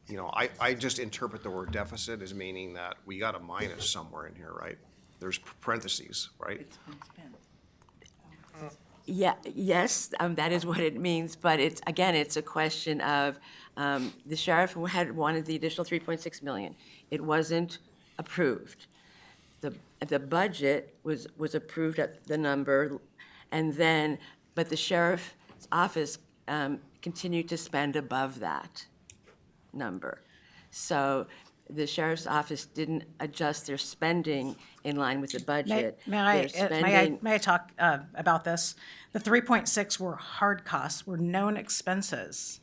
Speaker 4: I just interpret the word deficit as meaning that we got a minus somewhere in here, right? There's parentheses, right?
Speaker 16: Yeah, yes, that is what it means, but it's a question of, the sheriff had wanted the additional 3.6 million. It wasn't approved. The budget was approved at the number, but the sheriff's office continued to spend above that number. So the sheriff's office didn't adjust their spending in line with the budget.
Speaker 13: May I talk about this? The 3.6 were hard costs, were known expenses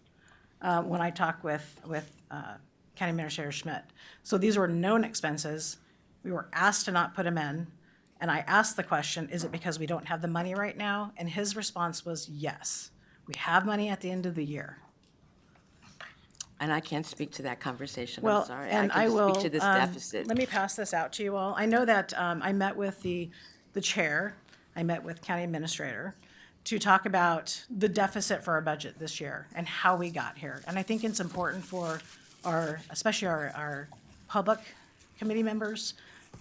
Speaker 13: when I talked with County Administrator Schmidt. So these were known expenses. We were asked to not put them in. And I asked the question, is it because we don't have the money right now? And his response was, yes, we have money at the end of the year.
Speaker 16: And I can't speak to that conversation,
Speaker 13: Well,
Speaker 16: I'm sorry.
Speaker 13: and
Speaker 16: I can
Speaker 13: will,
Speaker 16: speak to this deficit.
Speaker 13: Let me pass this out to you all. I know that I met with the chair, I met with county administrator to talk about the deficit for our budget this year and how we got here. And I think it's important for especially our public committee members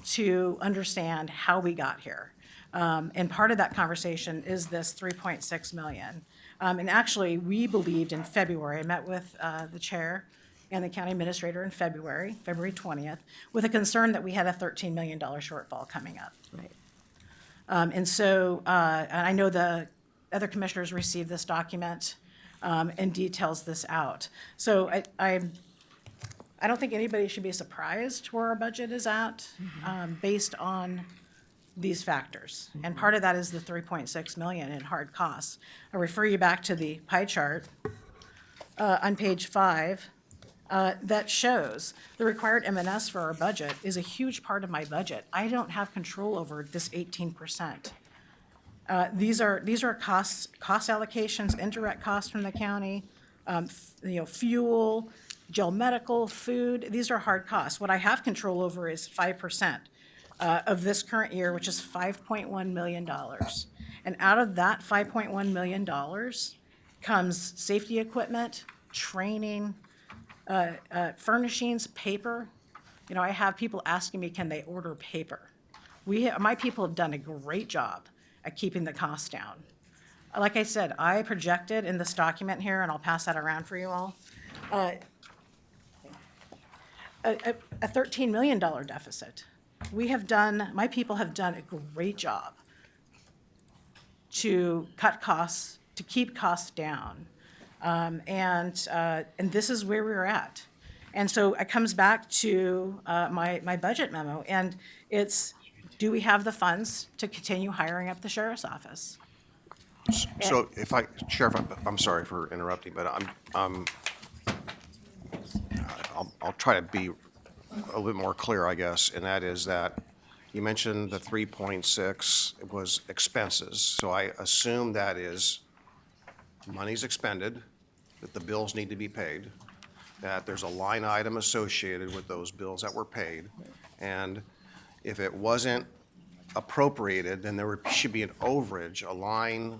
Speaker 13: to understand how we got here. And part of that conversation is this 3.6 million. And actually, we believed in February, I met with the chair and the county administrator in February 20th, with a concern that we had a $13 million shortfall coming up.
Speaker 16: Right.
Speaker 13: And so, and I know the other commissioners received this document and details this out. So I don't think anybody should be surprised where our budget is at, based on these factors. And part of that is the 3.6 million in hard costs. I refer you back to the pie chart on page 5 that shows the required M&S for our budget is a huge part of my budget. I don't have control over this 18%. These are cost allocations, indirect costs from the county, fuel, jail medical, food. These are hard costs. What I have control over is 5% of this current year, which is $5.1 million. And out of that $5.1 million comes safety equipment, training, furnishings, paper. I have people asking me, can they order paper? My people have done a great job at keeping the costs down. Like I said, I projected in this document here, and I'll pass that around for you all, a $13 million deficit. My people have done a great job to cut costs, to keep costs down. And this is where we're at. And so it comes back to my budget memo, and it's, do we have the funds to continue hiring up the sheriff's office?
Speaker 4: So Sheriff, I'm sorry for interrupting, but I'll try to be a little bit more clear, I guess, and that is that you mentioned the 3.6 was expenses. So I assume that is money's expended, that the bills need to be paid, that there's a line item associated with those bills that were paid. And if it wasn't appropriated, then there should be an overage, a line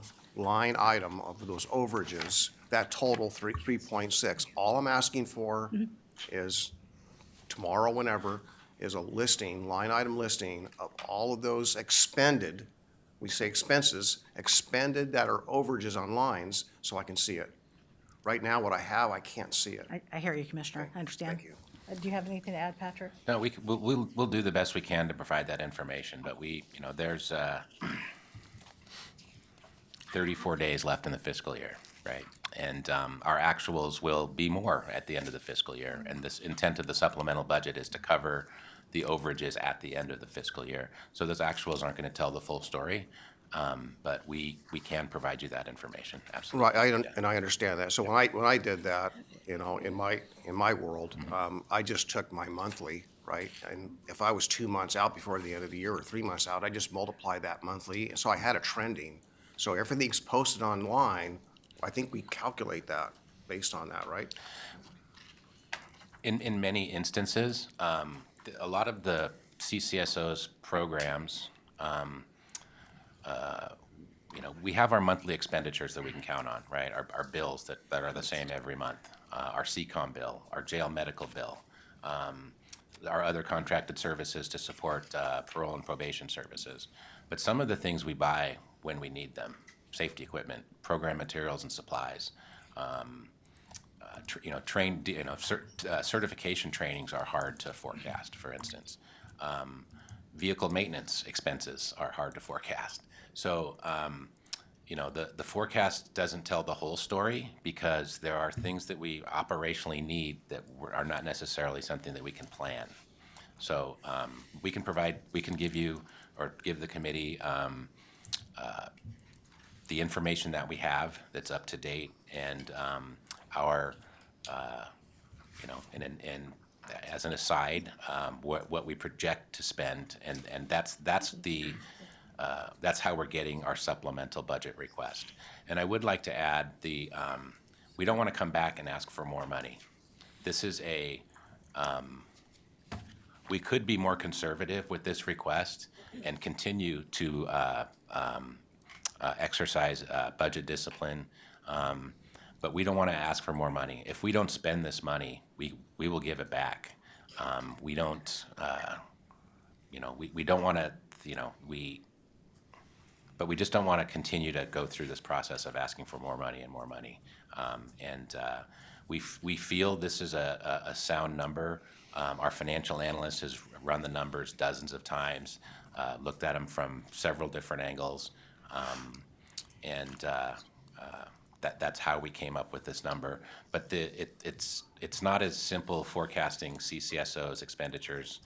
Speaker 4: item of those overages, that total 3.6. All I'm asking for is tomorrow, whenever, is a listing, line item listing of all of those expended, we say expenses, expended that are overages on lines, so I can see it. Right now, what I have, I can't see it.
Speaker 13: I hear you, Commissioner. I understand.
Speaker 4: Thank you.
Speaker 13: Do you have anything to add, Patrick?
Speaker 14: No, we'll do the best we can to provide that information, but there's 34 days left in the fiscal year, right? And our actuals will be more at the end of the fiscal year, and this intent of the supplemental budget is to cover the overages at the end of the fiscal year. So those actuals aren't going to tell the full story, but we can provide you that information, absolutely.
Speaker 4: Right, and I understand that. So when I did that, in my world, I just took my monthly, right? And if I was 2 months out before the end of the year or 3 months out, I just multiply that monthly. So I had a trending. So everything's posted online. I think we calculate that based on that, right?
Speaker 14: In many instances, a lot of the CCSO's programs, we have our monthly expenditures that we can count on, right? Our bills that are the same every month, our CCOM bill, our jail medical bill, our other contracted services to support parole and probation services. But some of the things we buy when we need them, safety equipment, program materials and supplies, certification trainings are hard to forecast, for instance. Vehicle maintenance expenses are hard to forecast. So, the forecast doesn't tell the whole story because there are things that we operationally need that are not necessarily something that we can plan. So, we can give you or give the committee the information that we have that's up to date and our, and as an aside, what we project to spend, and that's how we're getting our supplemental budget request. And I would like to add we don't want to come back and ask for more money. This is we could be more conservative with this request and continue to exercise budget discipline, but we don't want to ask for more money. If we don't spend this money, we will give it back. We don't, we don't want to, but we just don't want to continue to go through this process of asking for more money and more money. We feel this is a sound number. Our financial analyst has run the numbers dozens of times, looked at them from several different angles, that's how we came up with this number. But it's not as simple forecasting CCSO's expenditures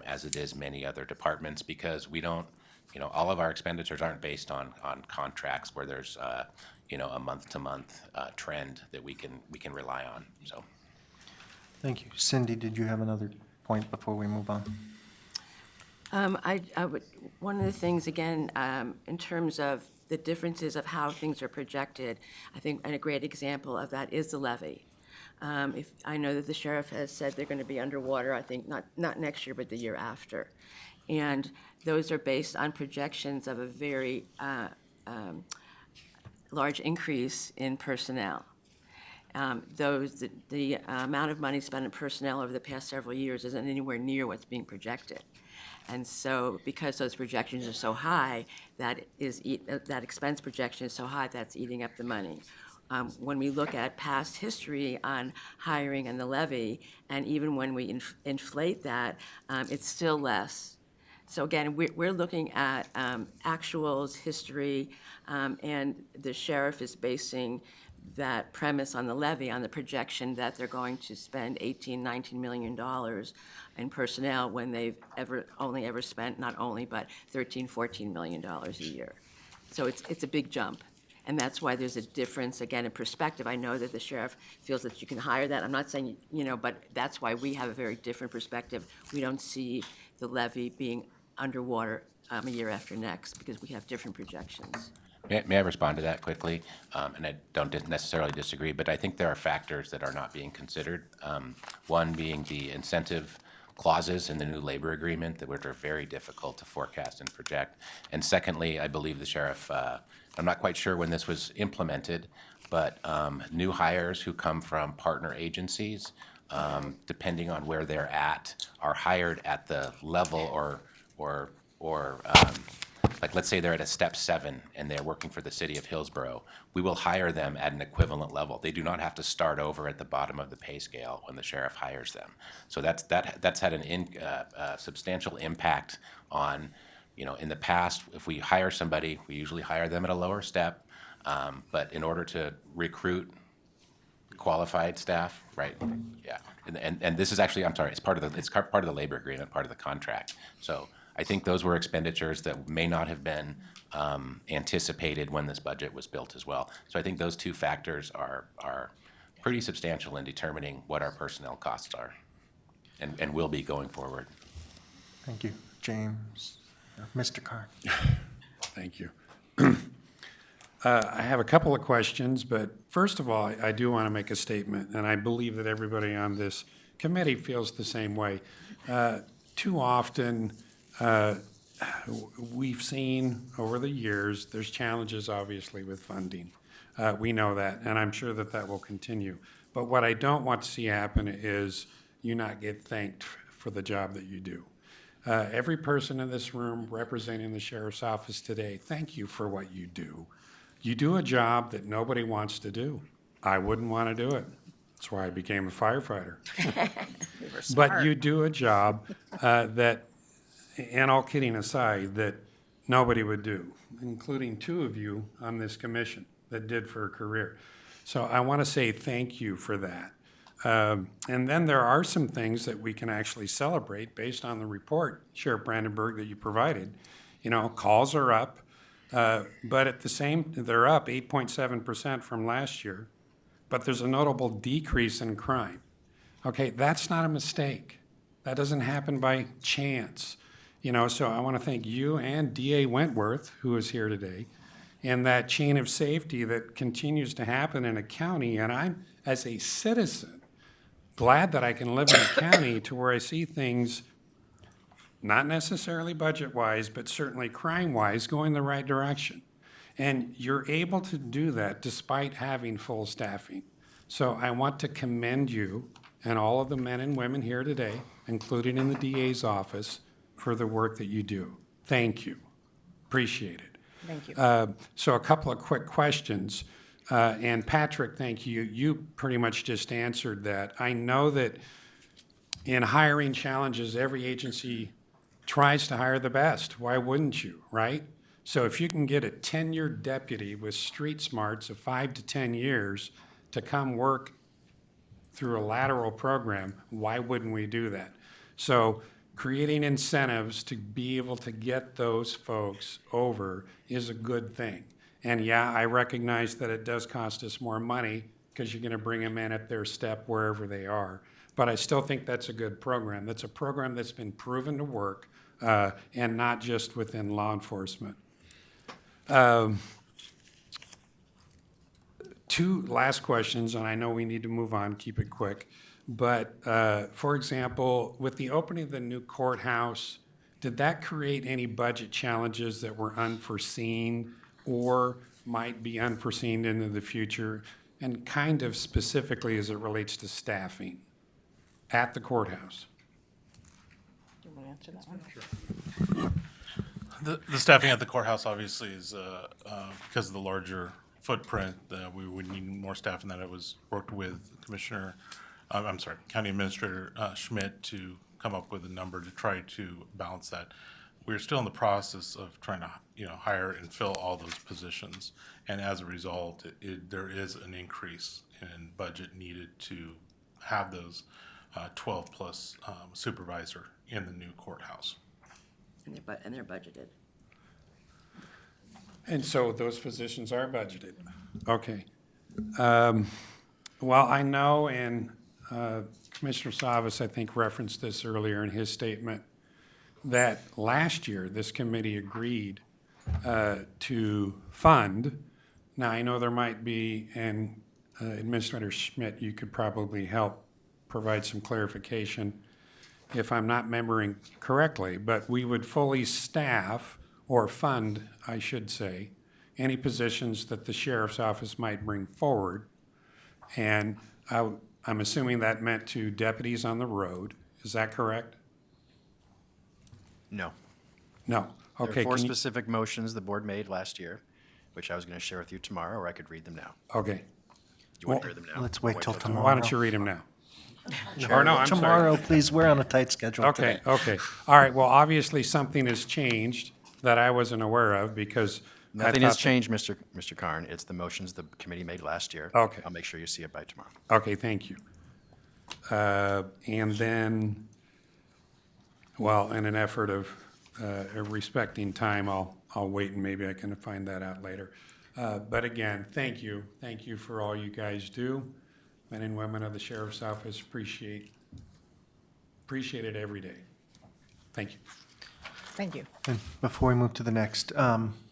Speaker 14: as it is many other departments, because we don't all of our expenditures aren't based on contracts where there's, a month-to-month trend that we can rely on, so.
Speaker 10: Thank you. Cindy, did you have another point before we move on?
Speaker 16: I would, one of the things, again, in terms of the differences of how things are projected, I think, and a great example of that is the levy. If, I know that the sheriff has said they're going to be underwater, I think, not next year, but the year after. And those are based on projections of a very large increase in personnel. The amount of money spent on personnel over the past several years isn't anywhere near what's being projected. And so, because those projections are so high, that expense projection is so high, that's eating up the money. When we look at past history on hiring and the levy, and even when we inflate that, it's still less. So again, we're looking at actuals, history, and the sheriff is basing that premise on the levy, on the projection that they're going to spend $18-19 million in personnel when they've only ever spent, not only, but $13-14 million a year. So it's a big jump. And that's why there's a difference, again, in perspective. I know that the sheriff feels that you can hire that. I'm not saying, but that's why we have a very different perspective. We don't see the levy being underwater a year after next because we have different projections.
Speaker 14: May I respond to that quickly? And I don't necessarily disagree, but I think there are factors that are not being considered. One being the incentive clauses in the new labor agreement which are very difficult to forecast and project. And secondly, I believe the sheriff, I'm not quite sure when this was implemented, but new hires who come from partner agencies, depending on where they're at, are hired at the level or like let's say they're at a step 7 and they're working for the city of Hillsborough, we will hire them at an equivalent level. They do not have to start over at the bottom of the pay scale when the sheriff hires them. So that's had a substantial impact on, in the past, if we hire somebody, we usually hire them at a lower step, but in order to recruit qualified staff, right? Yeah, and this is actually, I'm sorry, it's part of the labor agreement, part of the contract. So I think those were expenditures that may not have been anticipated when this budget was built as well. So I think those two factors are pretty substantial in determining what our personnel costs are and will be going forward.
Speaker 10: Thank you. James, Mr. Carr.
Speaker 5: Thank you. I have a couple of questions, but first of all, I do want to make a statement, and I believe that everybody on this committee feels the same way. Too often, we've seen over the years, there's challenges obviously with funding. We know that, and I'm sure that that will continue. But what I don't want to see happen is you not get thanked for the job that you do. Every person in this room representing the sheriff's office today, thank you for what you do. You do a job that nobody wants to do. I wouldn't want to do it. That's why I became a firefighter. But you do a job that, and all kidding aside, that nobody would do, including two of you on this commission that did for a career. So I want to say thank you for that. And then there are some things that we can actually celebrate based on the report, Sheriff Brandenburg, that you provided. Calls are up, but at the same, they're up 8.7% from last year, but there's a notable decrease in crime. Okay, that's not a mistake. That doesn't happen by chance. So I want to thank you and DA Wentworth, who is here today, and that chain of safety that continues to happen in a county. And I'm, as a citizen, glad that I can live in a county to where I see things, not necessarily budget-wise, but certainly crime-wise, going the right direction. And you're able to do that despite having full staffing. So I want to commend you and all of the men and women here today, including in the DA's office, for the work that you do. Thank you. Appreciate it.
Speaker 13: Thank you.
Speaker 5: So a couple of quick questions. And Patrick, thank you. You pretty much just answered that. I know that in hiring challenges, every agency tries to hire the best. Why wouldn't you, right? So if you can get a tenured deputy with street smarts of 5 to 10 years to come work through a lateral program, why wouldn't we do that? So creating incentives to be able to get those folks over is a good thing. And yeah, I recognize that it does cost us more money because you're going to bring them in at their step wherever they are. But I still think that's a good program. That's a program that's been proven to work, and not just within law enforcement. Two last questions, and I know we need to move on, keep it quick. But for example, with the opening of the new courthouse, did that create any budget challenges that were unforeseen or might be unforeseen into the future? And kind of specifically as it relates to staffing at the courthouse?
Speaker 13: Do you want to answer that one?
Speaker 15: The staffing at the courthouse obviously is, because of the larger footprint, we would need more staff, and that it was worked with County Administrator Schmidt to come up with a number to try to balance that. We're still in the process of trying to, hire and fill all those positions. And as a result, there is an increase in budget needed to have those 12-plus supervisor in the new courthouse.
Speaker 16: And they're budgeted.
Speaker 5: And so those positions are budgeted? Okay. Well, I know, and Commissioner Savas, I think, referenced this earlier in his statement, that last year, this committee agreed to fund. Now, I know there might be, and Administrator Schmidt, you could probably help provide some clarification if I'm not remembering correctly, but we would fully staff or fund, I should say, any positions that the sheriff's office might bring forward. And I'm assuming that meant to deputies on the road. Is that correct?
Speaker 2: No.
Speaker 5: No.
Speaker 2: There
Speaker 5: Okay.
Speaker 2: are four
Speaker 5: can you-
Speaker 2: specific motions the board made last year, which I was going to share with you tomorrow, or I could read them now.
Speaker 5: Okay.
Speaker 2: You want to hear them now?
Speaker 1: Let's wait till tomorrow.
Speaker 5: Why don't you read them now? Or no, I'm sorry.
Speaker 1: Tomorrow, please, we're on a tight schedule
Speaker 5: Okay,
Speaker 1: today.
Speaker 5: okay. All right, well, obviously, something has changed that I wasn't aware of because I
Speaker 2: Nothing has
Speaker 5: thought-
Speaker 2: changed, Mr. Karn. It's the motions the committee made last year.
Speaker 5: Okay.
Speaker 2: I'll make sure you see it by tomorrow.
Speaker 5: Okay, thank you. And then, well, in an effort of respecting time, I'll wait and maybe I can find that out later. But again, thank you. Thank you for all you guys do. Men and women of the Sheriff's Office appreciate it every day. Thank you.
Speaker 13: Thank you.
Speaker 1: And before we move to the next,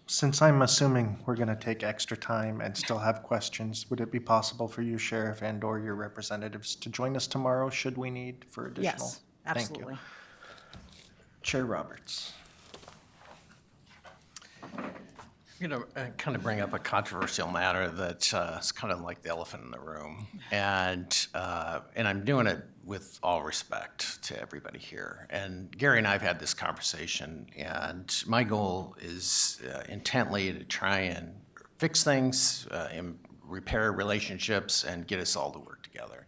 Speaker 1: since I'm assuming we're going to take extra time and still have questions, would it be possible for you, Sheriff, and/or your representatives to join us tomorrow, should we need for additional?
Speaker 13: Yes,
Speaker 1: Thank you.
Speaker 13: absolutely.
Speaker 1: Chair Roberts.
Speaker 6: You know, kind of bring up a controversial matter that is kind of like the elephant in the room. And I'm doing it with all respect to everybody here. And Gary and I have had this conversation, and my goal is intently to try and fix things, and repair relationships, and get us all to work together.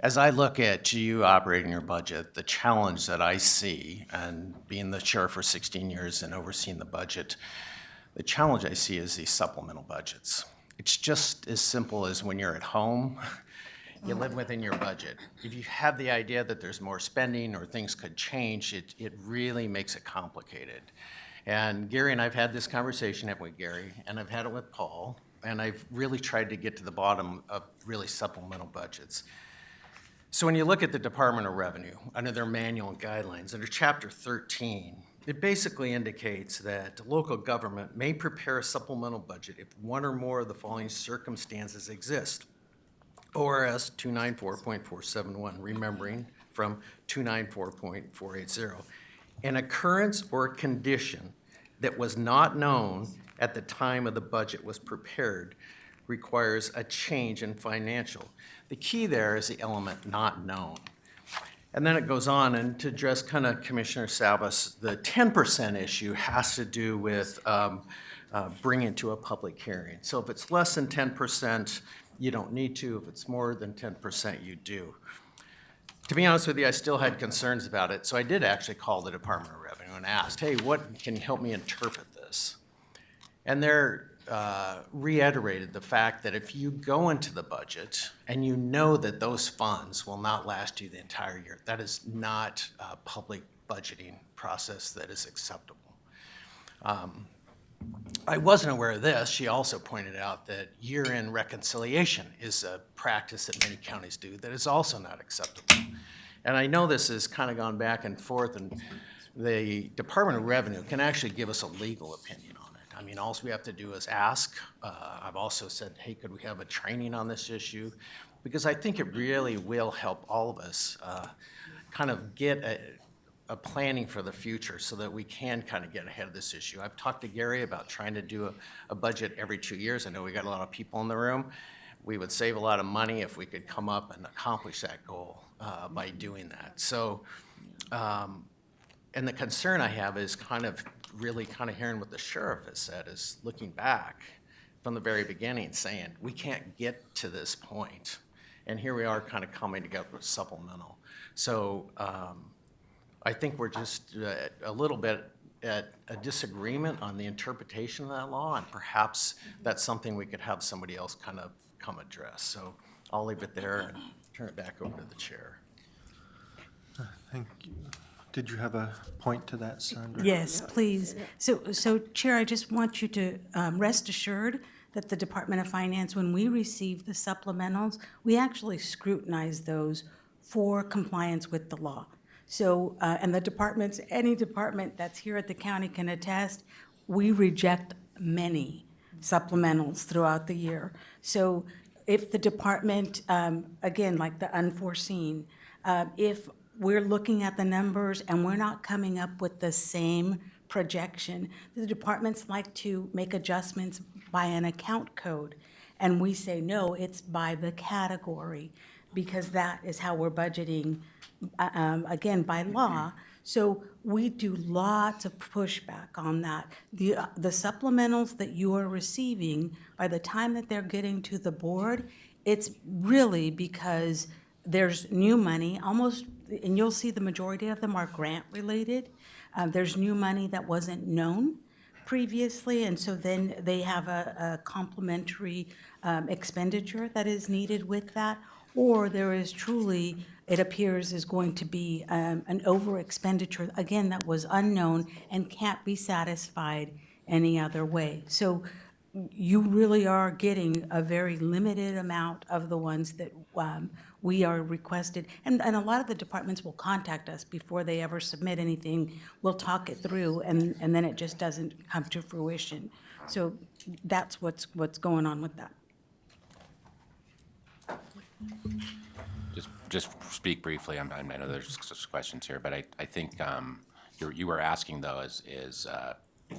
Speaker 6: As I look at you operating your budget, the challenge that I see, and being the sheriff for 16 years and overseeing the budget, the challenge I see is these supplemental budgets. It's just as simple as when you're at home, you live within your budget. If you have the idea that there's more spending or things could change, it really makes it complicated. And Gary and I've had this conversation, haven't we, Gary? And I've had it with Paul, and I've really tried to get to the bottom of really supplemental budgets. So when you look at the Department of Revenue, under their manual and guidelines, under Chapter 13, it basically indicates that local government may prepare a supplemental budget if one or more of the following circumstances exist. ORS 294.471, remembering from 294.480. An occurrence or condition that was not known at the time of the budget was prepared requires a change in financial. The key there is the element not known. And then it goes on, and to address kind of Commissioner Salvas, the 10% issue has to do with bringing it to a public hearing. So if it's less than 10%, you don't need to. If it's more than 10%, you do. To be honest with you, I still had concerns about it, so I did actually call the Department of Revenue and asked, hey, what can you help me interpret this? And they're reiterated the fact that if you go into the budget and you know that those funds will not last you the entire year, that is not public budgeting process that is acceptable. I wasn't aware of this. She also pointed out that year-end reconciliation is a practice that many counties do that is also not acceptable. And I know this has kind of gone back and forth, and the Department of Revenue can actually give us a legal opinion on it. I mean, all we have to do is ask. I've also said, hey, could we have a training on this issue? Because I think it really will help all of us kind of get a planning for the future so that we can kind of get ahead of this issue. I've talked to Gary about trying to do a budget every 2 years. I know we got a lot of people in the room. We would save a lot of money if we could come up and accomplish that goal by doing that. So, and the concern I have is kind of really kind of hearing what the sheriff has said, is looking back from the very beginning saying, we can't get to this point. And here we are kind of coming together with supplemental. So I think we're just a little bit at a disagreement on the interpretation of that law, and perhaps that's something we could have somebody else kind of come address. So I'll leave it there and turn it back over to the chair.
Speaker 1: Thank you. Did you have a point to that, Sandra?
Speaker 12: Yes, please. So Chair, I just want you to rest assured that the Department of Finance, when we receive the supplementals, we actually scrutinize those for compliance with the law. So, and the departments, any department that's here at the county can attest, we reject many supplementals throughout the year. So if the department, again, like the unforeseen, if we're looking at the numbers and we're not coming up with the same projection, the departments like to make adjustments by an account code. And we say, no, it's by the category, because that is how we're budgeting, again, by law. So we do lots of pushback on that. The supplementals that you are receiving, by the time that they're getting to the board, it's really because there's new money, almost, and you'll see the majority of them are grant-related. There's new money that wasn't known previously, and so then they have a complementary expenditure that is needed with that. Or there is truly, it appears, is going to be an over expenditure, again, that was unknown and can't be satisfied any other way. So you really are getting a very limited amount of the ones that we are requested. And a lot of the departments will contact us before they ever submit anything. We'll talk it through, and then it just doesn't come to fruition. So that's what's going on with that.
Speaker 14: Just speak briefly. I know there's questions here, but I think you were asking, though, is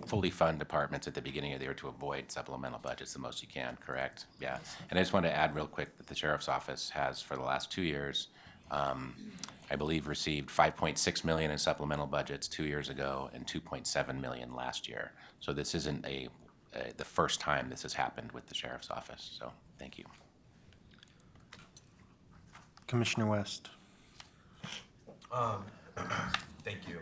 Speaker 14: fully fund departments at the beginning of the year to avoid supplemental budgets the most you can, correct? Yeah. And I just want to add real quick that the sheriff's office has, for the last 2 years, I believe received $5.6 million in supplemental budgets 2 years ago and $2.7 million last year. So this isn't the first time this has happened with the sheriff's office. So thank you.
Speaker 1: Commissioner West.
Speaker 17: Thank you.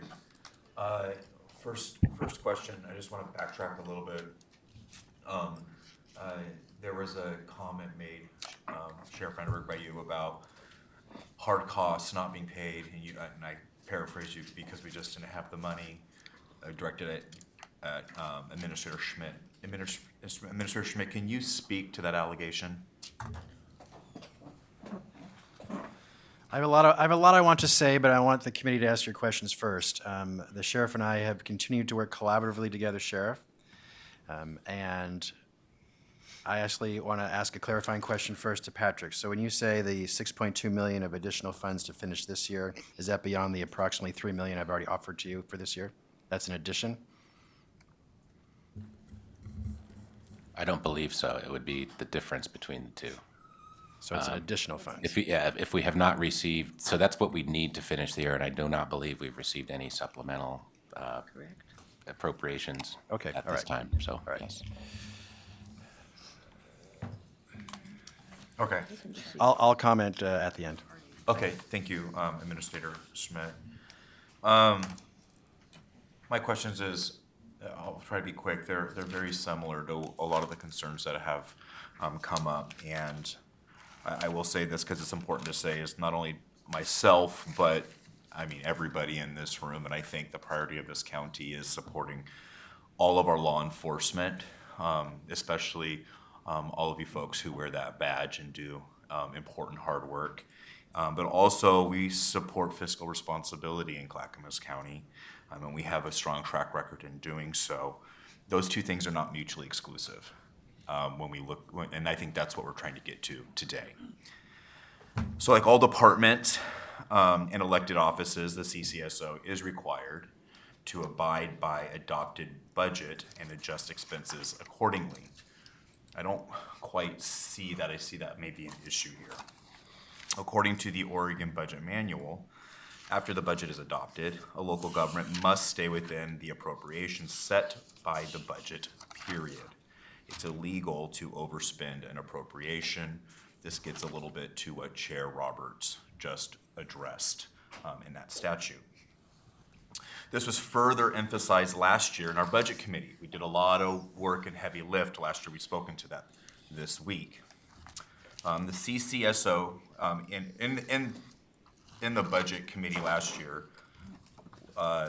Speaker 17: First question, I just want to backtrack a little bit. There was a comment made, Sheriff Vandenberg, by you about hard costs not being paid, and I paraphrase you because we just didn't have the money directed at Administrator Schmidt. Administrator Schmidt, can you speak to that allegation?
Speaker 2: I have a lot I want to say, but I want the committee to ask your questions first. The sheriff and I have continued to work collaboratively together, Sheriff. And I actually want to ask a clarifying question first to Patrick. So when you say the $6.2 million of additional funds to finish this year, is that beyond the approximately $3 million I've already offered to you for this year? That's an addition?
Speaker 14: I don't believe so. It would be the difference between the two.
Speaker 2: So it's an additional fund?
Speaker 14: If we have not received, so that's what we need to finish the year, and I do not believe we've received any supplemental appropriations at this time, so, yes.
Speaker 17: Okay.
Speaker 2: I'll comment at the end.
Speaker 17: Okay, thank you, Administrator Schmidt. My questions is, I'll try to be quick. They're very similar to a lot of the concerns that have come up, and I will say this because it's important to say, is not only myself, but I mean, everybody in this room, and I think the priority of this county is supporting all of our law enforcement, especially all of you folks who wear that badge and do important hard work. But also, we support fiscal responsibility in Clackamas County, and we have a strong track record in doing so. Those two things are not mutually exclusive when we look, and I think that's what we're trying to get to today. So like all departments and elected offices, the CCSO is required to abide by adopted budget and adjust expenses accordingly. I don't quite see that. I see that may be an issue here. According to the Oregon Budget Manual, after the budget is adopted, a local government must stay within the appropriations set by the budget period. It's illegal to overspend an appropriation. This gets a little bit to what Chair Roberts just addressed in that statute. This was further emphasized last year in our budget committee. We did a lot of work and heavy lift last year. We've spoken to that this week. The CCSO in the budget committee last year,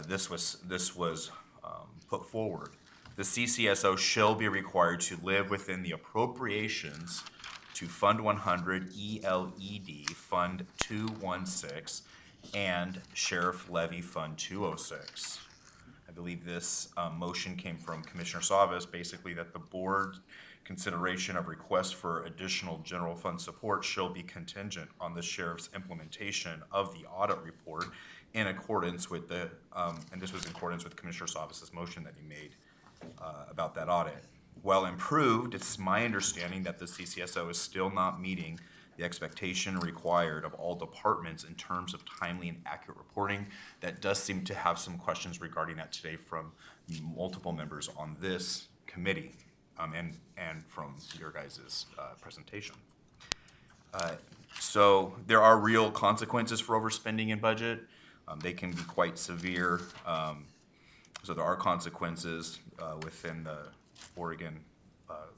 Speaker 17: this was put forward. The CCSO shall be required to live within the appropriations to Fund 100, ELED, Fund 216, and Sheriff Levy Fund 206. I believe this motion came from Commissioner Savas, basically that the board consideration of requests for additional general fund support shall be contingent on the sheriff's implementation of the audit report in accordance with the, and this was in accordance with Commissioner Savas's motion that he made about that audit. While improved, it's my understanding that the CCSO is still not meeting the expectation required of all departments in terms of timely and accurate reporting. That does seem to have some questions regarding that today from multiple members on this committee and from your guys' presentation. So there are real consequences for overspending in budget. They can be quite severe. So there are consequences within the Oregon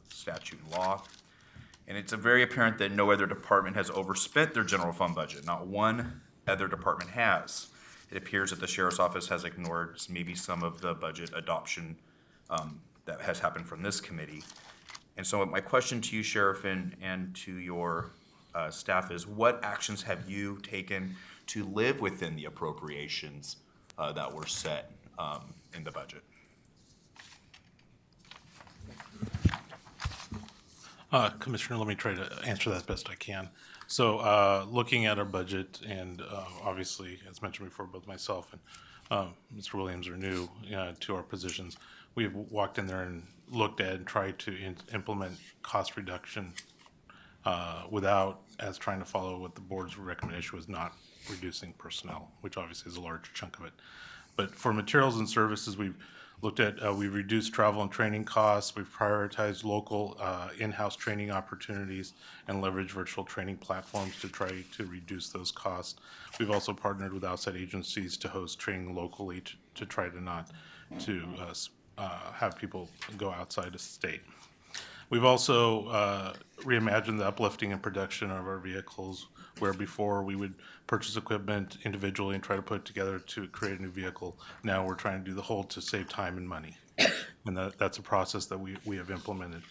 Speaker 17: statute and law. And it's very apparent that no other department has overspent their general fund budget. Not one other department has. It appears that the sheriff's office has ignored maybe some of the budget adoption that has happened from this committee. And so my question to you, Sheriff, and to your staff is, what actions have you taken to live within the appropriations that were set in the budget?
Speaker 15: Commissioner, let me try to answer that best I can. So looking at our budget, and obviously, as mentioned before, both myself and Mr. Williams are new to our positions. We've walked in there and looked at and tried to implement cost reduction without, as trying to follow what the board's recommendation was, not reducing personnel, which obviously is a large chunk of it. But for materials and services, we've looked at, we've reduced travel and training costs, we've prioritized local in-house training opportunities and leveraged virtual training platforms to try to reduce those costs. We've also partnered with outside agencies to host training locally to try to not to have people go outside of state. We've also reimagined the uplifting and production of our vehicles, where before we would purchase equipment individually and try to put it together to create a new vehicle. Now we're trying to do the whole to save time and money. And that's a process that we have implemented.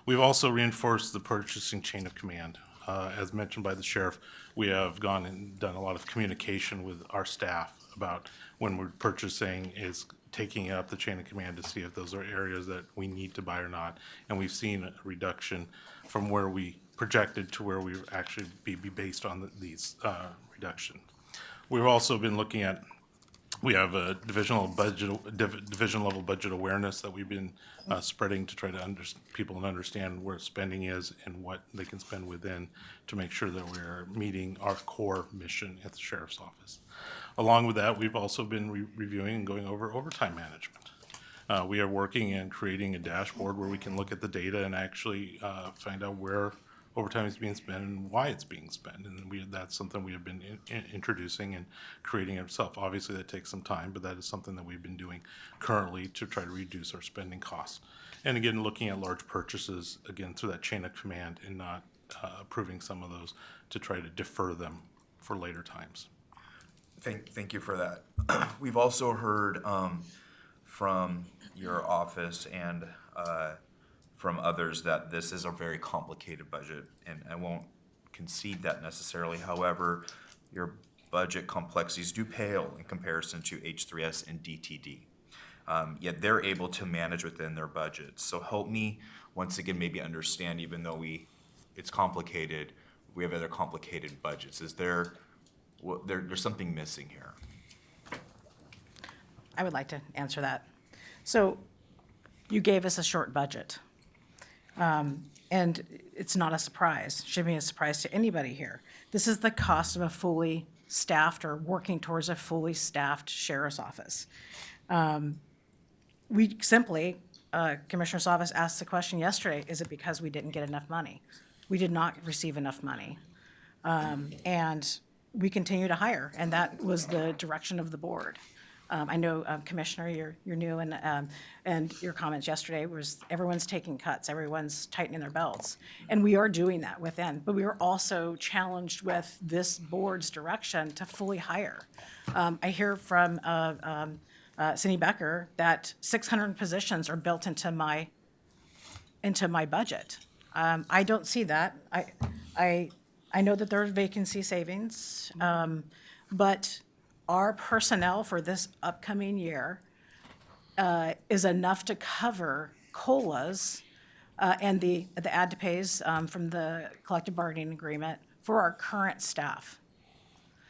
Speaker 15: We've also reinforced the purchasing chain of command. As mentioned by the sheriff, we have gone and done a lot of communication with our staff about when we're purchasing is taking up the chain of command to see if those are areas that we need to buy or not. And we've seen a reduction from where we projected to where we actually be based on these reduction. We've also been looking at, we have a division level budget awareness that we've been spreading to try to people understand where spending is and what they can spend within to make sure that we're meeting our core mission at the sheriff's office. Along with that, we've also been reviewing and going over overtime management. We are working and creating a dashboard where we can look at the data and actually find out where overtime is being spent and why it's being spent. And that's something we have been introducing and creating itself. Obviously, that takes some time, but that is something that we've been doing currently to try to reduce our spending costs. And again, looking at large purchases, again, through that chain of command and not approving some of those to try to defer them for later times.
Speaker 17: Thank you for that. We've also heard from your office and from others that this is a very complicated budget, and I won't concede that necessarily. However, your budget complexities do pale in comparison to H3S and DTD. Yet they're able to manage within their budgets. So help me once again maybe understand, even though it's complicated, we have other complicated budgets. Is there, there's something missing here?
Speaker 13: I would like to answer that. So you gave us a short budget. And it's not a surprise, shouldn't be a surprise to anybody here. This is the cost of a fully staffed or working towards a fully staffed sheriff's office. We simply, Commissioner's office asked the question yesterday, is it because we didn't get enough money? We did not receive enough money. And we continue to hire, and that was the direction of the board. I know, Commissioner, you're new, and your comments yesterday was everyone's taking cuts, everyone's tightening their belts. And we are doing that within, but we are also challenged with this board's direction to fully hire. I hear from Cindy Becker that 600 positions are built into my budget. I don't see that. I know that there are vacancy savings, but our personnel for this upcoming year is enough to cover COLAs and the add to pays from the collective bargaining agreement for our current staff.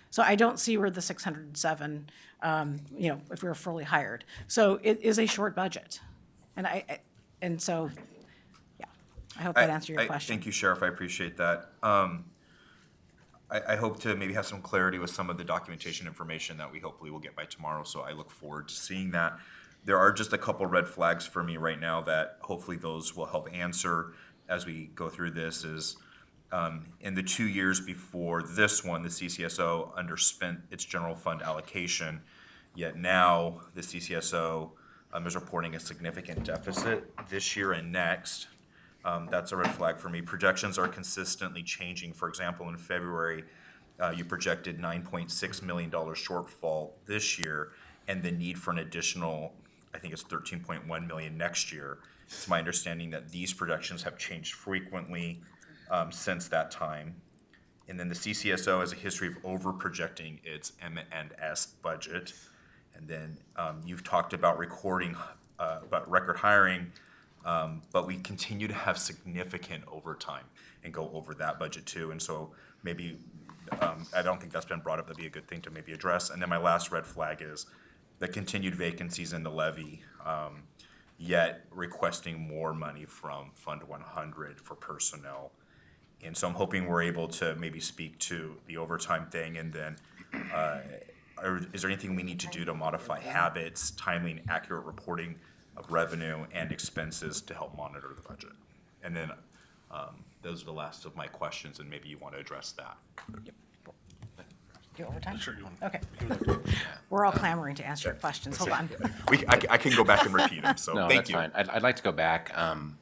Speaker 13: So I don't see where the 607, if we were fully hired. So it is a short budget. And so, yeah, I hope that answered your question.
Speaker 17: Thank you, Sheriff, I appreciate that. I hope to maybe have some clarity with some of the documentation information that we hopefully will get by tomorrow, so I look forward to seeing that. There are just a couple red flags for me right now that hopefully those will help answer as we go through this is, in the 2 years before this one, the CCSO underspent its general fund allocation, yet now the CCSO is reporting a significant deficit this year and next. That's a red flag for me. Projections are consistently changing. For example, in February, you projected $9.6 million shortfall this year and the need for an additional, I think it's $13.1 million next year. It's my understanding that these projections have changed frequently since that time. And then the CCSO has a history of over-projecting its M&S budget. And then you've talked about about record hiring, but we continue to have significant overtime and go over that budget too. And so maybe, I don't think that's been brought up, that'd be a good thing to maybe address. And then my last red flag is the continued vacancies in the levy, yet requesting more money from Fund 100 for personnel. And so I'm hoping we're able to maybe speak to the overtime thing, and then is there anything we need to do to modify habits, timely and accurate reporting of revenue and expenses to help monitor the budget? And then those are the last of my questions, and maybe you want to address that.
Speaker 13: Do overtime?
Speaker 15: Sure, you want.
Speaker 13: Okay. We're all clamoring to answer your questions. Hold on.
Speaker 17: I can go back and repeat them, so
Speaker 14: No,
Speaker 17: thank
Speaker 14: that's
Speaker 17: you.
Speaker 14: fine. I'd like to go back. I'm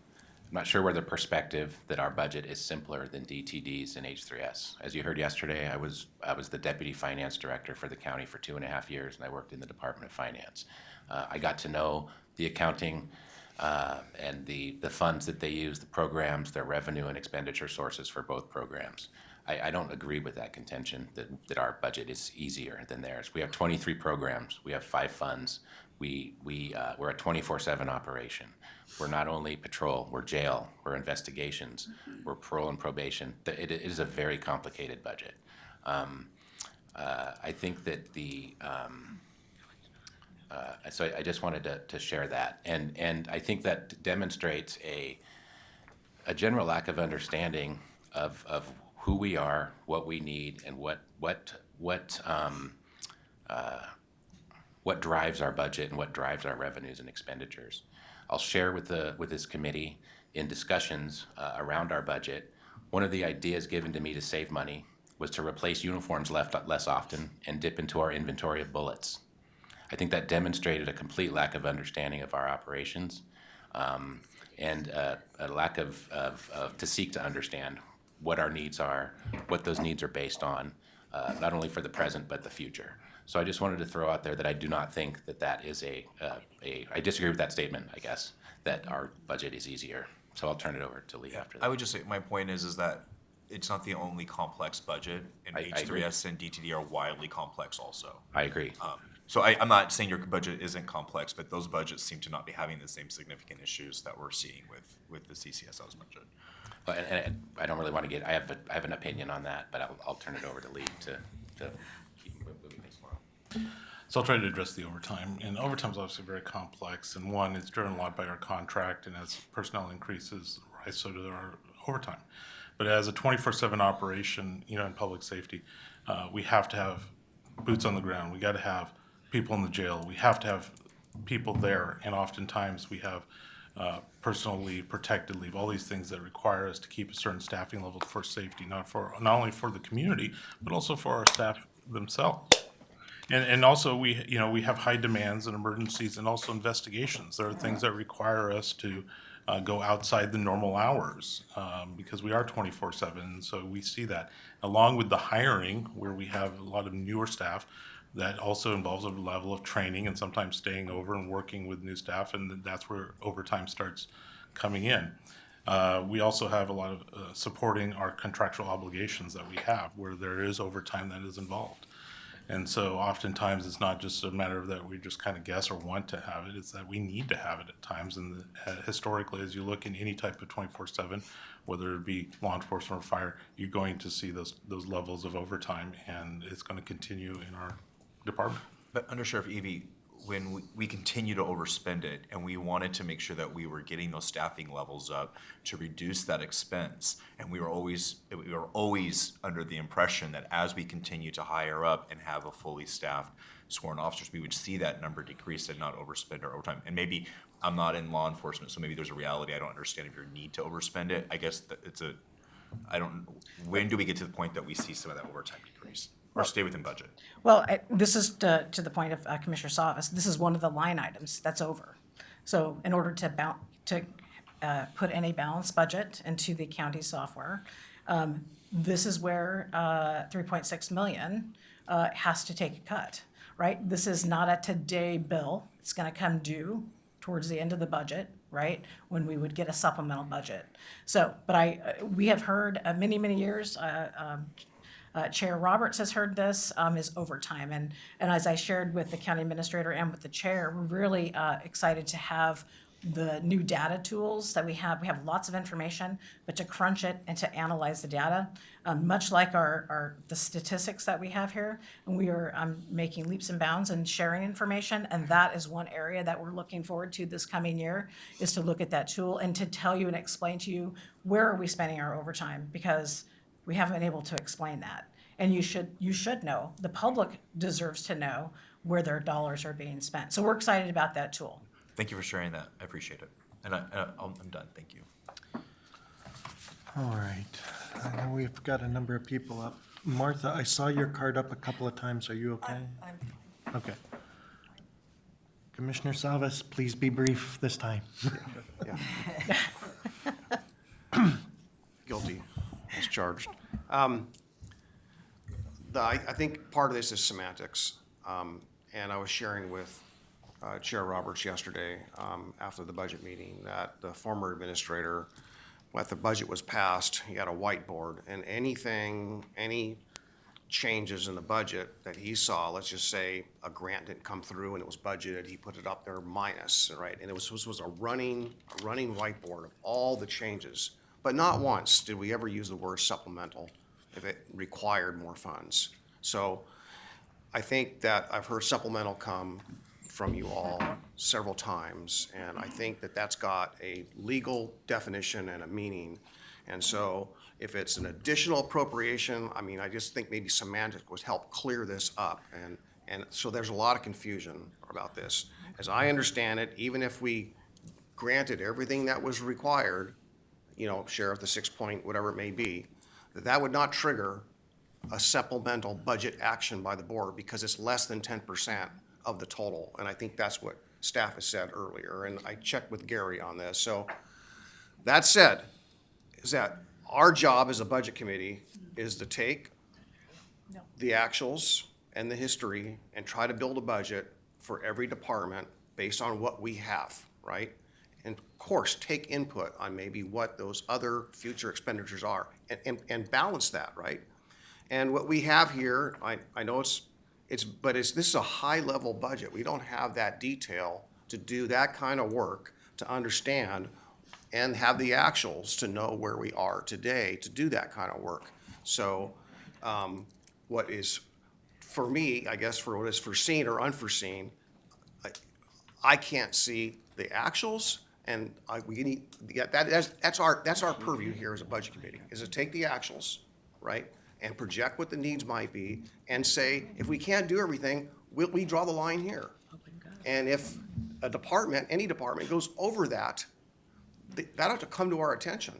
Speaker 14: not sure where the perspective that our budget is simpler than DTD's and H3S. As you heard yesterday, I was the deputy finance director for the county for 2.5 years, and I worked in the Department of Finance. I got to know the accounting and the funds that they use, the programs, their revenue and expenditure sources for both programs. I don't agree with that contention that our budget is easier than theirs. We have 23 programs. We have 5 funds. We're a 24/7 operation. We're not only patrol, we're jail, we're investigations, we're parole and probation. It is a very complicated budget. I think that so I just wanted to share that. And I think that demonstrates a general lack of understanding of who we are, what we need, and what drives our budget and what drives our revenues and expenditures. I'll share with this committee in discussions around our budget. One of the ideas given to me to save money was to replace uniforms less often and dip into our inventory of bullets. I think that demonstrated a complete lack of understanding of our operations and a lack of to seek to understand what our needs are, what those needs are based on, not only for the present, but the future. So I just wanted to throw out there that I do not think that that is I disagree with that statement, I guess, that our budget is easier. So I'll turn it over to Lee after that.
Speaker 17: I would just say, my point is that it's not the only complex budget, and
Speaker 14: I agree.
Speaker 17: H3S and DTD are wildly complex also.
Speaker 14: I agree.
Speaker 17: So I'm not saying your budget isn't complex, but those budgets seem to not be having the same significant issues that we're seeing with the CCSO's budget.
Speaker 14: And I don't really want to I have an opinion on that, but I'll turn it over to Lee to keep moving things forward.
Speaker 15: So I'll try to address the overtime. And overtime is obviously very complex. And one, it's driven a lot by our contract. And as personnel increases, right, so do our overtime. But as a 24/7 operation, in public safety, we have to have boots on the ground. We got to have people in the jail. We have to have people there. And oftentimes we have personal leave, protected leave, all these things that require us to keep a certain staffing level for safety, not only for the community, but also for our staff themselves. And also we have high demands and emergencies and also investigations. There are things that require us to go outside the normal hours because we are 24/7. So we see that along with the hiring, where we have a lot of newer staff. That also involves a level of training and sometimes staying over and working with new staff, and that's where overtime starts coming in. We also have a lot of supporting our contractual obligations that we have, where there is overtime that is involved. And so oftentimes it's not just a matter of that we just kind of guess or want to have it, it's that we need to have it at times. And historically, as you look in any type of 24/7, whether it be law enforcement or fire, you're going to see those levels of overtime, and it's going to continue in our department.
Speaker 17: But Under Sheriff Evie, when we continue to overspend it, and we wanted to make sure that we were getting those staffing levels up to reduce that expense, and we were always under the impression that as we continue to hire up and have a fully staffed sworn officers, we would see that number decrease and not overspend our overtime. And maybe I'm not in law enforcement, so maybe there's a reality I don't understand of your need to overspend it. I guess that when do we get to the point that we see some of that overtime decrease? Or stay within budget?
Speaker 13: Well, this is to the point of Commissioner Savas. This is one of the line items that's over. So in order to put in a balanced budget into the county software, this is where 3.6 million has to take a cut, right? This is not a today bill. It's going to come due towards the end of the budget, right, when we would get a supplemental budget. So, but we have heard many years. Chair Roberts has heard this, is overtime. And as I shared with the county administrator and with the chair, we're really excited to have the new data tools that we have. We have lots of information, but to crunch it and to analyze the data, much like the statistics that we have here, and we are making leaps and bounds and sharing information. And that is one area that we're looking forward to this coming year, is to look at that tool and to tell you and explain to you where are we spending our overtime, because we haven't been able to explain that. And you should know, the public deserves to know where their dollars are being spent. So we're excited about that tool.
Speaker 17: Thank you for sharing that. I appreciate it. And I'm done. Thank you.
Speaker 1: All right. I know we've got a number of people up. Martha, I saw your card up a couple of times. Are you okay?
Speaker 11: I'm fine.
Speaker 1: Okay. Commissioner Savas, please be brief this time.
Speaker 4: Guilty as charged. I think part of this is semantics, and I was sharing with Chair Roberts yesterday after the budget meeting that the former administrator, when the budget was passed, he had a whiteboard, and any changes in the budget that he saw, let's just say a grant didn't come through and it was budgeted, he put it up there minus, right? And this was a running whiteboard of all the changes. But not once did we ever use the word supplemental if it required more funds. So I think that I've heard supplemental come from you all several times, and I think that that's got a legal definition and a meaning. And so if it's an additional appropriation, I just think maybe semantics would help clear this up. And so there's a lot of confusion about this. As I understand it, even if we granted everything that was required, Sheriff, the 6 point, whatever it may be, that would not trigger a supplemental budget action by the board because it's less than 10% of the total. And I think that's what staff has said earlier. And I checked with Gary on this. So that said, is that our job as a budget committee is to take the actuals and the history and try to build a budget for every department based on what we have, right? And of course, take input on maybe what those other future expenditures are and balance that, right? And what we have here, I know this is a high-level budget. We don't have that detail to do that kind of work, to understand and have the actuals to know where we are today to do that kind of work. So what is, for me, I guess for what is foreseen or unforeseen, I can't see the actuals, and we need, that's our purview here as a budget committee, is to take the actuals, right? And project what the needs might be and say, if we can't do everything, we draw the line here. And if a department, any department goes over that, that ought to come to our attention,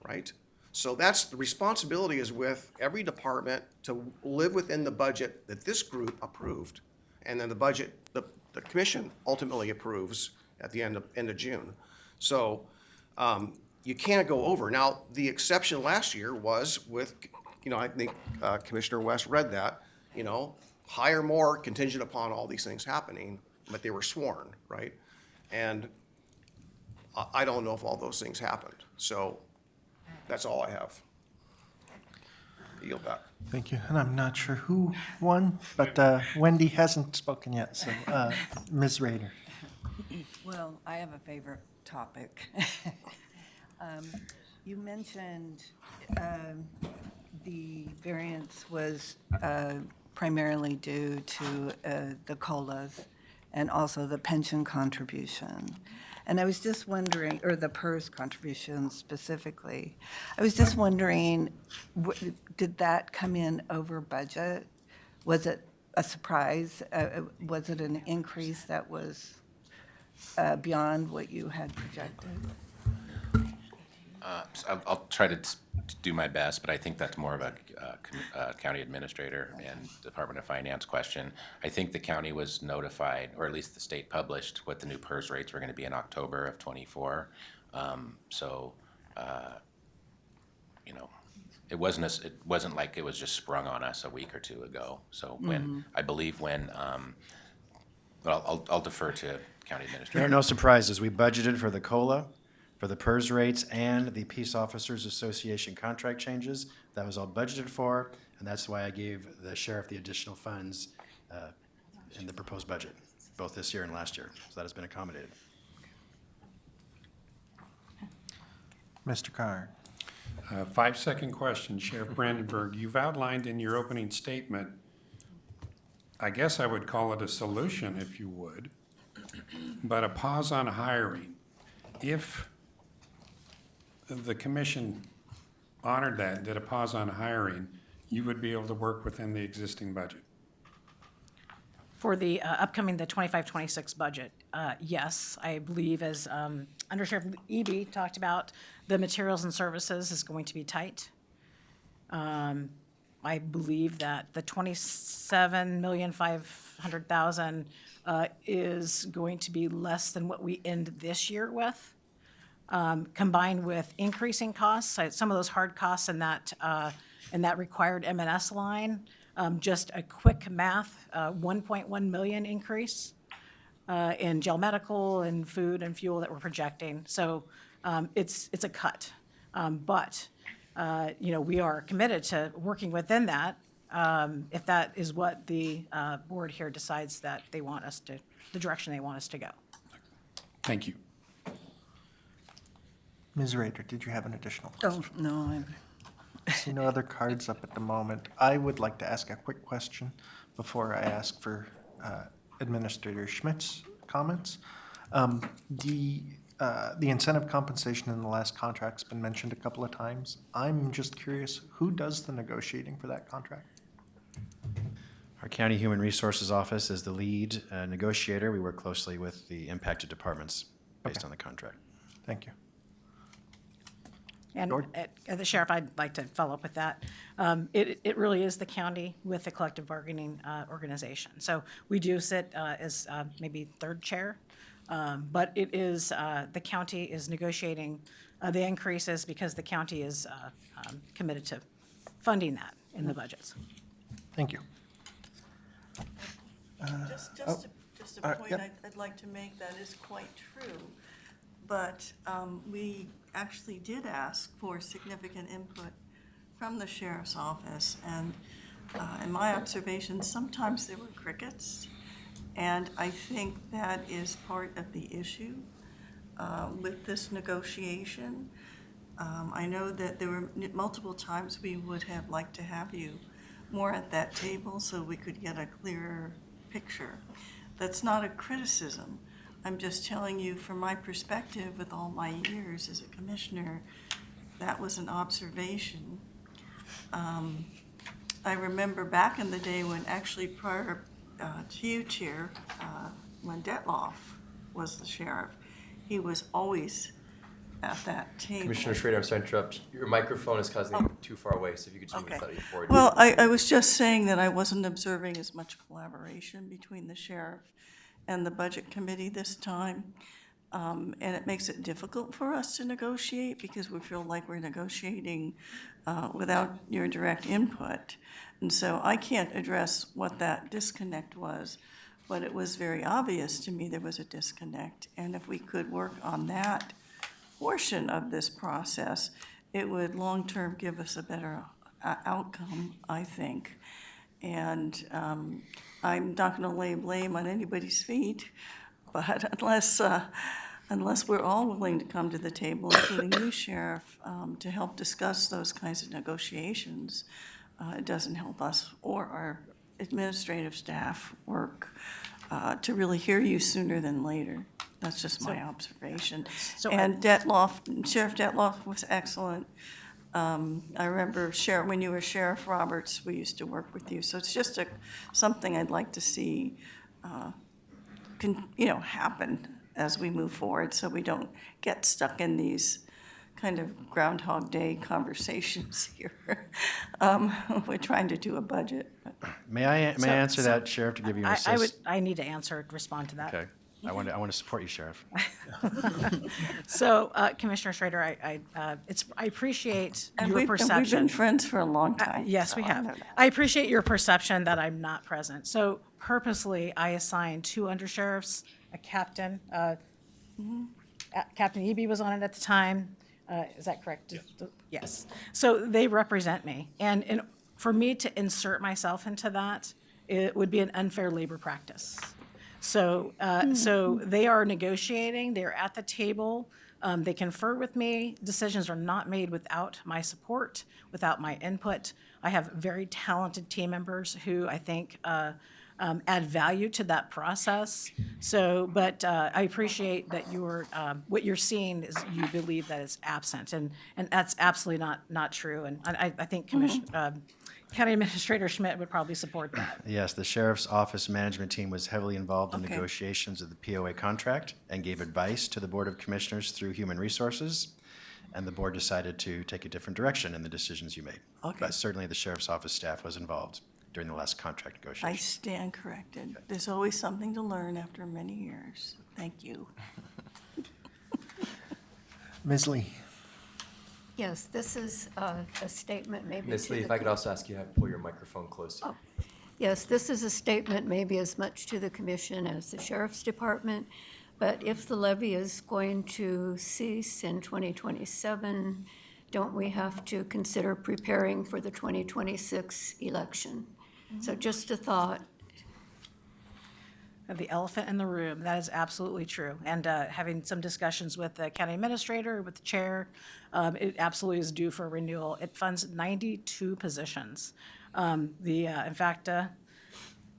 Speaker 4: right? So that's, the responsibility is with every department to live within the budget that this group approved. And then the budget, the commission ultimately approves at the end of June. So you can't go over. Now, the exception last year was with, I think Commissioner West read that, hire more contingent upon all these things happening, but they were sworn, right? And I don't know if all those things happened. So that's all I have. Yield back.
Speaker 1: Thank you. And I'm not sure who won, but Wendy hasn't spoken yet, so Ms. Rader.
Speaker 18: Well, I have a favorite topic. You mentioned the variance was primarily due to the COLAs and also the pension contribution. And I was just wondering, or the PERS contribution specifically, I was just wondering, did that come in over budget? Was it a surprise? Was it an increase that was beyond what you had projected?
Speaker 14: I'll try to do my best, but I think that's more of a county administrator and Department of Finance question. I think the county was notified, or at least the state published, what the new PERS rates were going to be in October of '24. It wasn't like it was just sprung on us a week or two ago. So I believe when, I'll defer to county
Speaker 2: There
Speaker 14: administrator.
Speaker 2: are no surprises. We budgeted for the COLA, for the PERS rates, and the Peace Officers Association contract changes. That was all budgeted for, and that's why I gave the sheriff the additional funds in the proposed budget, both this year and last year. So that has been accommodated.
Speaker 1: Mr. Carr.
Speaker 5: 5-second question, Sheriff Brandenburg. You've outlined in your opening statement, I guess I would call it a solution, if you would, but a pause on hiring. If the commission honored that and did a pause on hiring, you would be able to work within the existing budget.
Speaker 13: For the upcoming, the 25-26 budget, yes, I believe as Under Sheriff Eby talked about, the materials and services is going to be tight. I believe that the $27,500,000 is going to be less than what we end this year with, combined with increasing costs, some of those hard costs in that required M&S line. Just a quick math, 1.1 million increase in jail medical and food and fuel that we're projecting. So it's a cut. But we are committed to working within that if that is what the board here decides that they want us to, the direction they want us to go.
Speaker 5: Thank you.
Speaker 1: Ms. Rader, did you have an additional question?
Speaker 18: Oh, no,
Speaker 1: I see no other cards up at the moment. I would like to ask a quick question before I ask for Administrator Schmidt's comments. The incentive compensation in the last contract's been mentioned a couple of times. I'm just curious, who does the negotiating for that contract?
Speaker 2: Our County Human Resources Office is the lead negotiator. We work closely with the impacted departments based on the contract.
Speaker 1: Thank you.
Speaker 13: And the sheriff, I'd like to follow up with that. It really is the county with the collective bargaining organization. So we do sit as maybe third chair, but it is, the county is negotiating the increases because the county is committed to funding that in the budgets.
Speaker 1: Thank you.
Speaker 19: Just
Speaker 1: all
Speaker 19: a
Speaker 1: right,
Speaker 19: point
Speaker 1: yep.
Speaker 19: I'd like to make that is quite true. But we actually did ask for significant input from the sheriff's office. And in my observation, sometimes there were crickets. And I think that is part of the issue with this negotiation. I know that there were multiple times we would have liked to have you more at that table so we could get a clearer picture. That's not a criticism. I'm just telling you from my perspective with all my years as a commissioner, that was an observation. I remember back in the day when actually prior to you, Chair, when Detloff was the sheriff, he was always at that table.
Speaker 20: Commissioner Schrader, I'm sorry to interrupt. Your microphone is causing too far away, so if you could just move
Speaker 19: Okay.
Speaker 20: slightly forward.
Speaker 19: Well, I was just saying that I wasn't observing as much collaboration between the sheriff and the budget committee this time. And it makes it difficult for us to negotiate because we feel like we're negotiating without your direct input. And so I can't address what that disconnect was, but it was very obvious to me there was a disconnect. And if we could work on that portion of this process, it would long-term give us a better outcome, I think. And I'm not going to lay blame on anybody's feet, but unless we're all willing to come to the table, including you, Sheriff, to help discuss those kinds of negotiations, it doesn't help us or our administrative staff work to really hear you sooner than later. That's just my observation. And Sheriff Detloff was excellent. I remember when you were Sheriff Roberts, we used to work with you. So it's just something I'd like to see, happen as we move forward, so we don't get stuck in these kind of Groundhog Day conversations here. We're trying to do a budget.
Speaker 2: May I answer that, Sheriff, to give you an assist?
Speaker 13: I need to respond to that.
Speaker 2: Okay. I want to support you, Sheriff.
Speaker 13: So, Commissioner Schrader, I appreciate your perception.
Speaker 19: And we've been friends for a long time.
Speaker 13: Yes, we have. I appreciate your perception that I'm not present. So purposely, I assigned 2 undersheriffs, a captain. Captain Eby was on it at the time. Is that correct? Yes. So they represent me. And for me to insert myself into that, it would be an unfair labor practice. So they are negotiating, they're at the table, they confer with me. Decisions are not made without my support, without my input. I have very talented team members who I think add value to that process. But I appreciate that what you're seeing is you believe that it's absent, and that's absolutely not true. And I think County Administrator Schmidt would probably support that.
Speaker 2: Yes, the Sheriff's Office management team was heavily involved in negotiations of the POA contract and gave advice to the Board of Commissioners through Human Resources, and the board decided to take a different direction in the decisions you made.
Speaker 19: Okay.
Speaker 2: But certainly the Sheriff's Office staff was involved during the last contract
Speaker 19: I
Speaker 2: negotiation.
Speaker 19: stand corrected. There's always something to learn after many years. Thank you.
Speaker 1: Ms. Lee.
Speaker 8: Yes, this is a statement maybe.
Speaker 20: Ms. Lee, if I could also ask you to pull your microphone closer.
Speaker 8: Oh, yes, this is a statement maybe as much to the commission as the sheriff's department, but if the levy is going to cease in 2027, don't we have to consider preparing for the 2026 election? So just a thought.
Speaker 13: The elephant in the room, that is absolutely true. And having some discussions with the county administrator, with the chair, it absolutely is due for renewal. It funds 92 positions. In fact,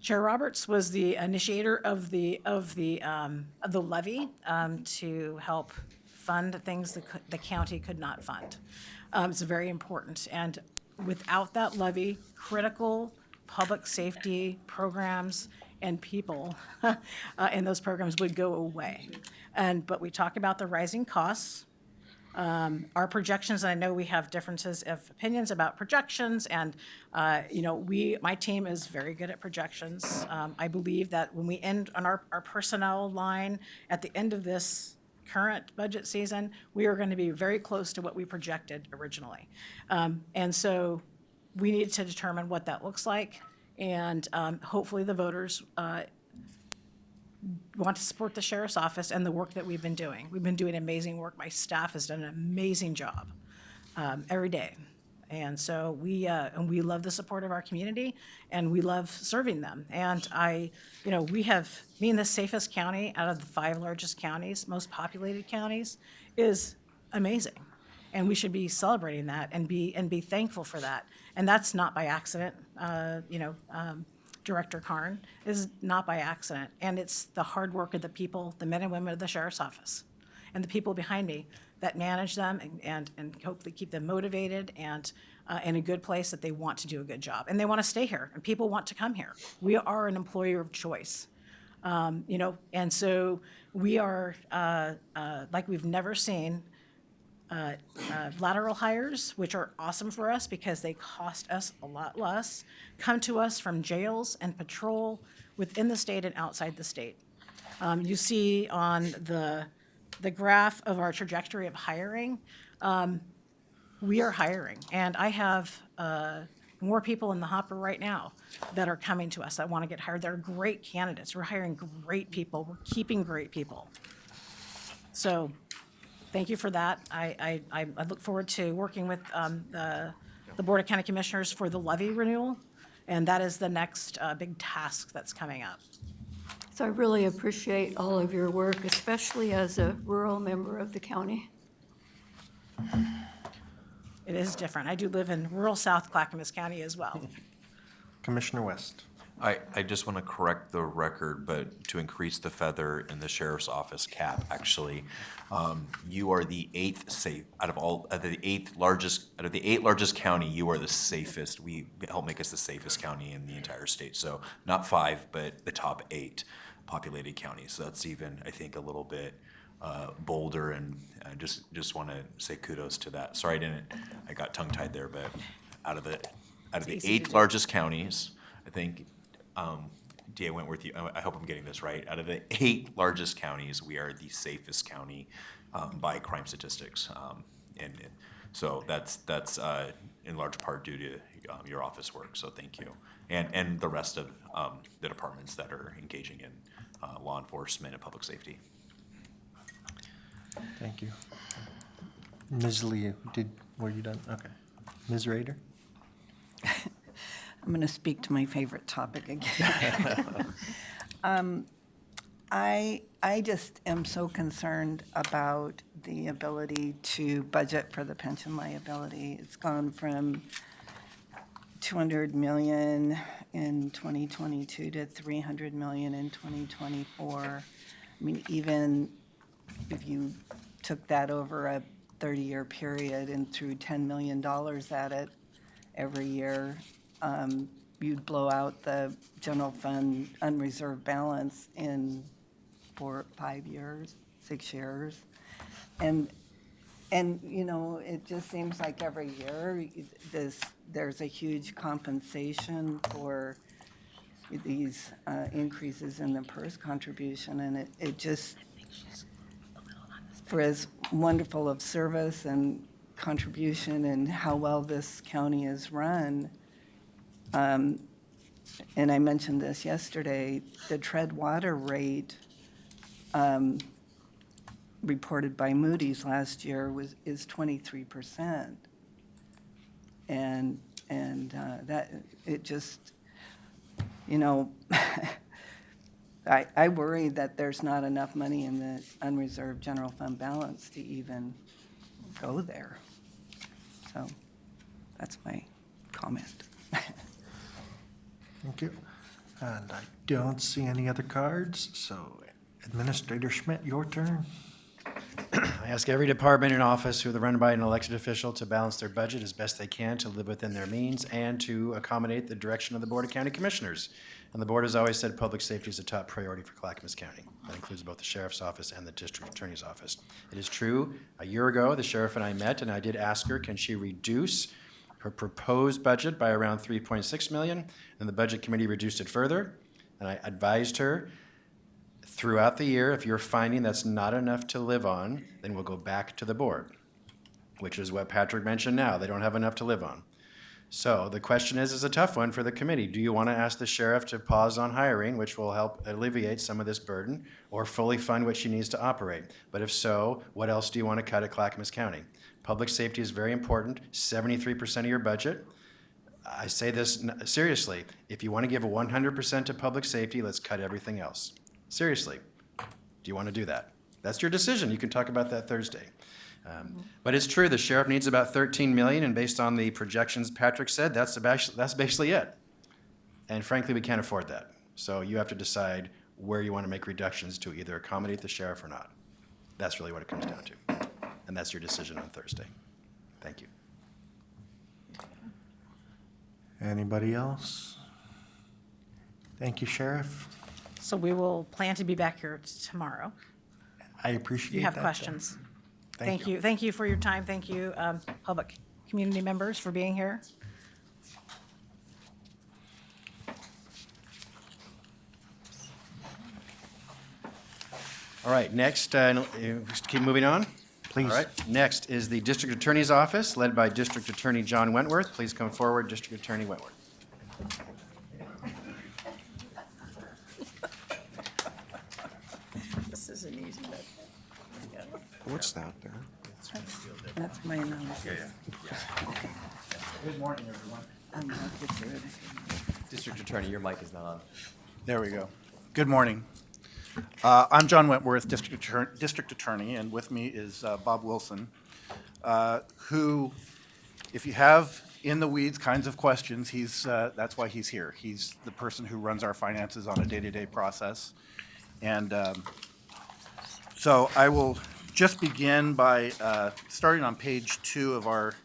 Speaker 13: Chair Roberts was the initiator of the levy to help fund things the county could not fund. It's very important. And without that levy, critical public safety programs and people in those programs would go away. But we talk about the rising costs. Our projections, and I know we have differences of opinions about projections, and my team is very good at projections. I believe that when we end on our personnel line at the end of this current budget season, we are going to be very close to what we projected originally. And so we need to determine what that looks like. And hopefully the voters want to support the sheriff's office and the work that we've been doing. We've been doing amazing work. My staff has done an amazing job every day. And so we love the support of our community, and we love serving them. And we have, being the safest county out of the 5 largest counties, most populated counties, is amazing. And we should be celebrating that and be thankful for that. And that's not by accident. Director Karn is not by accident. And it's the hard work of the people, the men and women of the sheriff's office, and the people behind me that manage them and hopefully keep them motivated and in a good place that they want to do a good job. And they want to stay here, and people want to come here. We are an employer of choice. And so we are, like we've never seen, lateral hires, which are awesome for us because they cost us a lot less, come to us from jails and patrol within the state and outside the state. You see on the graph of our trajectory of hiring, we are hiring. And I have more people in the hopper right now that are coming to us that want to get hired. They're great candidates. We're hiring great people. We're keeping great people. So thank you for that. I look forward to working with the Board of County Commissioners for the levy renewal, and that is the next big task that's coming up.
Speaker 8: So I really appreciate all of your work, especially as a rural member of the county.
Speaker 13: It is different. I do live in rural South Clackamas County as well.
Speaker 1: Commissioner West.
Speaker 17: I just want to correct the record, but to increase the feather in the sheriff's office cap, actually, you are the 8th safe out of the 8th largest county. You are the safest. We help make us the safest county in the entire state. So not 5, but the top 8 populated counties. So that's even, I think, a little bit bolder, and I just want to say kudos to that. Sorry, I got tongue tied there, but out of the 8 largest counties, I think. D.A. Wentworth, I hope I'm getting this right. Out of the 8 largest counties, we are the safest county by crime statistics, and so that's in large part due to your office work. So thank you, and the rest of the departments that are engaging in law enforcement and public safety.
Speaker 1: Thank you. Ms. Liu, were you done? Okay. Ms. Rader?
Speaker 18: I'm going to speak to my favorite topic again. I just am so concerned about the ability to budget for the pension liability. It's gone from $200 million in 2022 to $300 million in 2024. I mean, even if you took that over a 30-year period and threw $10 million at it every year, you'd blow out the general fund unreserved balance in 5 years, 6 years. And it just seems like every year there's a huge compensation for these increases in the PERS contribution, and it just, for as wonderful of service and contribution and how well this county is run, and I mentioned this yesterday, the tread-water rate reported by Moody's last year is 23%, and that it just, I worry that there's not enough money in the unreserved general fund balance to even go there. So that's my comment.
Speaker 1: Thank you. And I don't see any other cards, so Administrator Schmidt, your turn.
Speaker 2: I ask every department and office who are run by an elected official to balance their budget as best they can to live within their means and to accommodate the direction of the Board of County Commissioners. And the board has always said public safety is a top priority for Clackamas County. That includes both the sheriff's office and the district attorney's office. It is true, a year ago, the sheriff and I met, and I did ask her, can she reduce her proposed budget by around $3.6 million? And the budget committee reduced it further. And I advised her, throughout the year, if you're finding that's not enough to live on, then we'll go back to the board, which is what Patrick mentioned now. They don't have enough to live on. So the question is a tough one for the committee. Do you want to ask the sheriff to pause on hiring, which will help alleviate some of this burden, or fully fund what she needs to operate? But if so, what else do you want to cut at Clackamas County? Public safety is very important, 73% of your budget. I say this seriously. If you want to give a 100% to public safety, let's cut everything else. Seriously, do you want to do that? That's your decision. You can talk about that Thursday. But it's true, the sheriff needs about 13 million, and based on the projections Patrick said, that's basically it. And frankly, we can't afford that. So you have to decide where you want to make reductions to either accommodate the sheriff or not. That's really what it comes down to. And that's your decision on Thursday. Thank you.
Speaker 1: Anybody else? Thank you, Sheriff.
Speaker 13: So we will plan to be back here tomorrow.
Speaker 1: I appreciate that.
Speaker 13: If you have questions. Thank you. Thank you for your time. Thank you, public community members, for being here.
Speaker 2: All right, next, keep moving on.
Speaker 1: Please.
Speaker 2: All right, next is the District Attorney's Office, led by District Attorney John Wentworth. Please come forward, District Attorney Wentworth.
Speaker 19: This isn't easy, but.
Speaker 10: What's that there?
Speaker 18: That's my analysis.
Speaker 1: Good morning, everyone.
Speaker 18: I'm not good.
Speaker 20: District Attorney, your mic is not on.
Speaker 21: There we go. Good morning. I'm John Wentworth, District Attorney, and with me is Bob Wilson, who, if you have in the weeds kinds of questions, that's why he's here. He's the person who runs our finances on a day-to-day process. And so I will just begin by starting on page 2 of our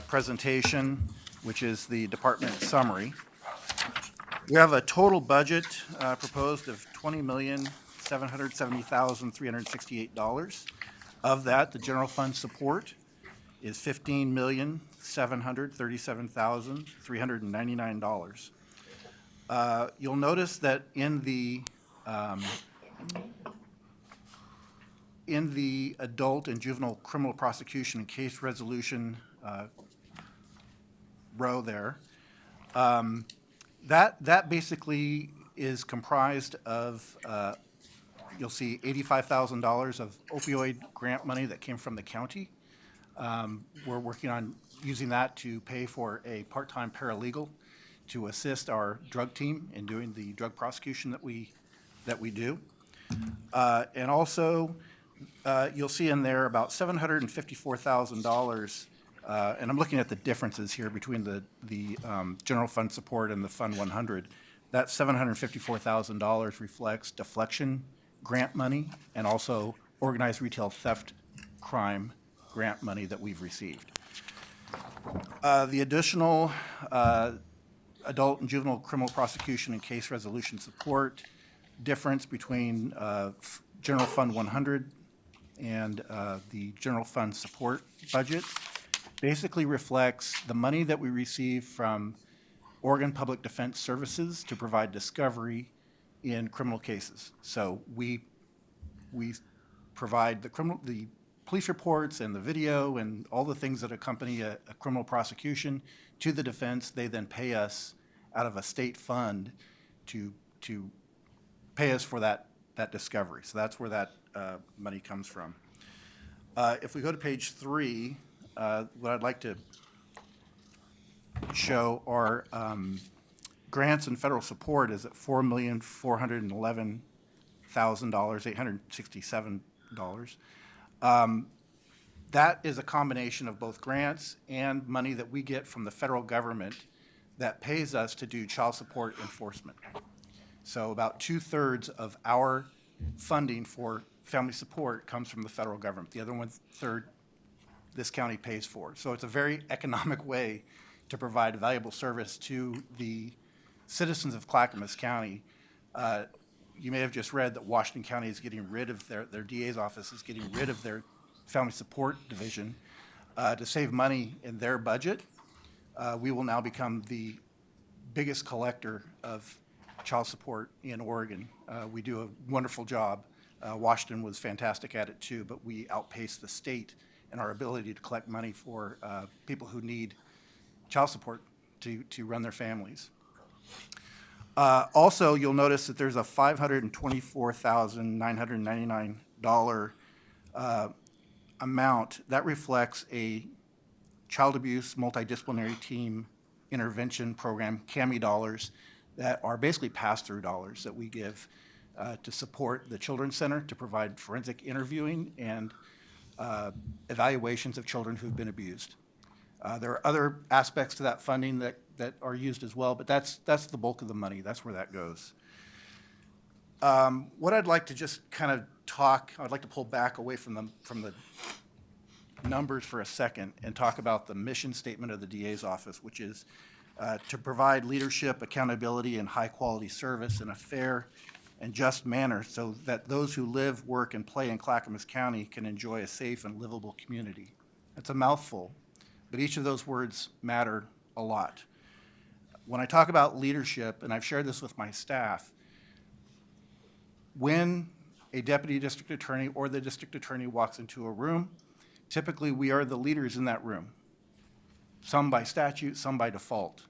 Speaker 21: presentation, which is the department summary. We have a total budget proposed of $20,770,368. Of that, the general fund support is $15,737,399. You'll notice that in the adult and juvenile criminal prosecution and case resolution row there, that basically is comprised of, you'll see $85,000 of opioid grant money that came from the county. We're working on using that to pay for a part-time paralegal to assist our drug team in doing the drug prosecution that we do. And also, you'll see in there about $754,000, and I'm looking at the differences here between the general fund support and the Fund 100. That $754,000 reflects deflection grant money and also organized retail theft crime grant money that we've received. The additional adult and juvenile criminal prosecution and case resolution support difference between General Fund 100 and the General Fund support budget basically reflects the money that we receive from Oregon Public Defense Services to provide discovery in criminal cases. So we provide the police reports and the video and all the things that accompany a criminal prosecution to the defense. They then pay us out of a state fund to pay us for that discovery. So that's where that money comes from. If we go to page 3, what I'd like to show are grants and federal support is at $4,411,867. That is a combination of both grants and money that we get from the federal government that pays us to do child support enforcement. So about 2/3 of our funding for family support comes from the federal government. The other 1/3 this county pays for. So it's a very economic way to provide valuable service to the citizens of Clackamas County. You may have just read that Washington County is getting rid of their DA's office is getting rid of their family support division to save money in their budget. We will now become the biggest collector of child support in Oregon. We do a wonderful job. Washington was fantastic at it too, but we outpace the state in our ability to collect money for people who need child support to run their families. Also, you'll notice that there's a $524,999 amount. That reflects a child abuse multidisciplinary team intervention program, CAMI dollars, that are basically pass-through dollars that we give to support the Children's Center to provide forensic interviewing and evaluations of children who've been abused. There are other aspects to that funding that are used as well, but that's the bulk of the money. That's where that goes. What I'd like to just kind of I'd like to pull back away from the numbers for a second and talk about the mission statement of the DA's office, which is to provide leadership, accountability, and high-quality service in a fair and just manner so that those who live, work, and play in Clackamas County can enjoy a safe and livable community. That's a mouthful, but each of those words matter a lot. When I talk about leadership, and I've shared this with my staff, when a deputy district attorney or the district attorney walks into a room, typically we are the leaders in that room, some by statute, some by default.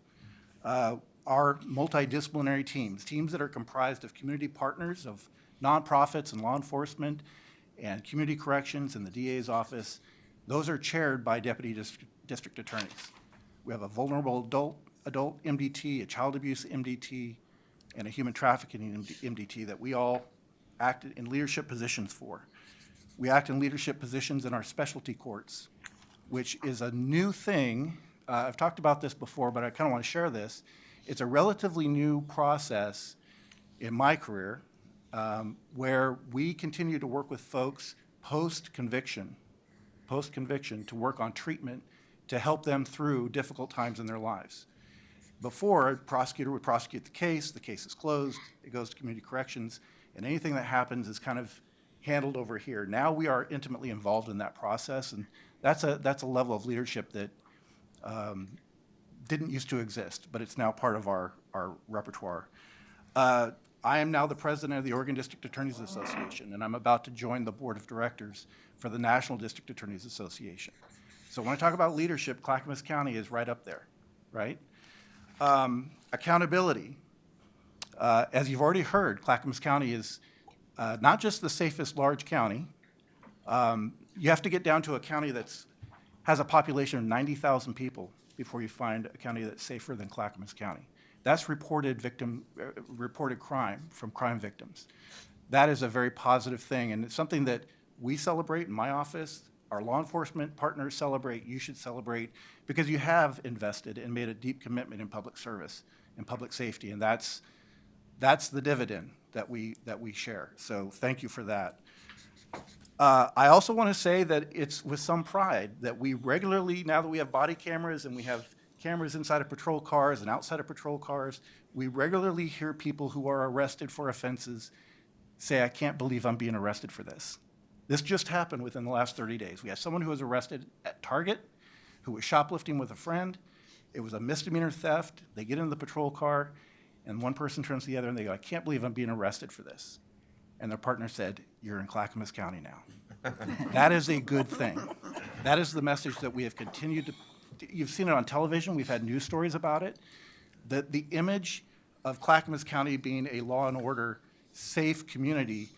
Speaker 21: Our multidisciplinary teams that are comprised of community partners, of nonprofits and law enforcement and community corrections and the DA's office, those are chaired by deputy district attorneys. We have a vulnerable adult MDT, a child abuse MDT, and a human trafficking MDT that we all act in leadership positions for. We act in leadership positions in our specialty courts, which is a new thing. I've talked about this before, but I kind of want to share this. It's a relatively new process in my career where we continue to work with folks post-conviction to work on treatment to help them through difficult times in their lives. Before, a prosecutor would prosecute the case is closed, it goes to community corrections, and anything that happens is kind of handled over here. Now we are intimately involved in that process, and that's a level of leadership that didn't used to exist, but it's now part of our repertoire. I am now the president of the Oregon District Attorneys Association, and I'm about to join the board of directors for the National District Attorneys Association. So when I talk about leadership, Clackamas County is right up there, right? Accountability. As you've already heard, Clackamas County is not just the safest large county. You have to get down to a county that has a population of 90,000 people before you find a county that's safer than Clackamas County. That's reported crime from crime victims. That is a very positive thing, and it's something that we celebrate in my office, our law enforcement partners celebrate, you should celebrate, because you have invested and made a deep commitment in public service and public safety, and that's the dividend that we share. So thank you for that. I also want to say that it's with some pride that we regularly, now that we have body cameras and we have cameras inside of patrol cars and outside of patrol cars, we regularly hear people who are arrested for offenses say, I can't believe I'm being arrested for this. This just happened within the last 30 days. We had someone who was arrested at Target, who was shoplifting with a friend. It was a misdemeanor theft. They get in the patrol car, and one person turns to the other and they go, I can't believe I'm being arrested for this. And their partner said, you're in Clackamas County now. That is a good thing. That is the message that we have continued to, you've seen it on television, we've had news stories about it. The image of Clackamas County being a law and order safe community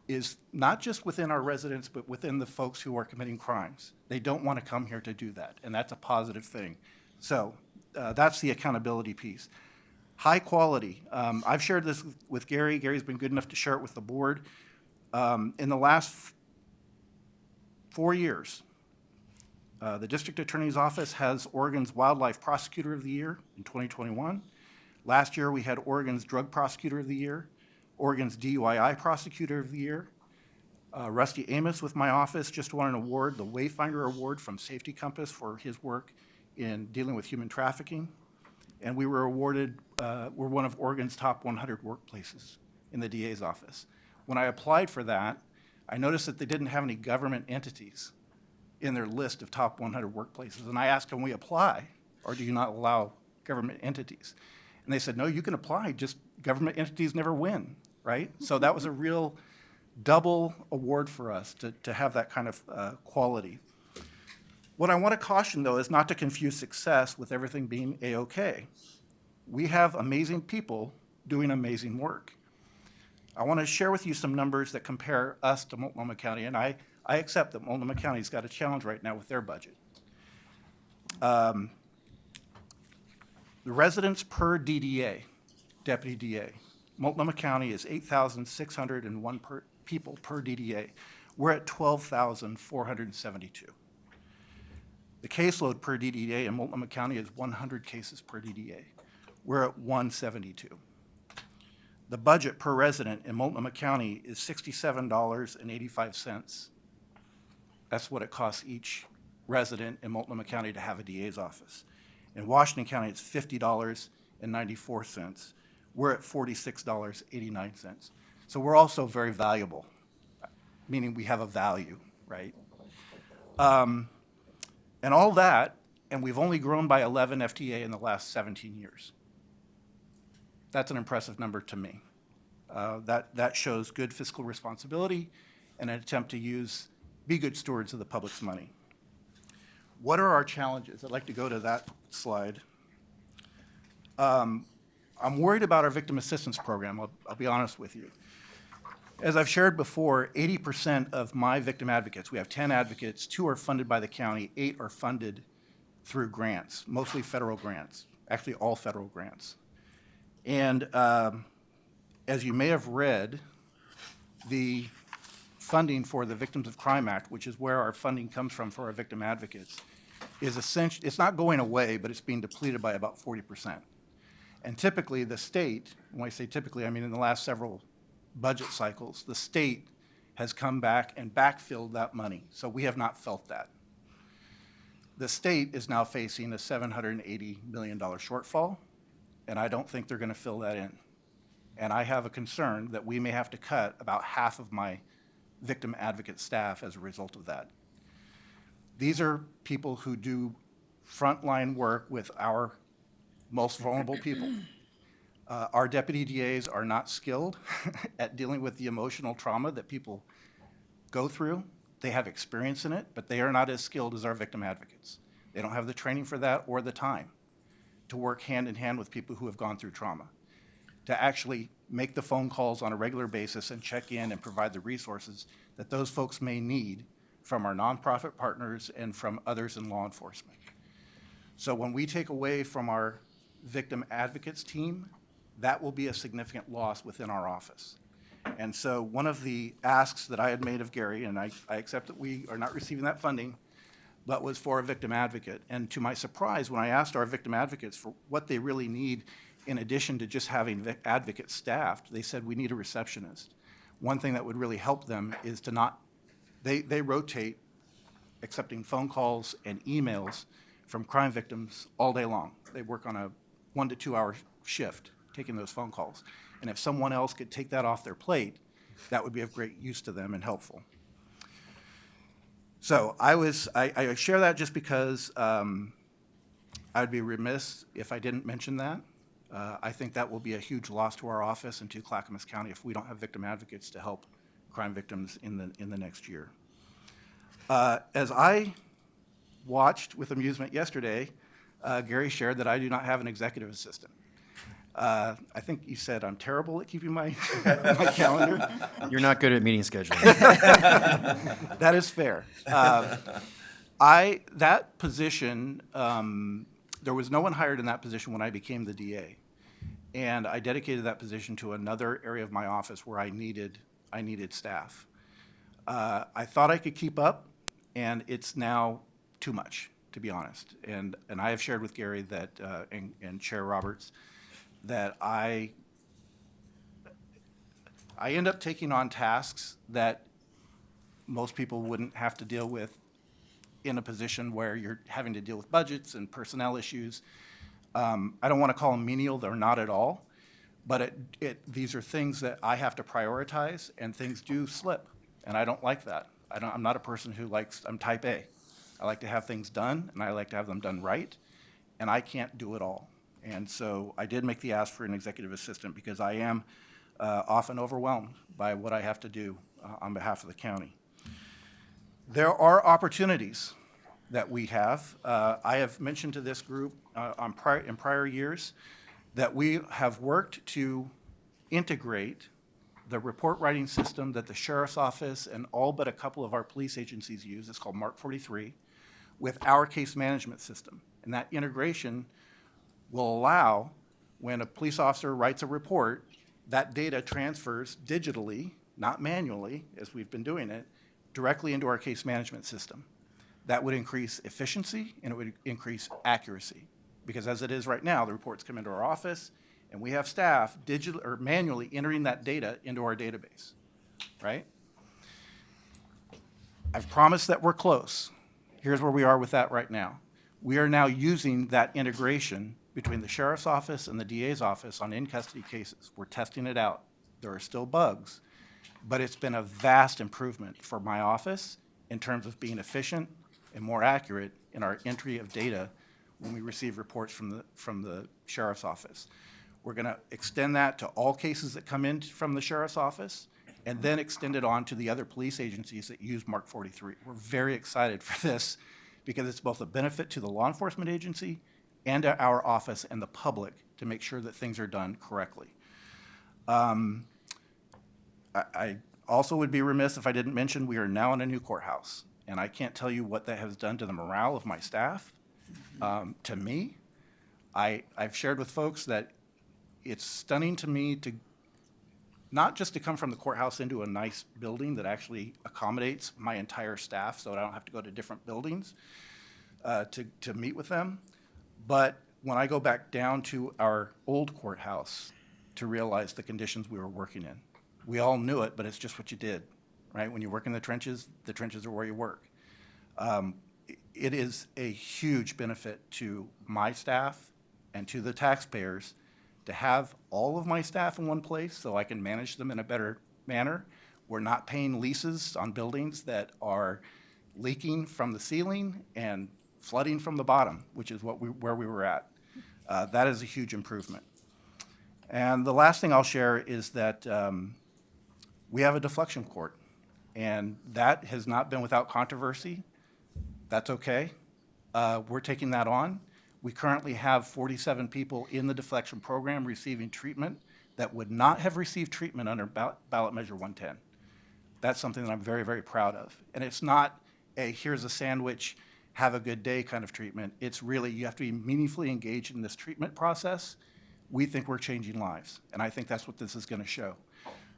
Speaker 21: is not just within our residents, but within the folks who are committing crimes. They don't want to come here to do that, and that's a positive thing. So that's the accountability piece. High quality. I've shared this with Gary. Gary's been good enough to share it with the board. In the last 4 years, the District Attorney's Office has Oregon's Wildlife Prosecutor of the Year in 2021. Last year, we had Oregon's Drug Prosecutor of the Year, Oregon's DUII Prosecutor of the Year. Rusty Amos with my office just won an award, the Wayfinder Award from Safety Compass for his work in dealing with human trafficking. And we were awarded, we're one of Oregon's top 100 workplaces in the DA's office. When I applied for that, I noticed that they didn't have any government entities in their list of top 100 workplaces. And I asked, can we apply, or do you not allow government entities? And they said, no, you can apply, just government entities never win, right? So that was a real double award for us to have that kind of quality. What I want to caution, though, is not to confuse success with everything being A-OK. We have amazing people doing amazing work. I want to share with you some numbers that compare us to Multnomah County, and I accept that Multnomah County's got a challenge right now with their budget. The residents per DDA, deputy DA, Multnomah County is 8,601 people per DDA. We're at 12,472. The caseload per DDA in Multnomah County is 100 cases per DDA. We're at 172. The budget per resident in Multnomah County is $67.85. That's what it costs each resident in Multnomah County to have a DA's office. In Washington County, it's $50.94. We're at $46.89. So we're also very valuable, meaning we have a value, right? And all that, and we've only grown by 11 FTA in the last 17 years. That's an impressive number to me. That shows good fiscal responsibility and an attempt to be good stewards of the public's money. What are our challenges? I'd like to go to that slide. I'm worried about our victim assistance program, I'll be honest with you. As I've shared before, 80% of my victim advocates, we have 10 advocates, 2 are funded by the county, 8 are funded through grants, mostly federal grants, actually all federal grants. And as you may have read, the funding for the Victims of Crime Act, which is where our funding comes from for our victim advocates, is essentially, it's not going away, but it's being depleted by about 40%. And typically the state, when I say typically, I mean in the last several budget cycles, the state has come back and backfilled that money. So we have not felt that. The state is now facing a $780 million shortfall, and I don't think they're going to fill that in. And I have a concern that we may have to cut about half of my victim advocate staff as a result of that. These are people who do frontline work with our most vulnerable people. Our deputy DAs are not skilled at dealing with the emotional trauma that people go through. They have experience in it, but they are not as skilled as our victim advocates. They don't have the training for that or the time to work hand in hand with people who have gone through trauma, to actually make the phone calls on a regular basis and check in and provide the resources that those folks may need from our nonprofit partners and from others in law enforcement. So when we take away from our victim advocates team, that will be a significant loss within our office. And so one of the asks that I had made of Gary, and I accept that we are not receiving that funding, but was for a victim advocate. And to my surprise, when I asked our victim advocates for what they really need in addition to just having advocates staffed, they said we need a receptionist. One thing that would really help them is to not, they rotate accepting phone calls and emails from crime victims all day long. They work on a 1 to 2 hour shift taking those phone calls. And if someone else could take that off their plate, that would be of great use to them and helpful. So I share that just because I'd be remiss if I didn't mention that. I think that will be a huge loss to our office and to Clackamas County if we don't have victim advocates to help crime victims in the next year. As I watched with amusement yesterday, Gary shared that I do not have an executive assistant. I think you said I'm terrible at keeping my calendar.
Speaker 2: You're not good at meeting scheduling.
Speaker 21: That is fair. That position, there was no one hired in that position when I became the DA. And I dedicated that position to another area of my office where I needed staff. I thought I could keep up, and it's now too much, to be honest. And I have shared with Gary that, and Chair Roberts, that I end up taking on tasks that most people wouldn't have to deal with in a position where you're having to deal with budgets and personnel issues. I don't want to call them menial, they're not at all, but these are things that I have to prioritize, and things do slip, and I don't like that. I'm not a person who I'm type A. I like to have things done, and I like to have them done right, and I can't do it all. And so I did make the ask for an executive assistant because I am often overwhelmed by what I have to do on behalf of the county. There are opportunities that we have. I have mentioned to this group in prior years that we have worked to integrate the report writing system that the sheriff's office and all but a couple of our police agencies use, it's called Mark 43, with our case management system. And that integration will allow, when a police officer writes a report, that data transfers digitally, not manually, as we've been doing it, directly into our case management system. That would increase efficiency and it would increase accuracy. Because as it is right now, the reports come into our office and we have staff manually entering that data into our database, right? I've promised that we're close. Here's where we are with that right now. We are now using that integration between the sheriff's office and the DA's office on in-custody cases. We're testing it out. There are still bugs, but it's been a vast improvement for my office in terms of being efficient and more accurate in our entry of data when we receive reports from the sheriff's office. We're going to extend that to all cases that come in from the sheriff's office and then extend it on to the other police agencies that use Mark 43. We're very excited for this because it's both a benefit to the law enforcement agency and to our office and the public to make sure that things are done correctly. I also would be remiss if I didn't mention we are now in a new courthouse, and I can't tell you what that has done to the morale of my staff. To me, I've shared with folks that it's stunning to me to not just to come from the courthouse into a nice building that actually accommodates my entire staff so I don't have to go to different buildings to meet with them, but when I go back down to our old courthouse to realize the conditions we were working in. We all knew it, but it's just what you did, right? When you work in the trenches are where you work. It is a huge benefit to my staff and to the taxpayers to have all of my staff in one place so I can manage them in a better manner. We're not paying leases on buildings that are leaking from the ceiling and flooding from the bottom, which is where we were at. That is a huge improvement. And the last thing I'll share is that we have a deflection court, and that has not been without controversy. That's okay. We're taking that on. We currently have 47 people in the deflection program receiving treatment that would not have received treatment under ballot measure 110. That's something that I'm very, very proud of. And it's not a here's a sandwich, have a good day kind of treatment. It's really you have to be meaningfully engaged in this treatment process. We think we're changing lives, and I think that's what this is going to show.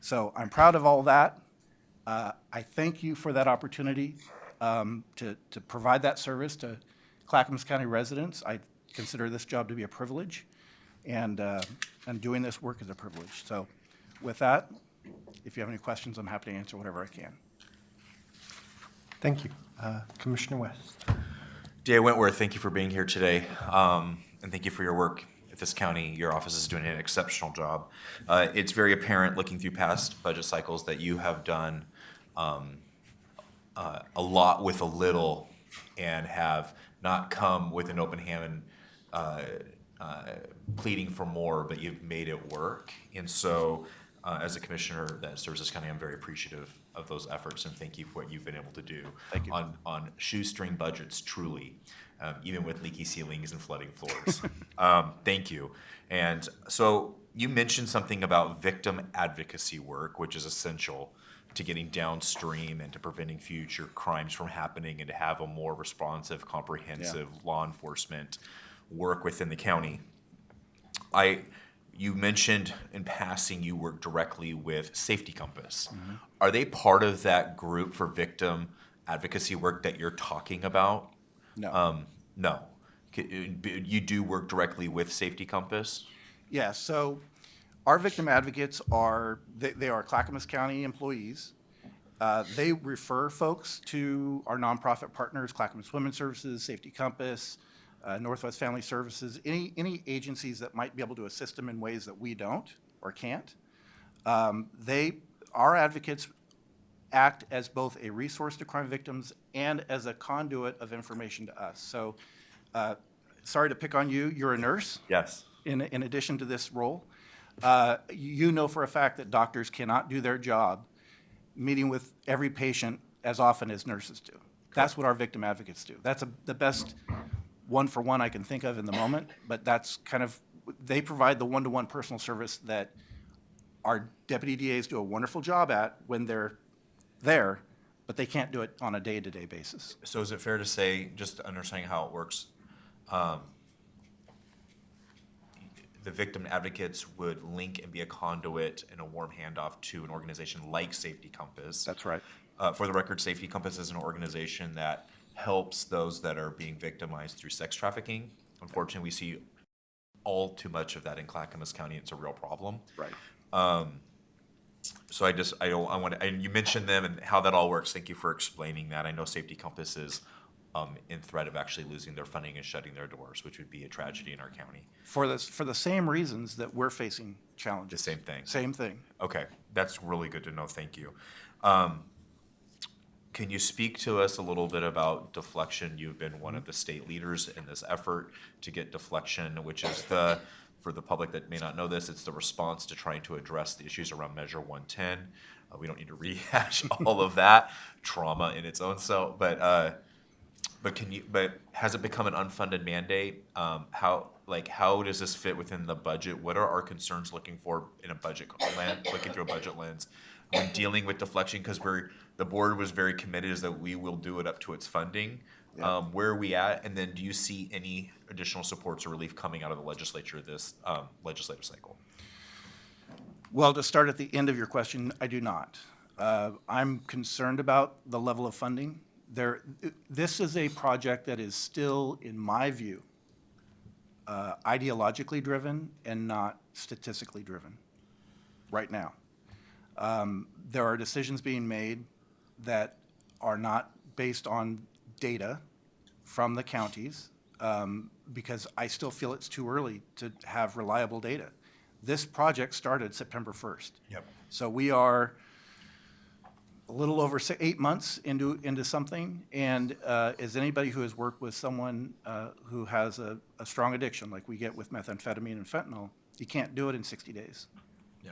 Speaker 21: So I'm proud of all that. I thank you for that opportunity to provide that service to Clackamas County residents. I consider this job to be a privilege, and doing this work is a privilege. So with that, if you have any questions, I'm happy to answer whatever I can.
Speaker 1: Thank you. Commissioner West.
Speaker 17: D.A. Wentworth, thank you for being here today, and thank you for your work at this county. Your office is doing an exceptional job. It's very apparent looking through past budget cycles that you have done a lot with a little and have not come with an open hand pleading for more, but you've made it work. And so as a commissioner that serves this county, I'm very appreciative of those efforts, and thank you for what you've been able to do on shoestring budgets, truly, even with leaky ceilings and flooding floors. Thank you. And so you mentioned something about victim advocacy work, which is essential to getting downstream and to preventing future crimes from happening and to have a more responsive, comprehensive law enforcement work within the county. You mentioned in passing you work directly with Safety Compass. Mm-hmm. Are they part of that group for victim advocacy work that you're talking about?
Speaker 21: No.
Speaker 17: No. You do work directly with Safety Compass?
Speaker 21: Yeah, so our victim advocates are Clackamas County employees. They refer folks to our nonprofit partners, Clackamas Women's Services, Safety Compass, Northwest Family Services, any agencies that might be able to assist them in ways that we don't or can't. Our advocates act as both a resource to crime victims and as a conduit of information to us. So, sorry to pick on you. You're a nurse.
Speaker 17: Yes.
Speaker 21: In addition to this role, you know for a fact that doctors cannot do their job meeting with every patient as often as nurses do. That's what our victim advocates do. That's the best one-for-one I can think of in the moment, but that's kind of, they provide the one-to-one personal service that our deputy DAs do a wonderful job at when they're there, but they can't do it on a day-to-day basis.
Speaker 17: So is it fair to say, just understanding how it works, the victim advocates would link and be a conduit and a warm handoff to an organization like Safety Compass?
Speaker 21: That's right.
Speaker 17: For the record, Safety Compass is an organization that helps those that are being victimized through sex trafficking. Unfortunately, we see all too much of that in Clackamas County. It's a real problem.
Speaker 21: Right.
Speaker 17: So I want to, and you mentioned them and how that all works. Thank you for explaining that. I know Safety Compass is in threat of actually losing their funding and shutting their doors, which would be a tragedy in our county.
Speaker 21: For the same reasons that we're facing challenges.
Speaker 17: The same thing.
Speaker 21: Same thing.
Speaker 17: Okay, that's really good to know. Thank you. Can you speak to us a little bit about deflection? You've been one of the state leaders in this effort to get deflection, which is for the public that may not know this, it's the response to trying to address the issues around Measure 110. We don't need to rehash all of that trauma in its own self, but has it become an unfunded mandate? How does this fit within the budget? What are our concerns looking for in a budget looking through a budget lens when dealing with deflection? Because the board was very committed is that we will do it up to its funding. Yeah. Where are we at? And then do you see any additional supports or relief coming out of the legislature this legislative cycle?
Speaker 21: Well, to start at the end of your question, I do not. I'm concerned about the level of funding. This is a project that is still, in my view, ideologically driven and not statistically driven right now. There are decisions being made that are not based on data from the counties because I still feel it's too early to have reliable data. This project started September 1st.
Speaker 17: Yep.
Speaker 21: So we are a little over 8 months into something, and as anybody who has worked with someone who has a strong addiction, like we get with methamphetamine and fentanyl, you can't do it in 60 days,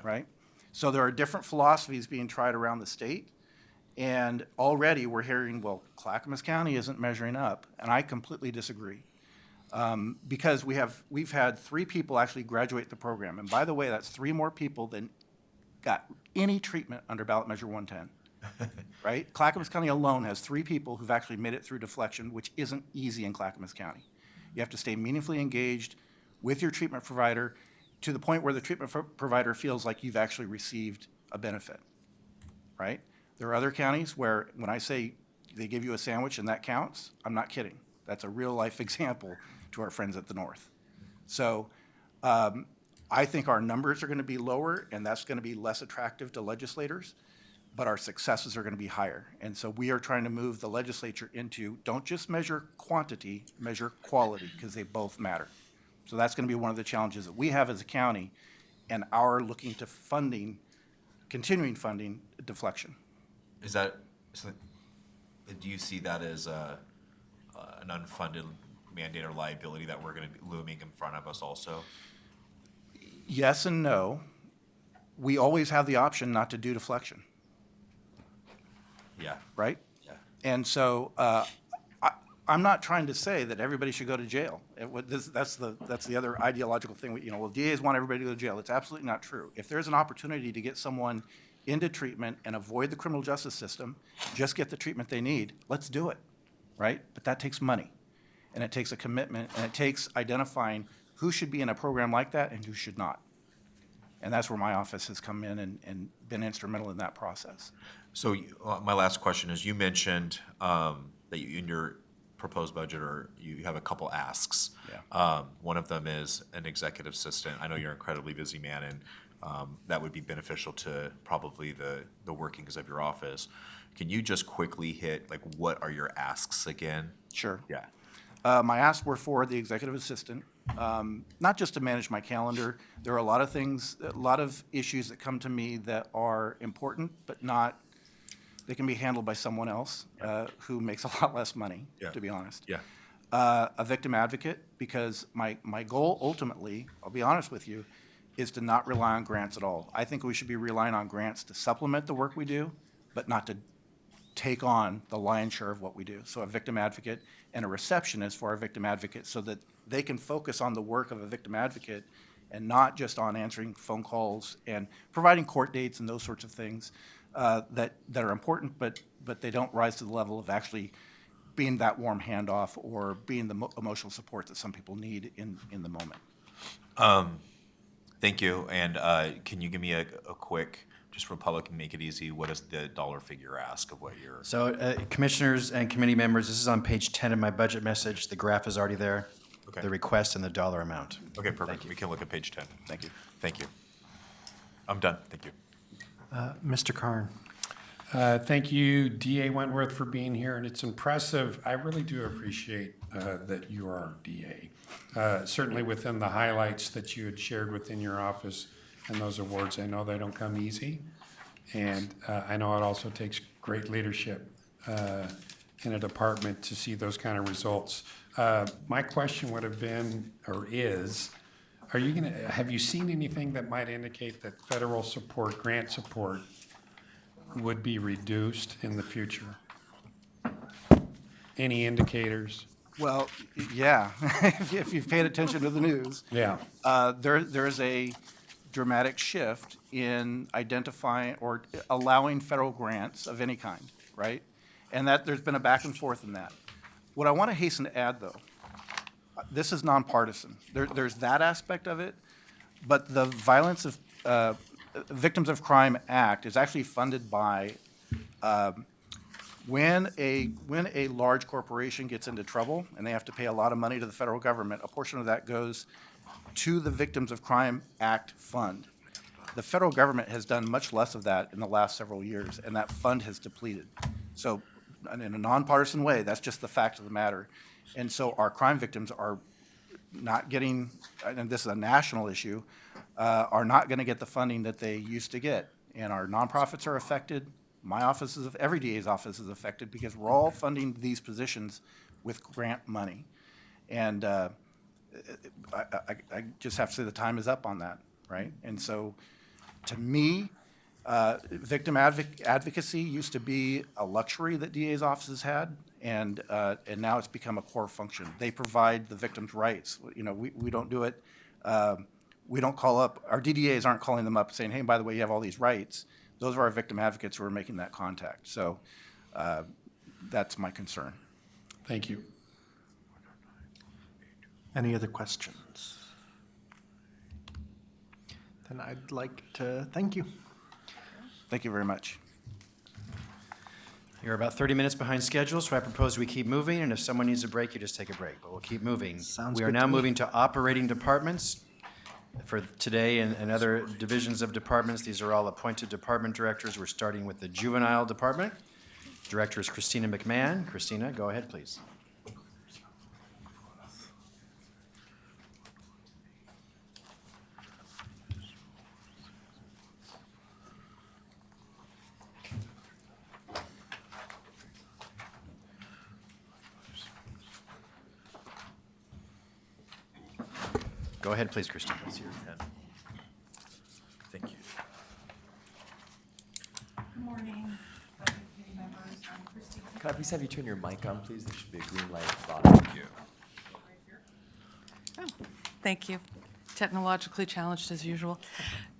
Speaker 21: right? So there are different philosophies being tried around the state, and already we're hearing, well, Clackamas County isn't measuring up, and I completely disagree. Because we've had 3 people actually graduate the program, and by the way, that's 3 more people than got any treatment under ballot measure 110. Right? Clackamas County alone has 3 people who've actually made it through deflection, which isn't easy in Clackamas County. You have to stay meaningfully engaged with your treatment provider to the point where the treatment provider feels like you've actually received a benefit, right? There are other counties where when I say they give you a sandwich and that counts, I'm not kidding. That's a real life example to our friends at the north. So I think our numbers are going to be lower, and that's going to be less attractive to legislators, but our successes are going to be higher. And so we are trying to move the legislature into, don't just measure quantity, measure quality, because they both matter. So that's going to be one of the challenges that we have as a county, and our looking to funding, continuing funding deflection.
Speaker 17: Is that, do you see that as an unfunded mandate or liability that we're going to be looming in front of us also?
Speaker 21: Yes and no. We always have the option not to do deflection.
Speaker 17: Yeah.
Speaker 21: Right?
Speaker 17: Yeah.
Speaker 21: And so I'm not trying to say that everybody should go to jail. That's the other ideological thing. Well, DAs want everybody to go to jail. It's absolutely not true. If there's an opportunity to get someone into treatment and avoid the criminal justice system, just get the treatment they need, let's do it, right? But that takes money, and it takes a commitment, and it takes identifying who should be in a program like that and who should not. And that's where my office has come in and been instrumental in that process.
Speaker 17: So my last question is, you mentioned that in your proposed budget, or you have a couple asks.
Speaker 21: Yeah.
Speaker 17: One of them is an executive assistant. I know you're an incredibly busy man, and that would be beneficial to probably the workings of your office. Can you just quickly hit, like, what are your asks again?
Speaker 21: Sure.
Speaker 17: Yeah.
Speaker 21: My asks were for the executive assistant, not just to manage my calendar. There are a lot of things, a lot of issues that come to me that are important, but not, they can be handled by someone else who makes a lot less money, to be honest.
Speaker 17: Yeah.
Speaker 21: A victim advocate, because my goal ultimately, I'll be honest with you, is to not rely on grants at all. I think we should be relying on grants to supplement the work we do, but not to take on the lion's share of what we do. So a victim advocate and a receptionist for our victim advocate so that they can focus on the work of a victim advocate and not just on answering phone calls and providing court dates and those sorts of things that are important, but they don't rise to the level of actually being that warm handoff or being the emotional support that some people need in the moment.
Speaker 17: Thank you. And can you give me a quick, just for public and make it easy, what is the dollar figure ask of what you're?
Speaker 2: So commissioners and committee members, this is on page 10 of my budget message. The graph is already there.
Speaker 17: Okay.
Speaker 2: The request and the dollar amount.
Speaker 17: Okay, perfect. We can look at page 10.
Speaker 21: Thank you.
Speaker 17: Thank you. I'm done. Thank you.
Speaker 1: Mr. Karn.
Speaker 5: Thank you, DA Wentworth, for being here, and it's impressive. I really do appreciate that you are our DA. Certainly within the highlights that you had shared within your office and those awards, I know they don't come easy, and I know it also takes great leadership in a department to see those kind of results. My question would have been, or is, have you seen anything that might indicate that federal support, grant support, would be reduced in the future? Any indicators?
Speaker 21: Well, yeah, if you've paid attention to the news.
Speaker 5: Yeah.
Speaker 21: There is a dramatic shift in identifying or allowing federal grants of any kind, right? And that there's been a back and forth in that. What I want to hasten to add, though, this is nonpartisan. There's that aspect of it, but the Violence of Victims of Crime Act is actually funded by when a large corporation gets into trouble and they have to pay a lot of money to the federal government, a portion of that goes to the Victims of Crime Act fund. The federal government has done much less of that in the last several years, and that fund has depleted. So in a nonpartisan way, that's just the fact of the matter. And so our crime victims are not getting, and this is a national issue, are not going to get the funding that they used to get. And our nonprofits are affected. My office is, every DA's office is affected because we're all funding these positions with grant money. And I just have to say the time is up on that, right? And so to me, victim advocacy used to be a luxury that DA's offices had, and now it's become a core function. They provide the victim's rights. You know, we don't do it. We don't call up, our DDAs aren't calling them up saying, hey, by the way, you have all these rights. Those are our victim advocates who are making that contact. So that's my concern.
Speaker 5: Thank you.
Speaker 1: Any other questions? Then I'd like to thank you.
Speaker 21: Thank you very much.
Speaker 2: You're about 30 minutes behind schedule, so I propose we keep moving, and if someone needs a break, you just take a break, but we'll keep moving.
Speaker 1: Sounds
Speaker 2: We are
Speaker 1: good
Speaker 2: now
Speaker 1: to me.
Speaker 2: moving to operating departments for today and other divisions of departments. These are all appointed department directors. We're starting with the Juvenile Department. Director is Christina McMahon. Christina, go ahead, please. Go ahead, please, Christina.
Speaker 17: Thank you.
Speaker 3: Good morning, Budget Committee members. I'm Christine. Can I please have you turn your mic on, please? There should be a green light at the bottom. Thank you.
Speaker 22: Thank you. Technologically challenged as usual.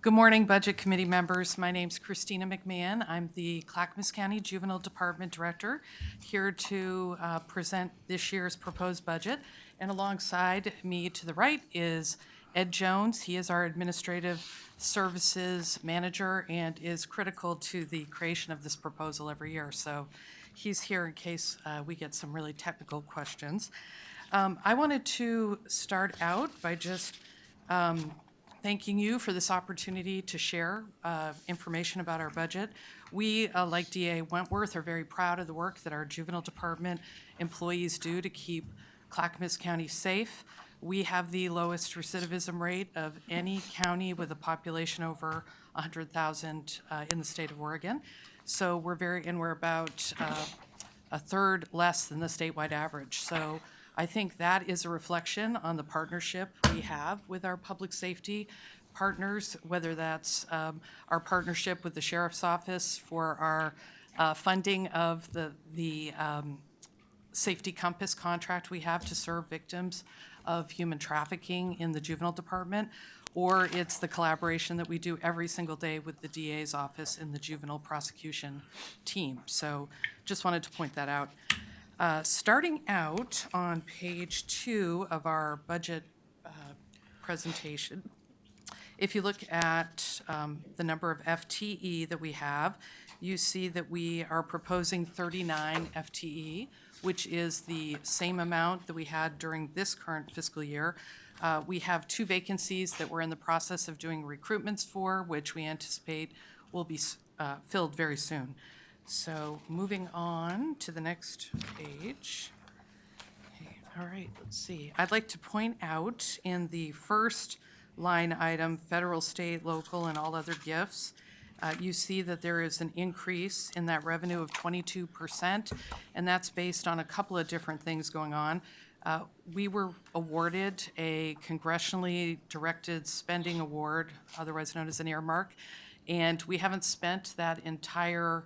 Speaker 22: Good morning, Budget Committee members. My name's Christina McMahon. I'm the Clackamas County Juvenile Department Director, here to present this year's proposed budget. And alongside me to the right is Ed Jones. He is our Administrative Services Manager and is critical to the creation of this proposal every year. So he's here in case we get some really technical questions. I wanted to start out by just thanking you for this opportunity to share information about our budget. We, like DA Wentworth, are very proud of the work that our juvenile department employees do to keep Clackamas County safe. We have the lowest recidivism rate of any county with a population over 100,000 in the state of Oregon. So we're about a third less than the statewide average. So I think that is a reflection on the partnership we have with our public safety partners, whether that's our partnership with the Sheriff's Office for our funding of the Safety Compass contract we have to serve victims of human trafficking in the juvenile department, or it's the collaboration that we do every single day with the DA's office and the juvenile prosecution team. So just wanted to point that out. Starting out on page 2 of our budget presentation, if you look at the number of FTE that we have, you see that we are proposing 39 FTE, which is the same amount that we had during this current fiscal year. We have 2 vacancies that we're in the process of doing recruitments for, which we anticipate will be filled very soon. So moving on to the next page. Okay, all right, let's see. I'd like to point out in the first line item, federal, state, local, and all other gifts, you see that there is an increase in that revenue of 22%, and that's based on a couple of different things going on. We were awarded a congressionally directed spending award, otherwise known as an earmark, and we haven't spent that entire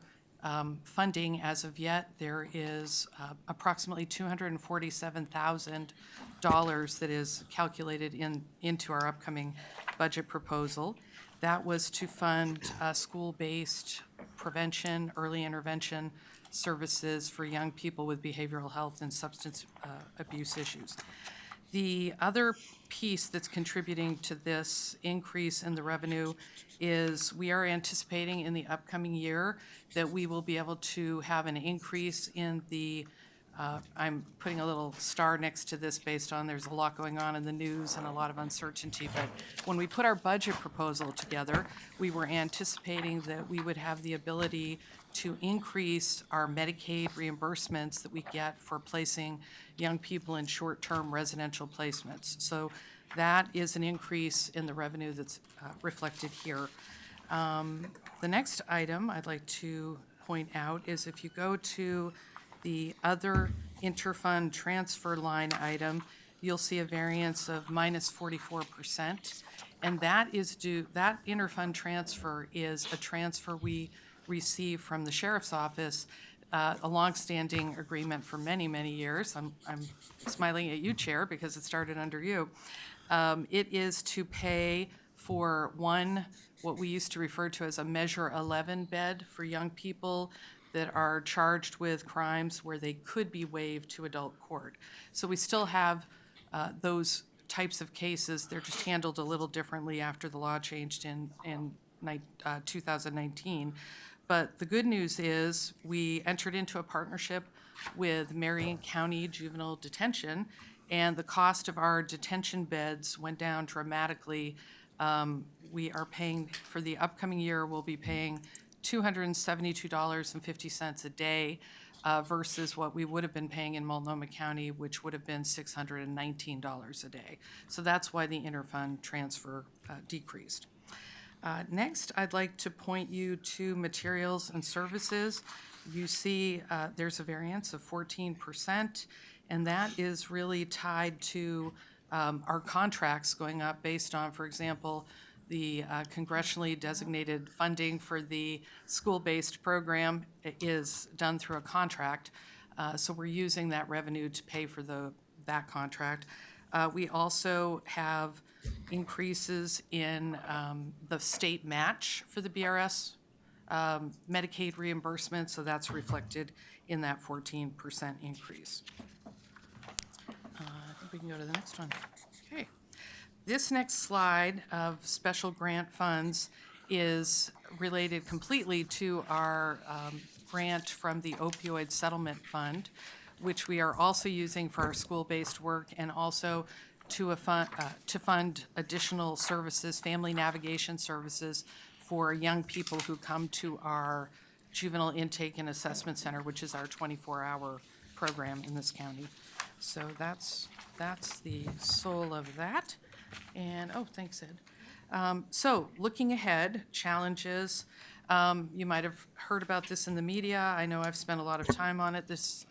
Speaker 22: funding as of yet. There is approximately $247,000 that is calculated into our upcoming budget proposal. That was to fund school-based prevention, early intervention services for young people with behavioral health and substance abuse issues. The other piece that's contributing to this increase in the revenue is we are anticipating in the upcoming year that we will be able to have an increase in the I'm putting a little star next to this based on there's a lot going on in the news and a lot of uncertainty, but when we put our budget proposal together, we were anticipating that we would have the ability to increase our Medicaid reimbursements that we get for placing young people in short-term residential placements. So that is an increase in the revenue that's reflected here. The next item I'd like to point out is if you go to the other interfund transfer line item, you'll see a variance of minus 44%. And that is that interfund transfer is a transfer we receive from the sheriff's office, a longstanding agreement for many, many years. I'm smiling at you, Chair, because it started under you. It is to pay for what we used to refer to as a Measure 11 bed for young people that are charged with crimes where they could be waived to adult court. So we still have those types of cases. They're just handled a little differently after the law changed in 2019. But the good news is we entered into a partnership with Marion County Juvenile Detention, and the cost of our detention beds went down dramatically. We are paying, for the upcoming year, we'll be paying $272.50 a day versus what we would have been paying in Multnomah County, which would have been $619 a day. So that's why the interfund transfer decreased. Next, I'd like to point you to materials and services. You see there's a variance of 14%, and that is really tied to our contracts going up based on, for example, the congressionally designated funding for the school-based program is done through a contract. So we're using that revenue to pay for that contract. We also have increases in the state match for the BRS Medicaid reimbursement, so that's reflected in that 14% increase. I think we can go to the next one. Okay. This next slide of special grant funds is related completely to our grant from the Opioid Settlement Fund, which we are also using for our school-based work and also to fund additional services, family navigation services for young people who come to our Juvenile Intake and Assessment Center, which is our 24-hour program in this county. So that's the soul of that. And, oh, thanks, Ed. So looking ahead, challenges. You might have heard about this in the media. I know I've spent a lot of time on it this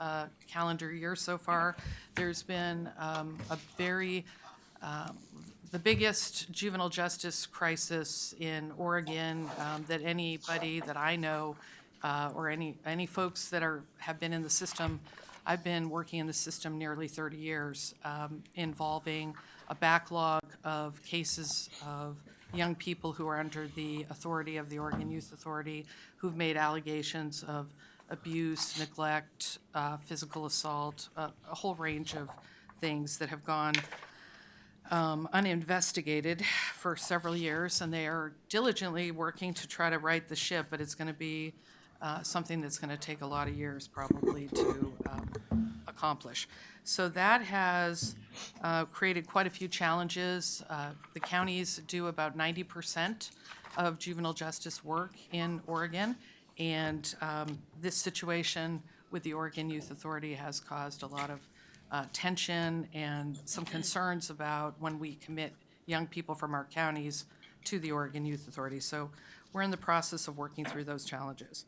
Speaker 22: calendar year so far. There's been the biggest juvenile justice crisis in Oregon that anybody that I know or any folks that have been in the system. I've been working in the system nearly 30 years, involving a backlog of cases of young people who are under the authority of the Oregon Youth Authority, who've made allegations of abuse, neglect, physical assault, a whole range of things that have gone uninvestigated for several years, and they are diligently working to try to right the ship, but it's going to be something that's going to take a lot of years probably to accomplish. So that has created quite a few challenges. The counties do about 90% of juvenile justice work in Oregon, and this situation with the Oregon Youth Authority has caused a lot of tension and some concerns about when we commit young people from our counties to the Oregon Youth Authority. So we're in the process of working through those challenges.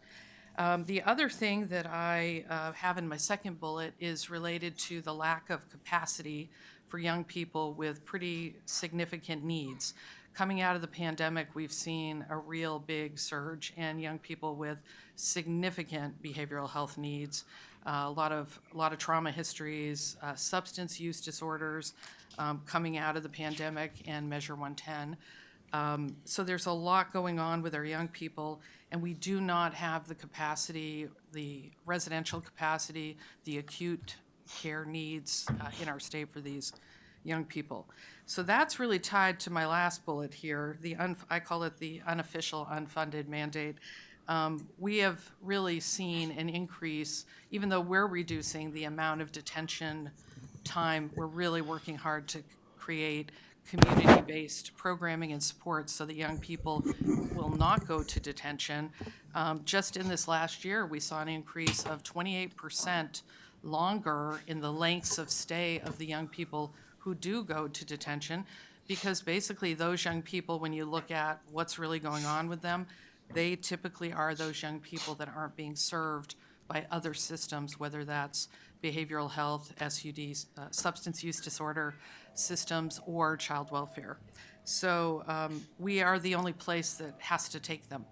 Speaker 22: The other thing that I have in my second bullet is related to the lack of capacity for young people with pretty significant needs. Coming out of the pandemic, we've seen a real big surge in young people with significant behavioral health needs, a lot of trauma histories, substance use disorders coming out of the pandemic and Measure 110. So there's a lot going on with our young people, and we do not have the capacity, the residential capacity, the acute care needs in our state for these young people. So that's really tied to my last bullet here, I call it the unofficial unfunded mandate. We have really seen an increase, even though we're reducing the amount of detention time, we're really working hard to create community-based programming and support so that young people will not go to detention. Just in this last year, we saw an increase of 28% longer in the lengths of stay of the young people who do go to detention, because basically those young people, when you look at what's really going on with them, they typically are those young people that aren't being served by other systems, whether that's behavioral health, SUDs, substance use disorder systems, or child welfare. So we are the only place that has to take them.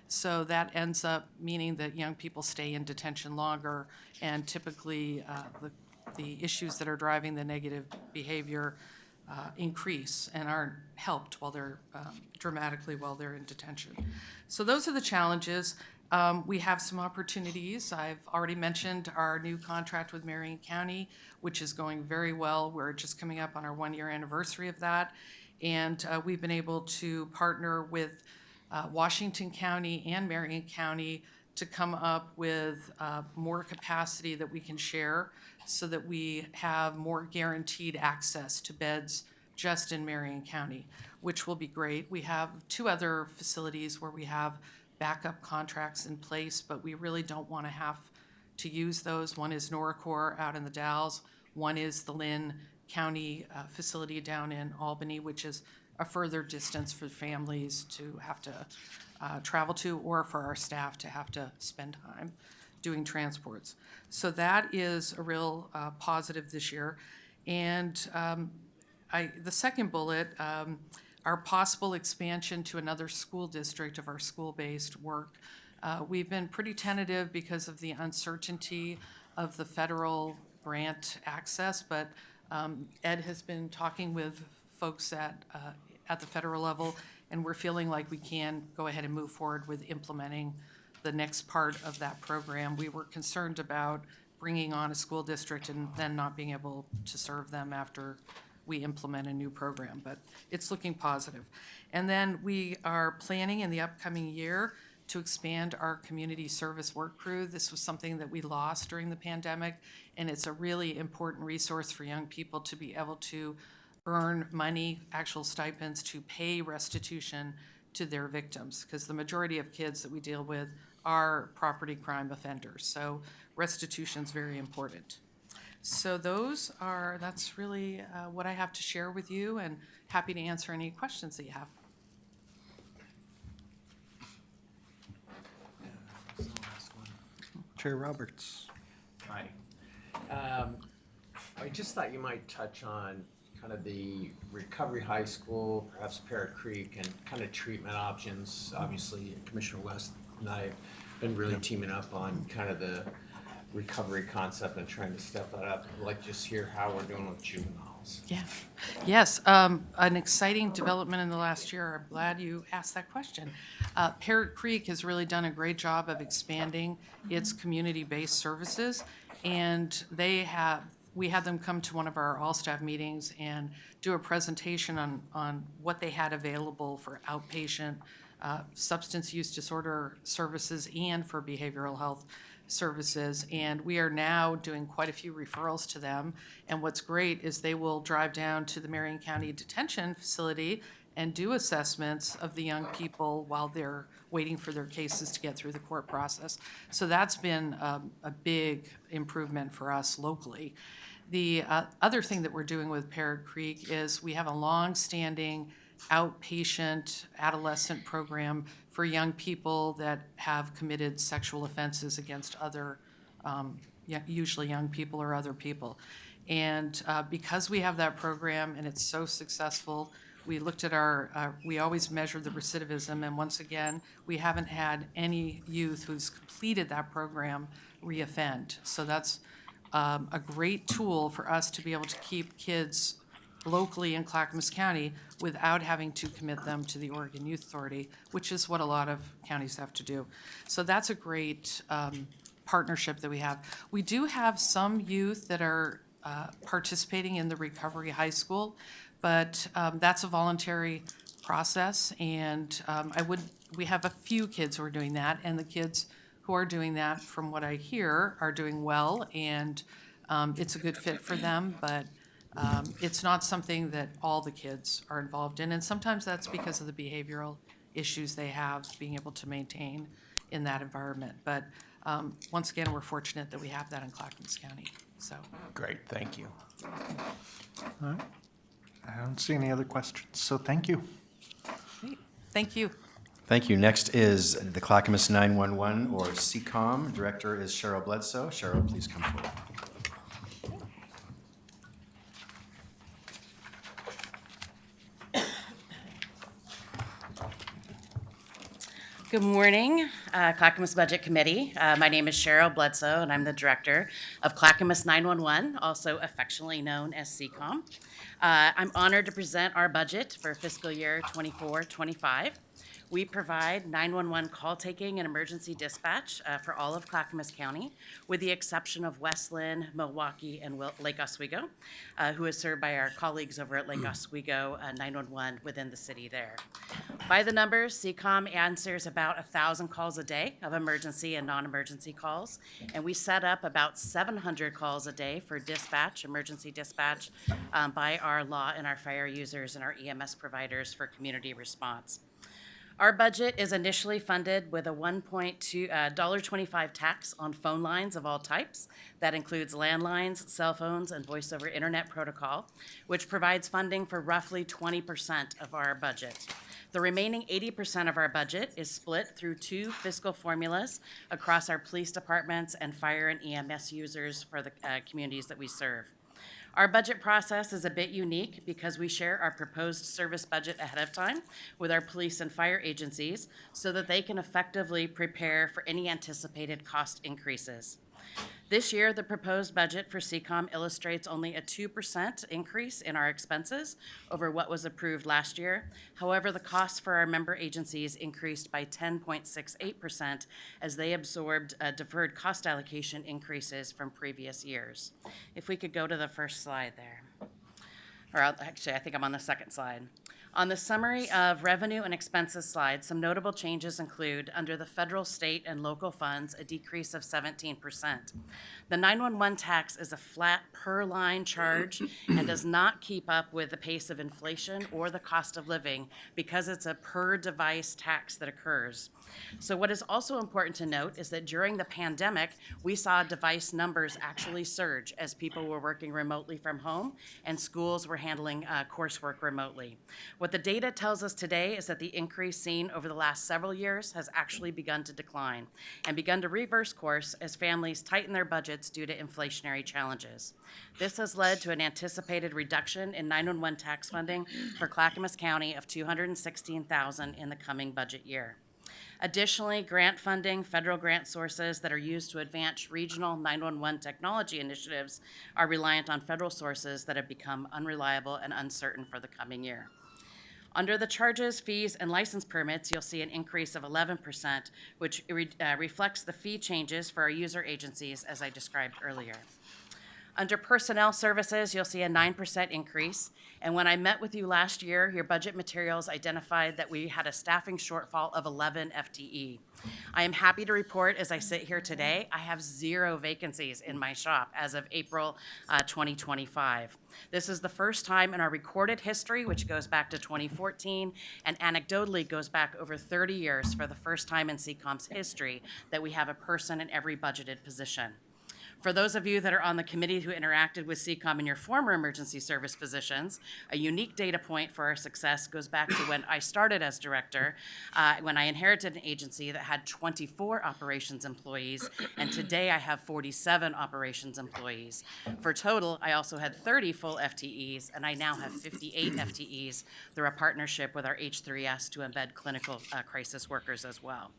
Speaker 22: So that ends up meaning that young people stay in detention longer, and typically the issues that are driving the negative behavior increase and aren't helped while they're dramatically while they're in detention. So those are the challenges. We have some opportunities. I've already mentioned our new contract with Marion County, which is going very well. We're just coming up on our 1-year anniversary of that. And we've been able to partner with Washington County and Marion County to come up with more capacity that we can share so that we have more guaranteed access to beds just in Marion County, which will be great. We have 2 other facilities where we have backup contracts in place, but we really don't want to have to use those. One is Noricor out in the Dalles. One is the Lynn County facility down in Albany, which is a further distance for families to have to travel to, or for our staff to have to spend time doing transports. So that is a real positive this year. And the second bullet, our possible expansion to another school district of our school-based work. We've been pretty tentative because of the uncertainty of the federal grant access, but Ed has been talking with folks at the federal level, and we're feeling like we can go ahead and move forward with implementing the next part of that program. We were concerned about bringing on a school district and then not being able to serve them after we implement a new program, but it's looking positive. And then we are planning in the upcoming year to expand our community service work crew. This was something that we lost during the pandemic, and it's a really important resource for young people to be able to earn money, actual stipends, to pay restitution to their victims, because the majority of kids that we deal with are property crime offenders. So restitution is very important. So that's really what I have to share with you, and happy to answer any questions that you have.
Speaker 1: Chair Roberts.
Speaker 7: Hi. I just thought you might touch on kind of the Recovery High School, perhaps Parrot Creek, and kind of treatment options. Obviously, Commissioner West and I have been really teaming up on kind of the recovery concept and trying to step that up. I'd like to just hear how we're doing with juveniles.
Speaker 22: Yeah. Yes, an exciting development in the last year. I'm glad you asked that question. Parrot Creek has really done a great job of expanding its community-based services, and we had them come to one of our all-staff meetings and do a presentation on what they had available for outpatient substance use disorder services and for behavioral health services, and we are now doing quite a few referrals to them. And what's great is they will drive down to the Marion County Detention Facility and do assessments of the young people while they're waiting for their cases to get through the court process. So that's been a big improvement for us locally. The other thing that we're doing with Parrot Creek is we have a long-standing outpatient adolescent program for young people that have committed sexual offenses against other, usually young people or other people. And because we have that program and it's so successful, we looked at we always measure the recidivism, and once again, we haven't had any youth who's completed that program reoffend. So that's a great tool for us to be able to keep kids locally in Clackamas County without having to commit them to the Oregon Youth Authority, which is what a lot of counties have to do. So that's a great partnership that we have. We do have some youth that are participating in the Recovery High School, but that's a voluntary process, and we have a few kids who are doing that, and the kids who are doing that, from what I hear, are doing well, and it's a good fit for them, but it's not something that all the kids are involved in, and sometimes that's because of the behavioral issues they have being able to maintain in that environment. But once again, we're fortunate that we have that in Clackamas County, so.
Speaker 6: Great, thank you.
Speaker 1: All right. I don't see any other questions, so thank you.
Speaker 22: Great. Thank you.
Speaker 2: Thank you. Next is the Clackamas 911, or CCOM. Director is Cheryl Bledsoe. Cheryl, please come forward.
Speaker 9: Good morning, Clackamas Budget Committee. My name is Cheryl Bledsoe, and I'm the Director of Clackamas 911, also affectionately known as CCOM. I'm honored to present our budget for fiscal year 24-25. We provide 911 call taking and emergency dispatch for all of Clackamas County, with the exception of West Lynn, Milwaukee, and Lake Oswego, who is served by our colleagues over at Lake Oswego 911 within the city there. By the numbers, CCOM answers about 1,000 calls a day of emergency and non-emergency calls, and we set up about 700 calls a day for dispatch, emergency dispatch, by our law and our fire users and our EMS providers for community response. Our budget is initially funded with a $1.25 tax on phone lines of all types. That includes landlines, cell phones, and voice over internet protocol, which provides funding for roughly 20% of our budget. The remaining 80% of our budget is split through two fiscal formulas across our police departments and fire and EMS users for the communities that we serve. Our budget process is a bit unique because we share our proposed service budget ahead of time with our police and fire agencies so that they can effectively prepare for any anticipated cost increases. This year, the proposed budget for CCOM illustrates only a 2% increase in our expenses over what was approved last year. However, the costs for our member agencies increased by 10.68% as they absorbed deferred cost allocation increases from previous years. If we could go to the first slide there. Actually, I think I'm on the second slide. On the summary of revenue and expenses slide, some notable changes include, under the federal, state, and local funds, a decrease of 17%. The 911 tax is a flat per-line charge and does not keep up with the pace of inflation or the cost of living because it's a per-device tax that occurs. So what is also important to note is that during the pandemic, we saw device numbers actually surge as people were working remotely from home and schools were handling coursework remotely. What the data tells us today is that the increase seen over the last several years has actually begun to decline and begun to reverse course as families tighten their budgets due to inflationary challenges. This has led to an anticipated reduction in 911 tax funding for Clackamas County of $216,000 in the coming budget year. Additionally, grant funding, federal grant sources that are used to advance regional 911 technology initiatives are reliant on federal sources that have become unreliable and uncertain for the coming year. Under the charges, fees, and license permits, you'll see an increase of 11%, which reflects the fee changes for our user agencies, as I described earlier. Under personnel services, you'll see a 9% increase. And when I met with you last year, your budget materials identified that we had a staffing shortfall of 11 FTE. I am happy to report, as I sit here today, I have 0 vacancies in my shop as of April 2025. This is the first time in our recorded history, which goes back to 2014, and anecdotally goes back over 30 years for the first time in CCOM's history that we have a person in every budgeted position. For those of you that are on the committee who interacted with CCOM in your former emergency service positions, a unique data point for our success goes back to when I started as director, when I inherited an agency that had 24 operations employees, and today I have 47 operations employees. For total, I also had 30 full FTEs, and I now have 58 FTEs through a partnership with our H3S to embed clinical crisis workers as well.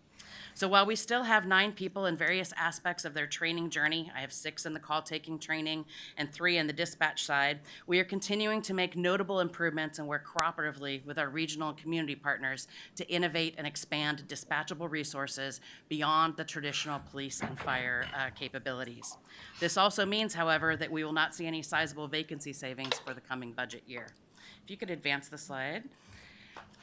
Speaker 9: So while we still have 9 people in various aspects of their training journey, I have 6 in the call-taking training and 3 in the dispatch side, we are continuing to make notable improvements and work cooperatively with our regional and community partners to innovate and expand dispatchable resources beyond the traditional police and fire capabilities. This also means, however, that we will not see any sizable vacancy savings for the coming budget year. If you could advance the slide.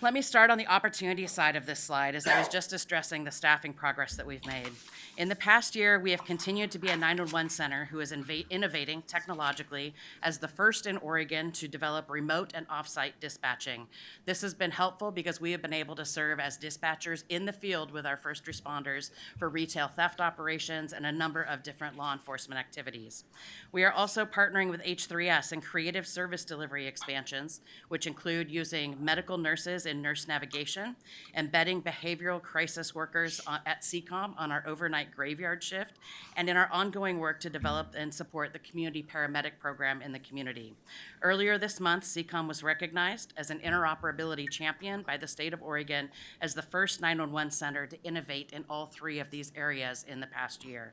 Speaker 9: Let me start on the opportunity side of this slide, as I was just addressing the staffing progress that we've made. In the past year, we have continued to be a 911 center who is innovating technologically as the first in Oregon to develop remote and off-site dispatching. This has been helpful because we have been able to serve as dispatchers in the field with our first responders for retail theft operations and a number of different law enforcement activities. We are also partnering with H3S in creative service delivery expansions, which include using medical nurses in nurse navigation, embedding behavioral crisis workers at CCOM on our overnight graveyard shift, and in our ongoing work to develop and support the community paramedic program in the community. Earlier this month, CCOM was recognized as an interoperability champion by the state of Oregon as the first 911 center to innovate in all 3 of these areas in the past year.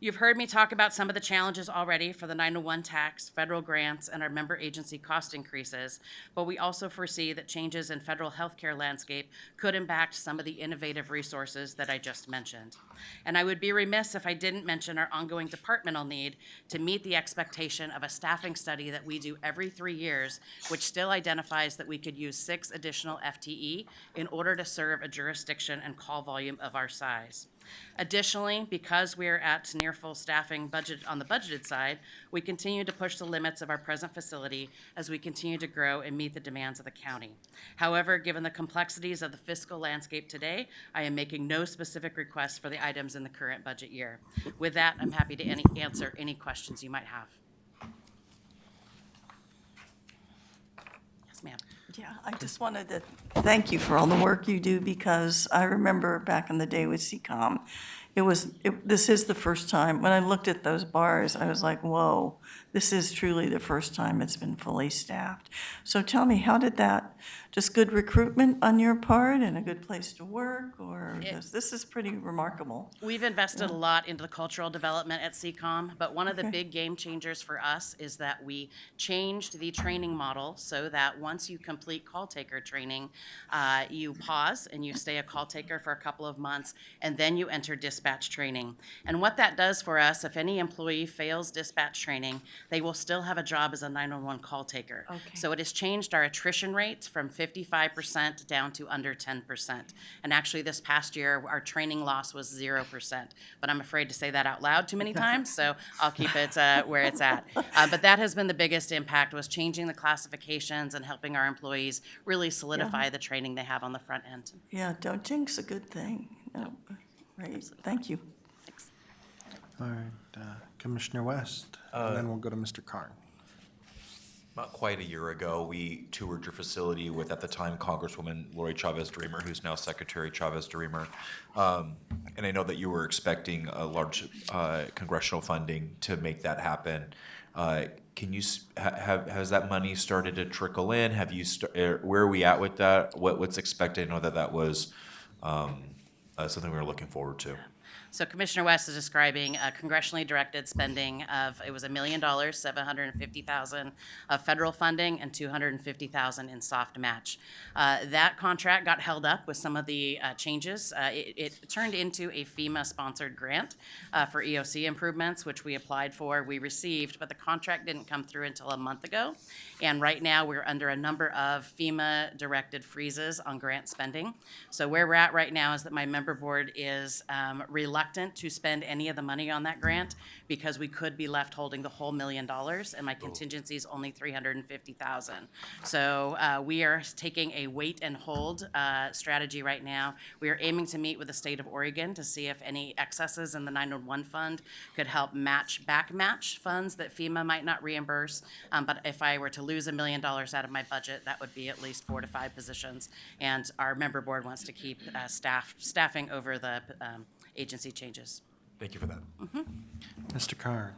Speaker 9: You've heard me talk about some of the challenges already for the 901 tax, federal grants, and our member agency cost increases, but we also foresee that changes in federal healthcare landscape could impact some of the innovative resources that I just mentioned. And I would be remiss if I didn't mention our ongoing departmental need to meet the expectation of a staffing study that we do every 3 years, which still identifies that we could use 6 additional FTE in order to serve a jurisdiction and call volume of our size. Additionally, because we are at near full staffing budget on the budgeted side, we continue to push the limits of our present facility as we continue to grow and meet the demands of the county. However, given the complexities of the fiscal landscape today, I am making no specific requests for the items in the current budget year. With that, I'm happy to answer any questions you might have. Yes, ma'am.
Speaker 19: Yeah, I just wanted to thank you for all the work you do, because I remember back in the day with CCOM, this is the first time, when I looked at those bars, I was like, whoa, this is truly the first time it's been fully staffed. So tell me, how did that, just good recruitment on your part and a good place to work, or this is pretty remarkable.
Speaker 9: We've invested a lot into the cultural development at CCOM, but one of the big game changers for us is that we changed the training model so that once you complete call taker training, you pause and you stay a call taker for a couple of months, and then you enter dispatch training. And what that does for us, if any employee fails dispatch training, they will still have a job as a 911 call taker.
Speaker 19: Okay.
Speaker 9: So it has changed our attrition rates from 55% down to under 10%. And actually this past year, our training loss was 0%. But I'm afraid to say that out loud too many times, so I'll keep it where it's at. But that has been the biggest impact, was changing the classifications and helping our employees really solidify the training they have on the front end.
Speaker 19: Yeah, don't jinx a good thing. No. Right, thank you.
Speaker 9: Thanks.
Speaker 1: All right, Commissioner West, and then we'll go to Mr. Carn.
Speaker 17: Not quite a year ago, we toured your facility with, at the time, Congresswoman Lori Chavez-Dreamer, who's now Secretary Chavez-Dreamer. And I know that you were expecting a large congressional funding to make that happen. Can you, has that money started to trickle in? Have you, where are we at with that? What's expected? I know that that was something we were looking forward to.
Speaker 9: So Commissioner West is describing congressionally directed spending of, it was $1 million, $750,000 of federal funding and $250,000 in soft match. That contract got held up with some of the changes. It turned into a FEMA-sponsored grant for EOC improvements, which we applied for, we received, but the contract didn't come through until a month ago. And right now, we're under a number of FEMA-directed freezes on grant spending. So where we're at right now is that my member board is reluctant to spend any of the money on that grant because we could be left holding the whole $1 million, and my contingency is only $350,000. So we are taking a wait and hold strategy right now. We are aiming to meet with the state of Oregon to see if any excesses in the 911 fund could help match funds that FEMA might not reimburse. But if I were to lose $1 million out of my budget, that would be at least 4 to 5 positions. And our member board wants to keep staffing over the agency changes.
Speaker 17: Thank you for that.
Speaker 1: Mr. Carn.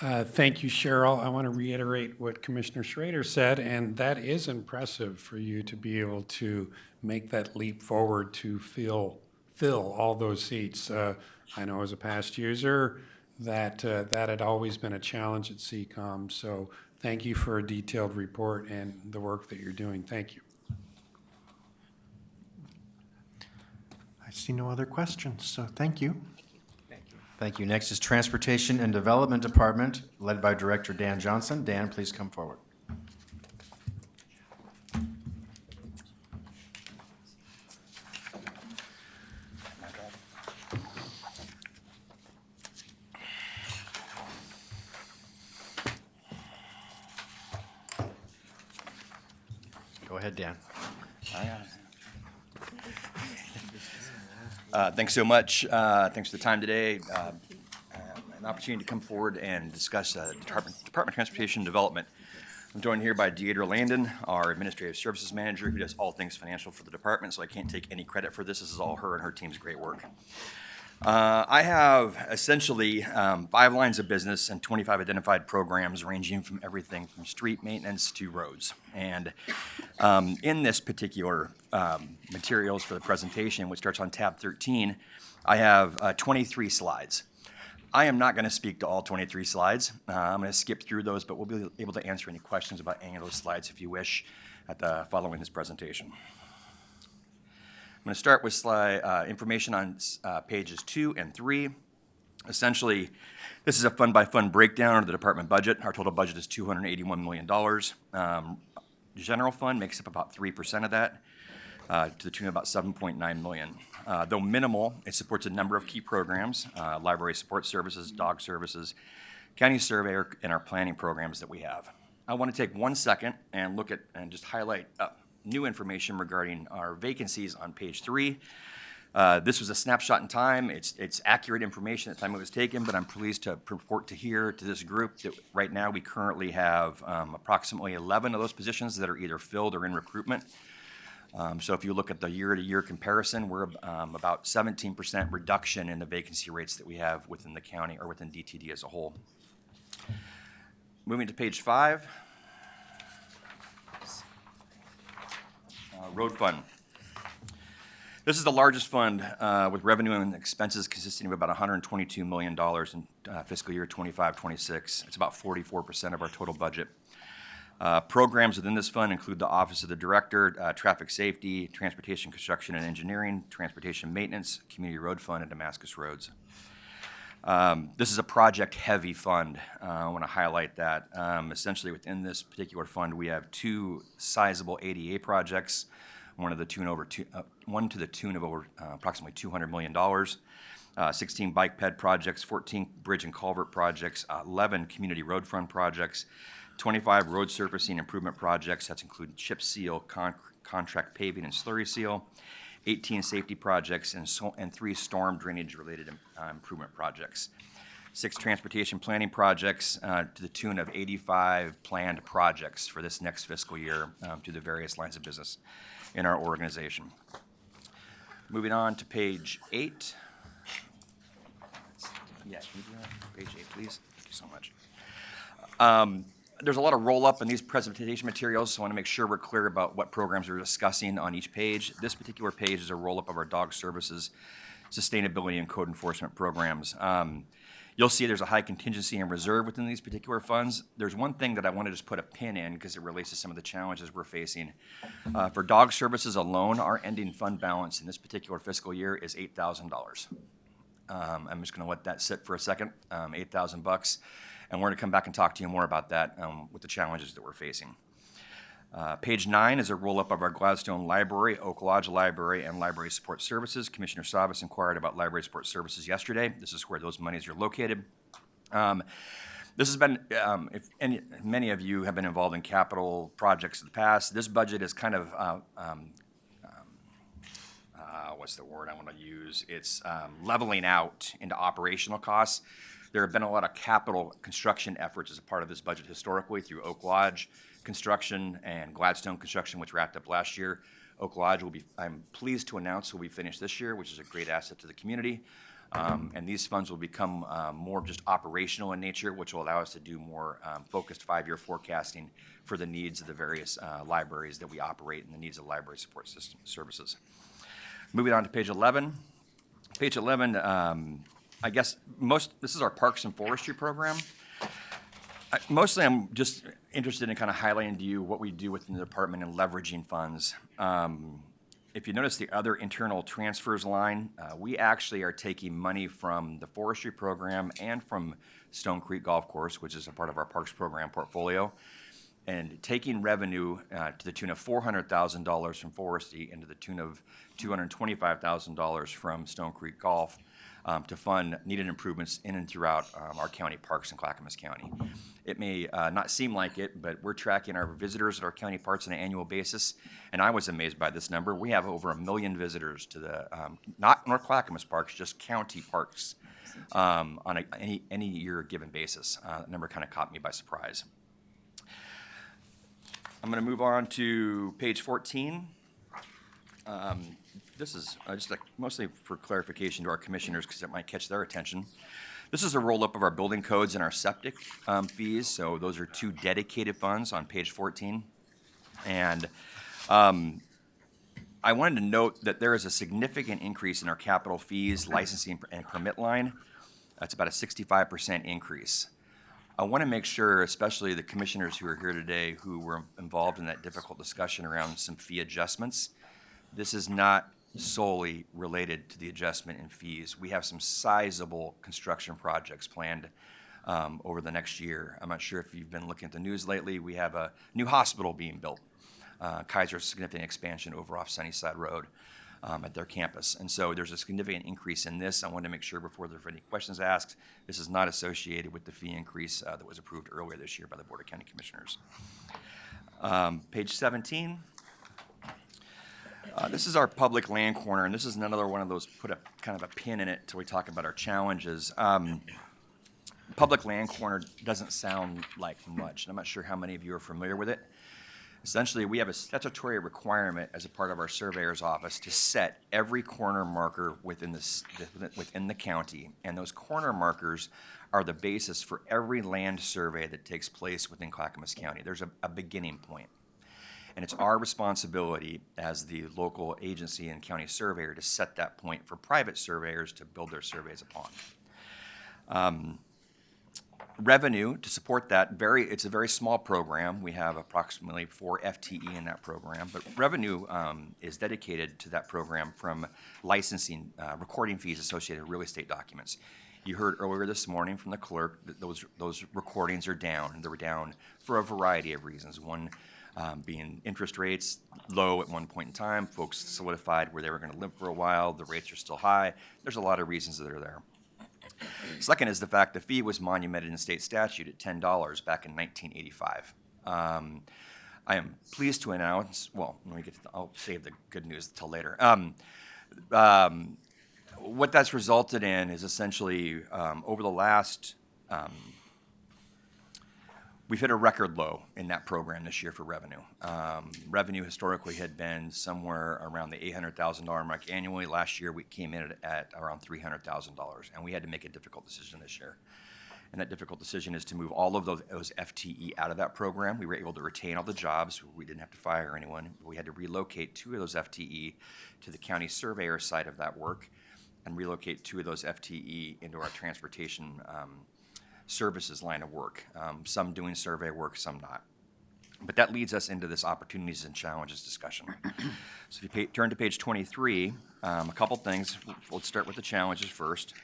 Speaker 5: Thank you, Cheryl. I want to reiterate what Commissioner Schrader said, and that is impressive for you to be able to make that leap forward to fill all those seats. I know as a past user that that had always been a challenge at CCOM, so thank you for a detailed report and the work that you're doing. Thank you.
Speaker 1: I see no other questions, so thank you.
Speaker 2: Thank you. Next is Transportation and Development Department, led by Director Dan Johnson. Dan, please come forward. Go ahead, Dan.
Speaker 12: Thanks so much. Thanks for the time today. An opportunity to come forward and discuss Department of Transportation Development. I'm joined here by Deidre Landon, our Administrative Services Manager, who does all things financial for the department, so I can't take any credit for this. This is all her and her team's great work. I have essentially 5 lines of business and 25 identified programs ranging from everything from street maintenance to roads. And in this particular materials for the presentation, which starts on tab 13, I have 23 slides. I am not going to speak to all 23 slides. I'm going to skip through those, but we'll be able to answer any questions about any of those slides if you wish following this presentation. I'm going to start with information on pages 2 and 3. Essentially, this is a fund-by-fund breakdown of the department budget. Our total budget is $281 million. General fund makes up about 3% of that, to the tune of about $7.9 million. Though minimal, it supports a number of key programs, library support services, dog services, county surveyor, and our planning programs that we have. I want to take 1 second and look at and just highlight new information regarding our vacancies on page 3. This was a snapshot in time. It's accurate information at the time it was taken, but I'm pleased to report to this group that right now we currently have approximately 11 of those positions that are either filled or in recruitment. So if you look at the year-to-year comparison, we're about 17% reduction in the vacancy rates that we have within the county or within DTD as a whole. Moving to page 5. Road fund. This is the largest fund with revenue and expenses consisting of about $122 million in fiscal year 25-26. It's about 44% of our total budget. Programs within this fund include the Office of the Director, Traffic Safety, Transportation Construction and Engineering, Transportation Maintenance, Community Road Fund, and Damascus Roads. This is a project-heavy fund. I want to highlight that. Essentially, within this particular fund, we have 2 sizable ADA projects, one to the tune of over approximately $200 million, 16 bike ped projects, 14 bridge and culvert projects, 11 community road fund projects, 25 road surfacing improvement projects. That's including chip seal, contract paving, and slurry seal, 18 safety projects, and 3 storm drainage-related improvement projects. 6 transportation planning projects to the tune of 85 planned projects for this next fiscal year to the various lines of business in our organization. Moving on to page 8. Yes, page 8, please. Thank you so much. There's a lot of roll-up in these presentation materials, so I want to make sure we're clear about what programs we're discussing on each page. This particular page is a roll-up of our dog services, sustainability, and code enforcement programs. You'll see there's a high contingency and reserve within these particular funds. There's one thing that I want to just put a pin in because it relates to some of the challenges we're facing. For dog services alone, our ending fund balance in this particular fiscal year is $8,000. I'm just going to let that sit for a second, $8,000. And we're going to come back and talk to you more about that with the challenges that we're facing. Page 9 is a roll-up of our Gladstone Library, Oak Lodge Library, and Library Support Services. Commissioner Savas inquired about Library Support Services yesterday. This is where those monies are located. This has been, many of you have been involved in capital projects in the past. This budget is kind of, what's the word I want to use? It's leveling out into operational costs. There have been a lot of capital construction efforts as a part of this budget historically through Oak Lodge construction and Gladstone construction, which wrapped up last year. Oak Lodge will be, I'm pleased to announce, will be finished this year, which is a great asset to the community. And these funds will become more just operational in nature, which will allow us to do more focused 5-year forecasting for the needs of the various libraries that we operate and the needs of library support system services. Moving on to page 11. Page 11, I guess this is our Parks and Forestry program. Mostly I'm just interested in kind of highlighting to you what we do within the department and leveraging funds. If you notice the other internal transfers line, we actually are taking money from the forestry program and from Stone Creek Golf Course, which is a part of our Parks program portfolio, and taking revenue to the tune of $400,000 from forestry and to the tune of $225,000 from Stone Creek Golf to fund needed improvements in and throughout our county parks in Clackamas County. It may not seem like it, but we're tracking our visitors at our county parks on an annual basis, and I was amazed by this number. We have over 1 million visitors to the, not North Clackamas parks, just county parks on any year given basis. That number kind of caught me by surprise. I'm going to move on to page 14. This is just mostly for clarification to our commissioners because it might catch their attention. This is a roll-up of our building codes and our septic fees. So those are 2 dedicated funds on page 14. And I wanted to note that there is a significant increase in our capital fees, licensing, and permit line. That's about a 65% increase. I want to make sure, especially the commissioners who are here today who were involved in that difficult discussion around some fee adjustments, this is not solely related to the adjustment in fees. We have some sizable construction projects planned over the next year. I'm not sure if you've been looking at the news lately. We have a new hospital being built. Kaiser's significant expansion over off Sunnyside Road at their campus. And so there's a significant increase in this. I wanted to make sure before there are any questions asked, this is not associated with the fee increase that was approved earlier this year by the Board of County Commissioners. Page 17. This is our public land corner, and this is another one of those put a kind of a pin in it till we talk about our challenges. Public land corner doesn't sound like much, and I'm not sure how many of you are familiar with it. Essentially, we have a statutory requirement as a part of our surveyor's office to set every corner marker within the county, and those corner markers are the basis for every land survey that takes place within Clackamas County. There's a beginning point. And it's our responsibility as the local agency and county surveyor to set that point for private surveyors to build their surveys upon. Revenue to support that, it's a very small program. We have approximately 4 FTE in that program, but revenue is dedicated to that program from licensing, recording fees associated with real estate documents. You heard earlier this morning from the clerk that those recordings are down, and they were down for a variety of reasons. One being interest rates low at one point in time, folks solidified where they were going to live for a while, the rates are still high. There's a lot of reasons that are there. Second is the fact the fee was monumented in state statute at $10 back in 1985. I am pleased to announce, well, let me I'll save the good news until later. what that's resulted in is essentially over the last, we've hit a record low in that program this year for revenue. Revenue historically had been somewhere around the $800,000 mark annually. Last year, we came in at around $300,000, and we had to make a difficult decision this year. And that difficult decision is to move all of those FTE out of that program. We were able to retain all the jobs. We didn't have to fire anyone. We had to relocate 2 of those FTE to the county surveyor side of that work and relocate 2 of those FTE into our transportation services line of work. Some doing survey work, some not. But that leads us into this opportunities and challenges discussion. So if you turn to page 23, a couple things. Let's start with the challenges first.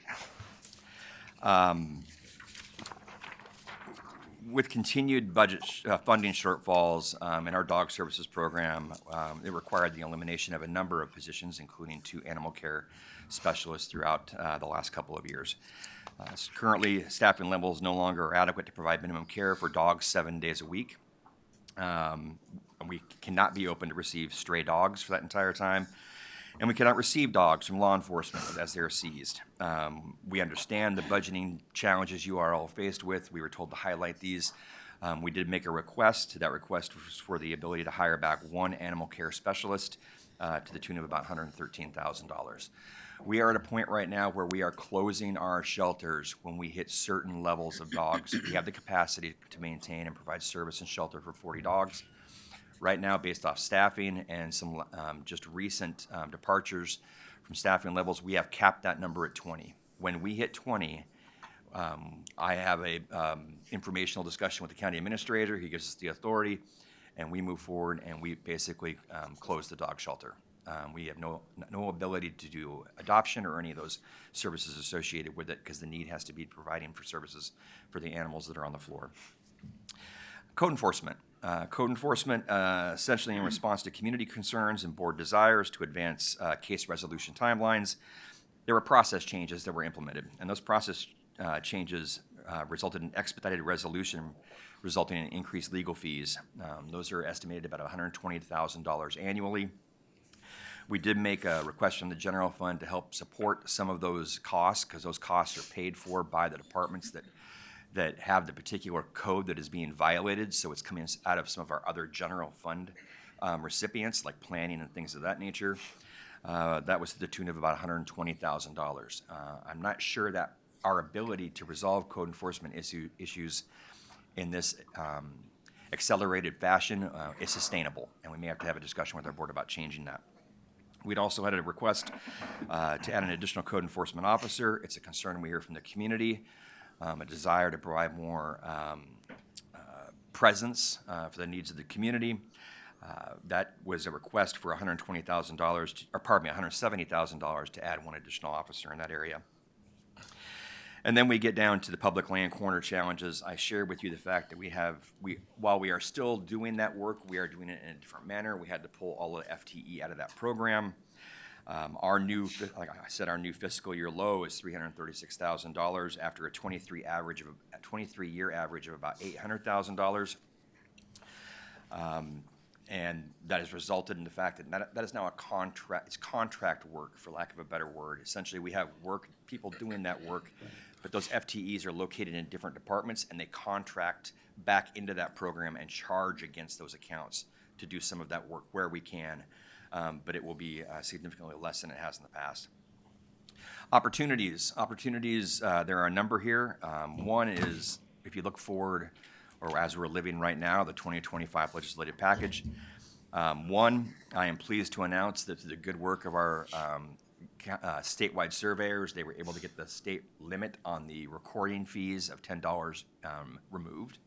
Speaker 12: With continued budget funding shortfalls in our dog services program, it required the elimination of a number of positions, including 2 animal care specialists throughout the last couple of years. Currently, staffing levels no longer are adequate to provide minimum care for dogs 7 days a week. We cannot be open to receive stray dogs for that entire time. And we cannot receive dogs from law enforcement as they are seized. We understand the budgeting challenges you are all faced with. We were told to highlight these. We did make a request. That request was for the ability to hire back 1 animal care specialist to the tune of about $113,000. We are at a point right now where we are closing our shelters when we hit certain levels of dogs. We have the capacity to maintain and provide service and shelter for 40 dogs. Right now, based off staffing and some just recent departures from staffing levels, we have capped that number at 20. When we hit 20, I have a informational discussion with the county administrator. He gives us the authority, and we move forward, and we basically close the dog shelter. We have no ability to do adoption or any of those services associated with it because the need has to be providing for services for the animals that are on the floor. Code enforcement. Essentially in response to community concerns and board desires to advance case resolution timelines, there were process changes that were implemented, and those process changes resulted in expedited resolution, resulting in increased legal fees. Those are estimated about $120,000 annually. We did make a request from the general fund to help support some of those costs because those costs are paid for by the departments that have the particular code that is being violated, so it's coming out of some of our other general fund recipients, like planning and things of that nature. That was to the tune of about $120,000. I'm not sure that our ability to resolve code enforcement issues in this accelerated fashion is sustainable, and we may have to have a discussion with our board about changing that. We'd also had a request to add an additional code enforcement officer. It's a concern we hear from the community. A desire to provide more presence for the needs of the community. That was a request for $170,000 to add 1 additional officer in that area. And then we get down to the public land corner challenges. I shared with you the fact that while we are still doing that work, we are doing it in a different manner. We had to pull all the FTE out of that program. Like I said, our new fiscal year low is $336,000 after a 23-year average of about $800,000. And that has resulted in the fact that is now it's contract work, for lack of a better word. Essentially, we have people doing that work, but those FTEs are located in different departments, and they contract back into that program and charge against those accounts to do some of that work where we can. But it will be significantly less than it has in the past. Opportunities, there are a number here. One is, if you look forward, or as we're living right now, the 2025 legislative package. One, I am pleased to announce that through the good work of our statewide surveyors, they were able to get the state limit on the recording fees of $10 removed.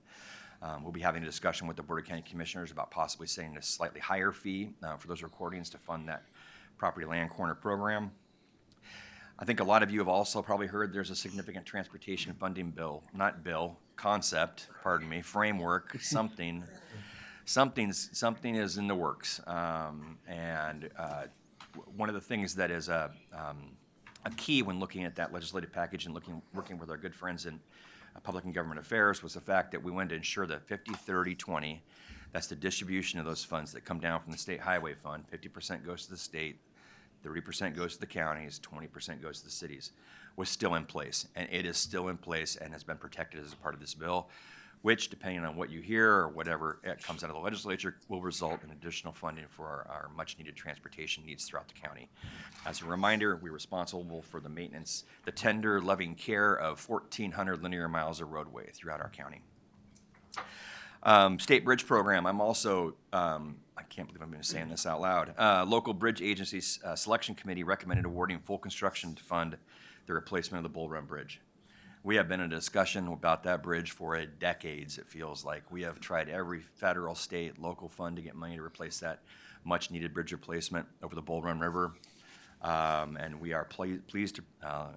Speaker 12: We'll be having a discussion with the Board of County Commissioners about possibly setting a slightly higher fee for those recordings to fund that property land corner program. I think a lot of you have also probably heard there's a significant transportation funding framework, something is in the works. One of the things that is a key when looking at that legislative package and working with our good friends in Public and Government Affairs was the fact that we wanted to ensure that 50-30-20, that's the distribution of those funds that come down from the State Highway Fund. 50% goes to the state, 30% goes to the counties, 20% goes to the cities, was still in place. And it is still in place and has been protected as a part of this bill, which, depending on what you hear or whatever comes out of the legislature, will result in additional funding for our much-needed transportation needs throughout the county. As a reminder, we're responsible for the maintenance, the tender, loving care of 1,400 linear miles of roadway throughout our county. State Bridge Program, I'm also, I can't believe I'm going to be saying this out loud. Local Bridge Agencies Selection Committee recommended awarding full construction to fund the replacement of the Bull Run Bridge. We have been in a discussion about that bridge for decades, it feels like. We have tried every federal, state, local fund to get money to replace that much-needed bridge replacement over the Bull Run River. And we are pleased to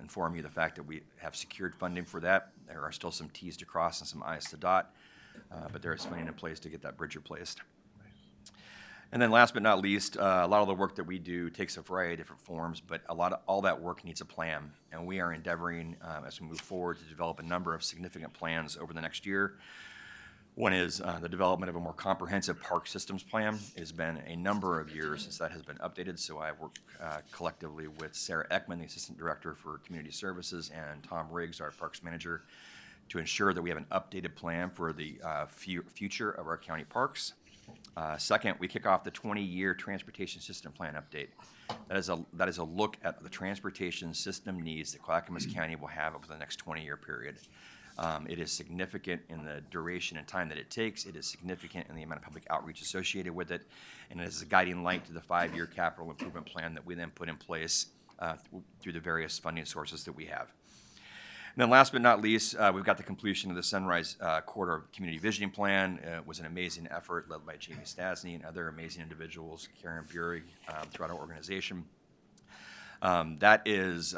Speaker 12: inform you the fact that we have secured funding for that. There are still some T's to cross and some I's to dot, but there is funding in place to get that bridge replaced. And then last but not least, a lot of the work that we do takes a variety of different forms, but all that work needs a plan. And we are endeavoring, as we move forward, to develop a number of significant plans over the next year. One is the development of a more comprehensive park systems plan. It has been a number of years since that has been updated, so I've worked collectively with Sarah Ekman, the Assistant Director for Community Services, and Tom Riggs, our Parks Manager, to ensure that we have an updated plan for the future of our county parks. Second, we kick off the 20-year transportation system plan update. That is a look at the transportation system needs that Clackamas County will have over the next 20-year period. It is significant in the duration and time that it takes. It is significant in the amount of public outreach associated with it, and it is a guiding light to the 5-year capital improvement plan that we then put in place through the various funding sources that we have. And then last but not least, we've got the completion of the Sunrise Corridor Community Visioning Plan. It was an amazing effort led by Jamie Stasny and other amazing individuals, Karen Burig, throughout our organization. That is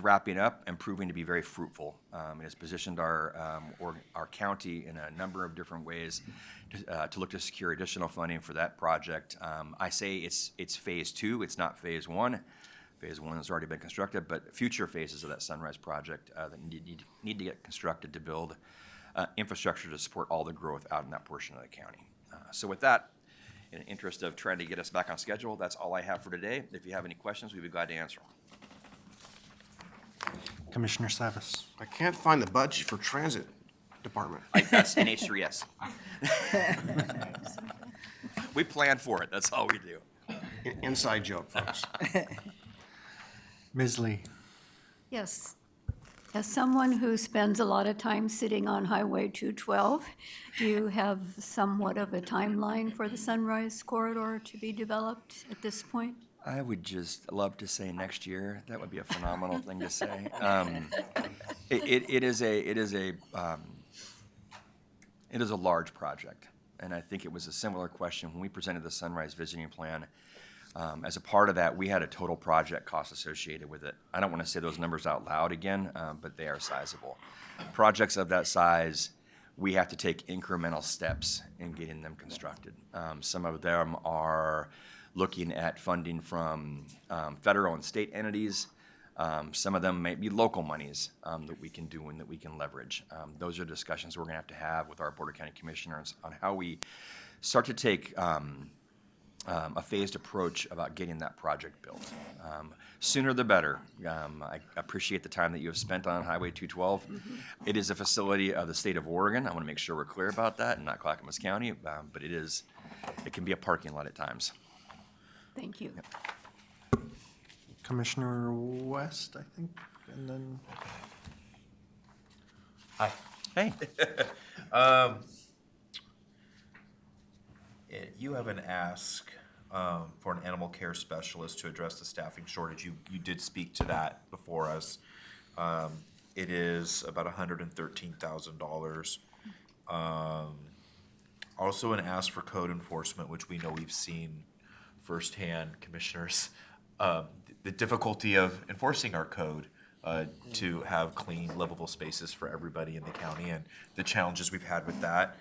Speaker 12: wrapping up and proving to be very fruitful. It has positioned our county in a number of different ways to look to secure additional funding for that project. I say it's phase 2, it's not phase 1. Phase 1 has already been constructed, but future phases of that Sunrise project that need to get constructed to build infrastructure to support all the growth out in that portion of the county. So with that, in the interest of trying to get us back on schedule, that's all I have for today. If you have any questions, we'd be glad to answer them.
Speaker 1: Commissioner Savis.
Speaker 4: I can't find the budget for transit department.
Speaker 12: That's NH3S. We plan for it, that's all we do.
Speaker 4: Inside joke, folks.
Speaker 1: Ms. Lee.
Speaker 8: Yes. As someone who spends a lot of time sitting on Highway 212, do you have somewhat of a timeline for the Sunrise Corridor to be developed at this point?
Speaker 12: I would just love to say next year. That would be a phenomenal thing to say. It is a large project, and I think it was a similar question when we presented the Sunrise Visioning Plan. As a part of that, we had a total project cost associated with it. I don't want to say those numbers out loud again, but they are sizable. Projects of that size, we have to take incremental steps in getting them constructed. Some of them are looking at funding from federal and state entities. Some of them may be local monies that we can do and that we can leverage. Those are discussions we're going to have with our Board of County Commissioners on how we start to take a phased approach about getting that project built. Sooner the better. I appreciate the time that you have spent on Highway 212. It is a facility of the state of Oregon. I want to make sure we're clear about that, and not Clackamas County, but it can be a parking lot at times.
Speaker 8: Thank you.
Speaker 1: Commissioner West, I think, and then.
Speaker 17: Hi.
Speaker 12: Hey.
Speaker 17: You have an ask for an animal care specialist to address the staffing shortage. You did speak to that before us. It is about $113,000. Also an ask for code enforcement, which we know we've seen firsthand, commissioners, the difficulty of enforcing our code to have clean, livable spaces for everybody in the county, and the challenges we've had with that.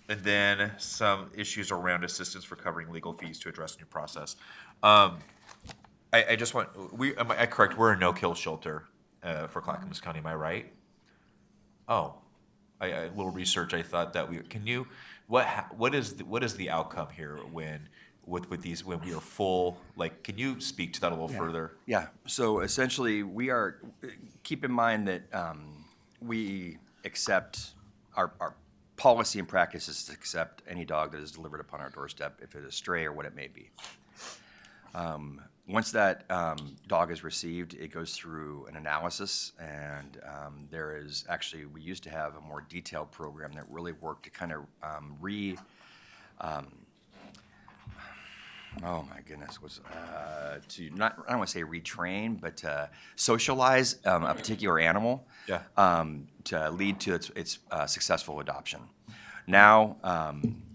Speaker 17: And then some issues around assistance for covering legal fees to address new process. I just want, am I correct? We're a no-kill shelter for Clackamas County, am I right? Oh, a little research, I thought that what is the outcome here when with these when we are full? Like, can you speak to that a little further?
Speaker 12: Yeah, so essentially, keep in mind that we accept, our policy and practice is to accept any dog that is delivered upon our doorstep, if it is stray or what it may be. Once that dog is received, it goes through an analysis, and there is actually, we used to have a more detailed program that really worked to kind of oh my goodness, to not, I don't want to say retrain, but socialize a particular animal to lead to its successful adoption. Now,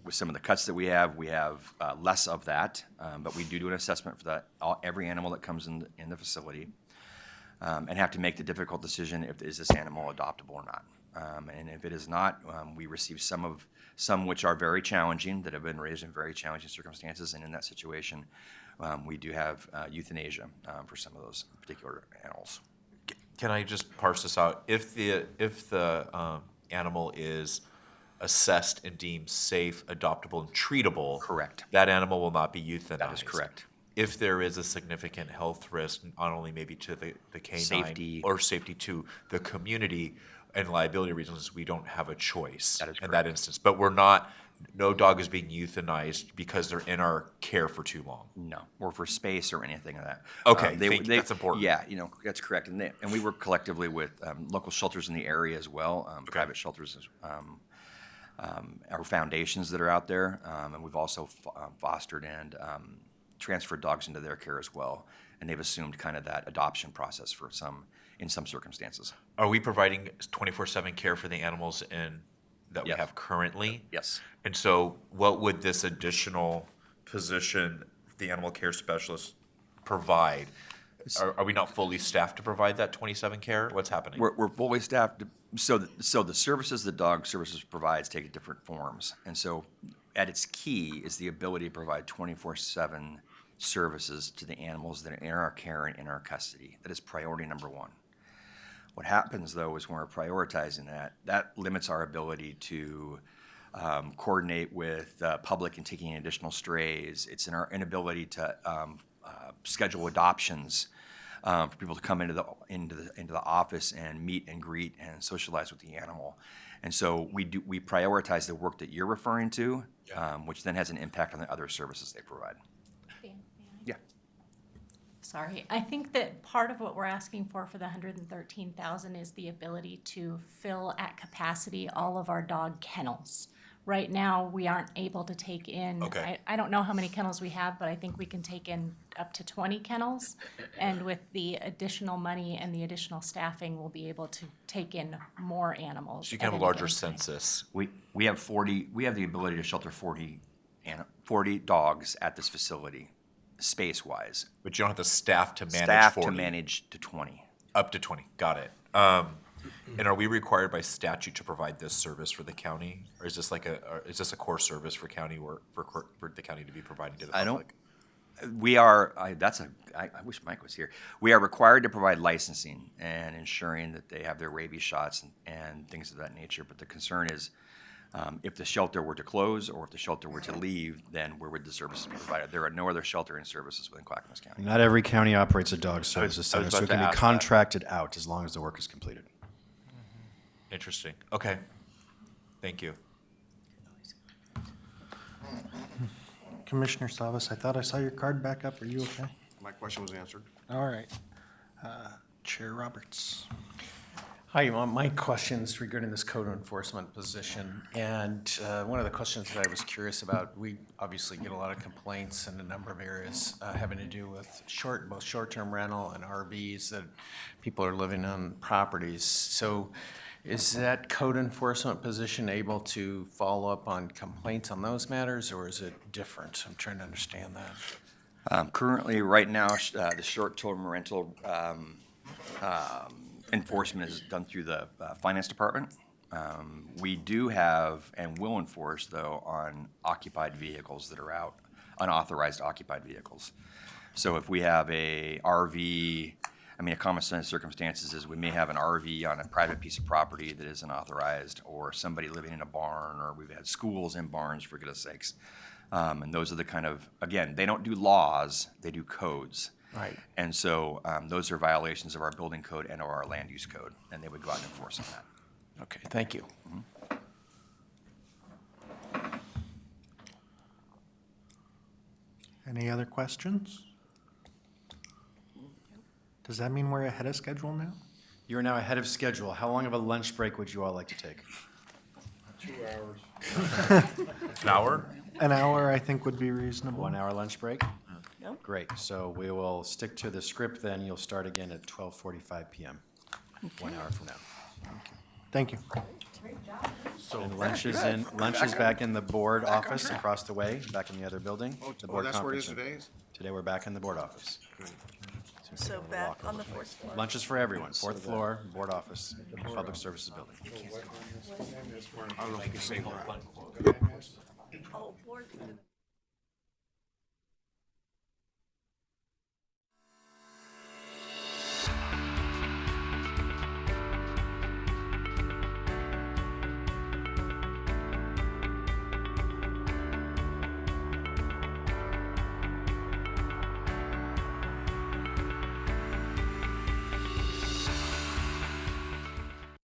Speaker 12: with some of the cuts that we have less of that, but we do an assessment for that, every animal that comes in the facility, and have to make the difficult decision is this animal adoptable or not. And if it is not, we receive some which are very challenging, that have been raised in very challenging circumstances, and in that situation, we do have euthanasia for some of those particular animals.
Speaker 17: Can I just parse this out? If the animal is assessed and deemed safe, adoptable, and treatable,
Speaker 12: correct,
Speaker 17: that animal will not be euthanized.
Speaker 12: That is correct.
Speaker 17: If there is a significant health risk, not only maybe to the canine
Speaker 12: Safety.
Speaker 17: or safety to the community, and liability reasons, we don't have a choice
Speaker 12: That is
Speaker 17: in that instance. But no dog is being euthanized because they're in our care for too long.
Speaker 12: No, or for space or anything like that.
Speaker 17: Okay, that's important.
Speaker 12: Yeah, that's correct. And we work collectively with local shelters in the area as well, private shelters, our foundations that are out there, and we've also fostered and transferred dogs into their care as well. And they've assumed kind of that adoption process in some circumstances.
Speaker 17: Are we providing 24/7 care for the animals that we
Speaker 12: Yes.
Speaker 17: have currently?
Speaker 12: Yes.
Speaker 17: And so what would this additional position, the animal care specialist, provide? Are we not fully staffed to provide that 27 care? What's happening?
Speaker 12: We're fully staffed. So the services that dog services provides take different forms. And so at its key is the ability to provide 24/7 services to the animals that are in our care and in our custody. That is priority number one. What happens, though, is when we're prioritizing that limits our ability to coordinate with the public and taking in additional strays. It's in our inability to schedule adoptions for people to come into the office and meet and greet and socialize with the animal. And so we prioritize the work that you're referring to, which then has an impact on the other services they provide. Yeah.
Speaker 15: Sorry, I think that part of what we're asking for the 113,000 is the ability to fill at capacity all of our dog kennels. Right now, we aren't able to take in,
Speaker 17: Okay.
Speaker 15: I don't know how many kennels we have, but I think we can take in up to 20 kennels. And with the additional money and the additional staffing, we'll be able to take in more animals.
Speaker 17: So you can have a
Speaker 15: at any
Speaker 17: larger
Speaker 15: given time.
Speaker 17: census.
Speaker 12: We have the ability to shelter 40 dogs at this facility, space-wise.
Speaker 17: But you don't have the staff to manage
Speaker 12: Staff
Speaker 17: 40.
Speaker 12: to manage to 20.
Speaker 17: Up to 20, got it. And are we required by statute to provide this service for the county? Or is this is this a core service for county work, for the county to be providing to the public?
Speaker 12: We are, I wish Mike was here. We are required to provide licensing and ensuring that they have their rabies shots and things of that nature. But the concern is, if the shelter were to close or if the shelter were to leave, then where would the services be provided? There are no other sheltering services within Clackamas County.
Speaker 2: Not every county operates a dog services center, so
Speaker 12: about
Speaker 2: it can
Speaker 12: to
Speaker 2: be
Speaker 12: ask that.
Speaker 2: contracted out as long as the work is completed.
Speaker 17: Interesting. Okay. Thank you.
Speaker 1: Commissioner Savas, I thought I saw your card back up. Are you okay?
Speaker 4: My question was answered.
Speaker 1: All right. Chair Roberts.
Speaker 7: Hi, my question's regarding this code enforcement position. And one of the questions that I was curious about, we obviously get a lot of complaints in a number of areas having to do with both short-term rental and RVs that people are living on properties. So is that code enforcement position able to follow up on complaints on those matters, or is it different? I'm trying to understand that.
Speaker 12: Currently, right now, the short-term rental enforcement is done through the finance department. We do have and will enforce, though, on occupied vehicles that are out, unauthorized occupied vehicles. So if we have a RV, a common sense circumstances is we may have an RV on a private piece of property that is unauthorized, or somebody living in a barn, or we've had schools in barns, for goodness sakes. And those are the kind of, again, they don't do laws, they do codes.
Speaker 6: Right.
Speaker 12: And so those are violations of our building code and or our land use code, and they would go out and enforce on that.
Speaker 6: Okay, thank you.
Speaker 1: Any other questions? Does that mean we're ahead of schedule now?
Speaker 2: You are now ahead of schedule. How long of a lunch break would you all like to take?
Speaker 5: 2 hours.
Speaker 17: An hour?
Speaker 1: An hour, I think, would be reasonable.
Speaker 2: 1 hour lunch break?
Speaker 19: Nope.
Speaker 2: Great, so we will stick to the script then. You'll start again at 12:45 PM, 1 hour from now.
Speaker 1: Thank you.
Speaker 2: And lunch is back in the board office across the way, back in the other building. the board
Speaker 4: that's where it is
Speaker 2: conference room.
Speaker 4: today?
Speaker 2: Today, we're back in the board office.
Speaker 19: So back on the fourth floor.
Speaker 2: Lunch is for everyone, fourth floor, board office, public services building.
Speaker 4: I don't know if you can say where.
Speaker 19: Oh, board.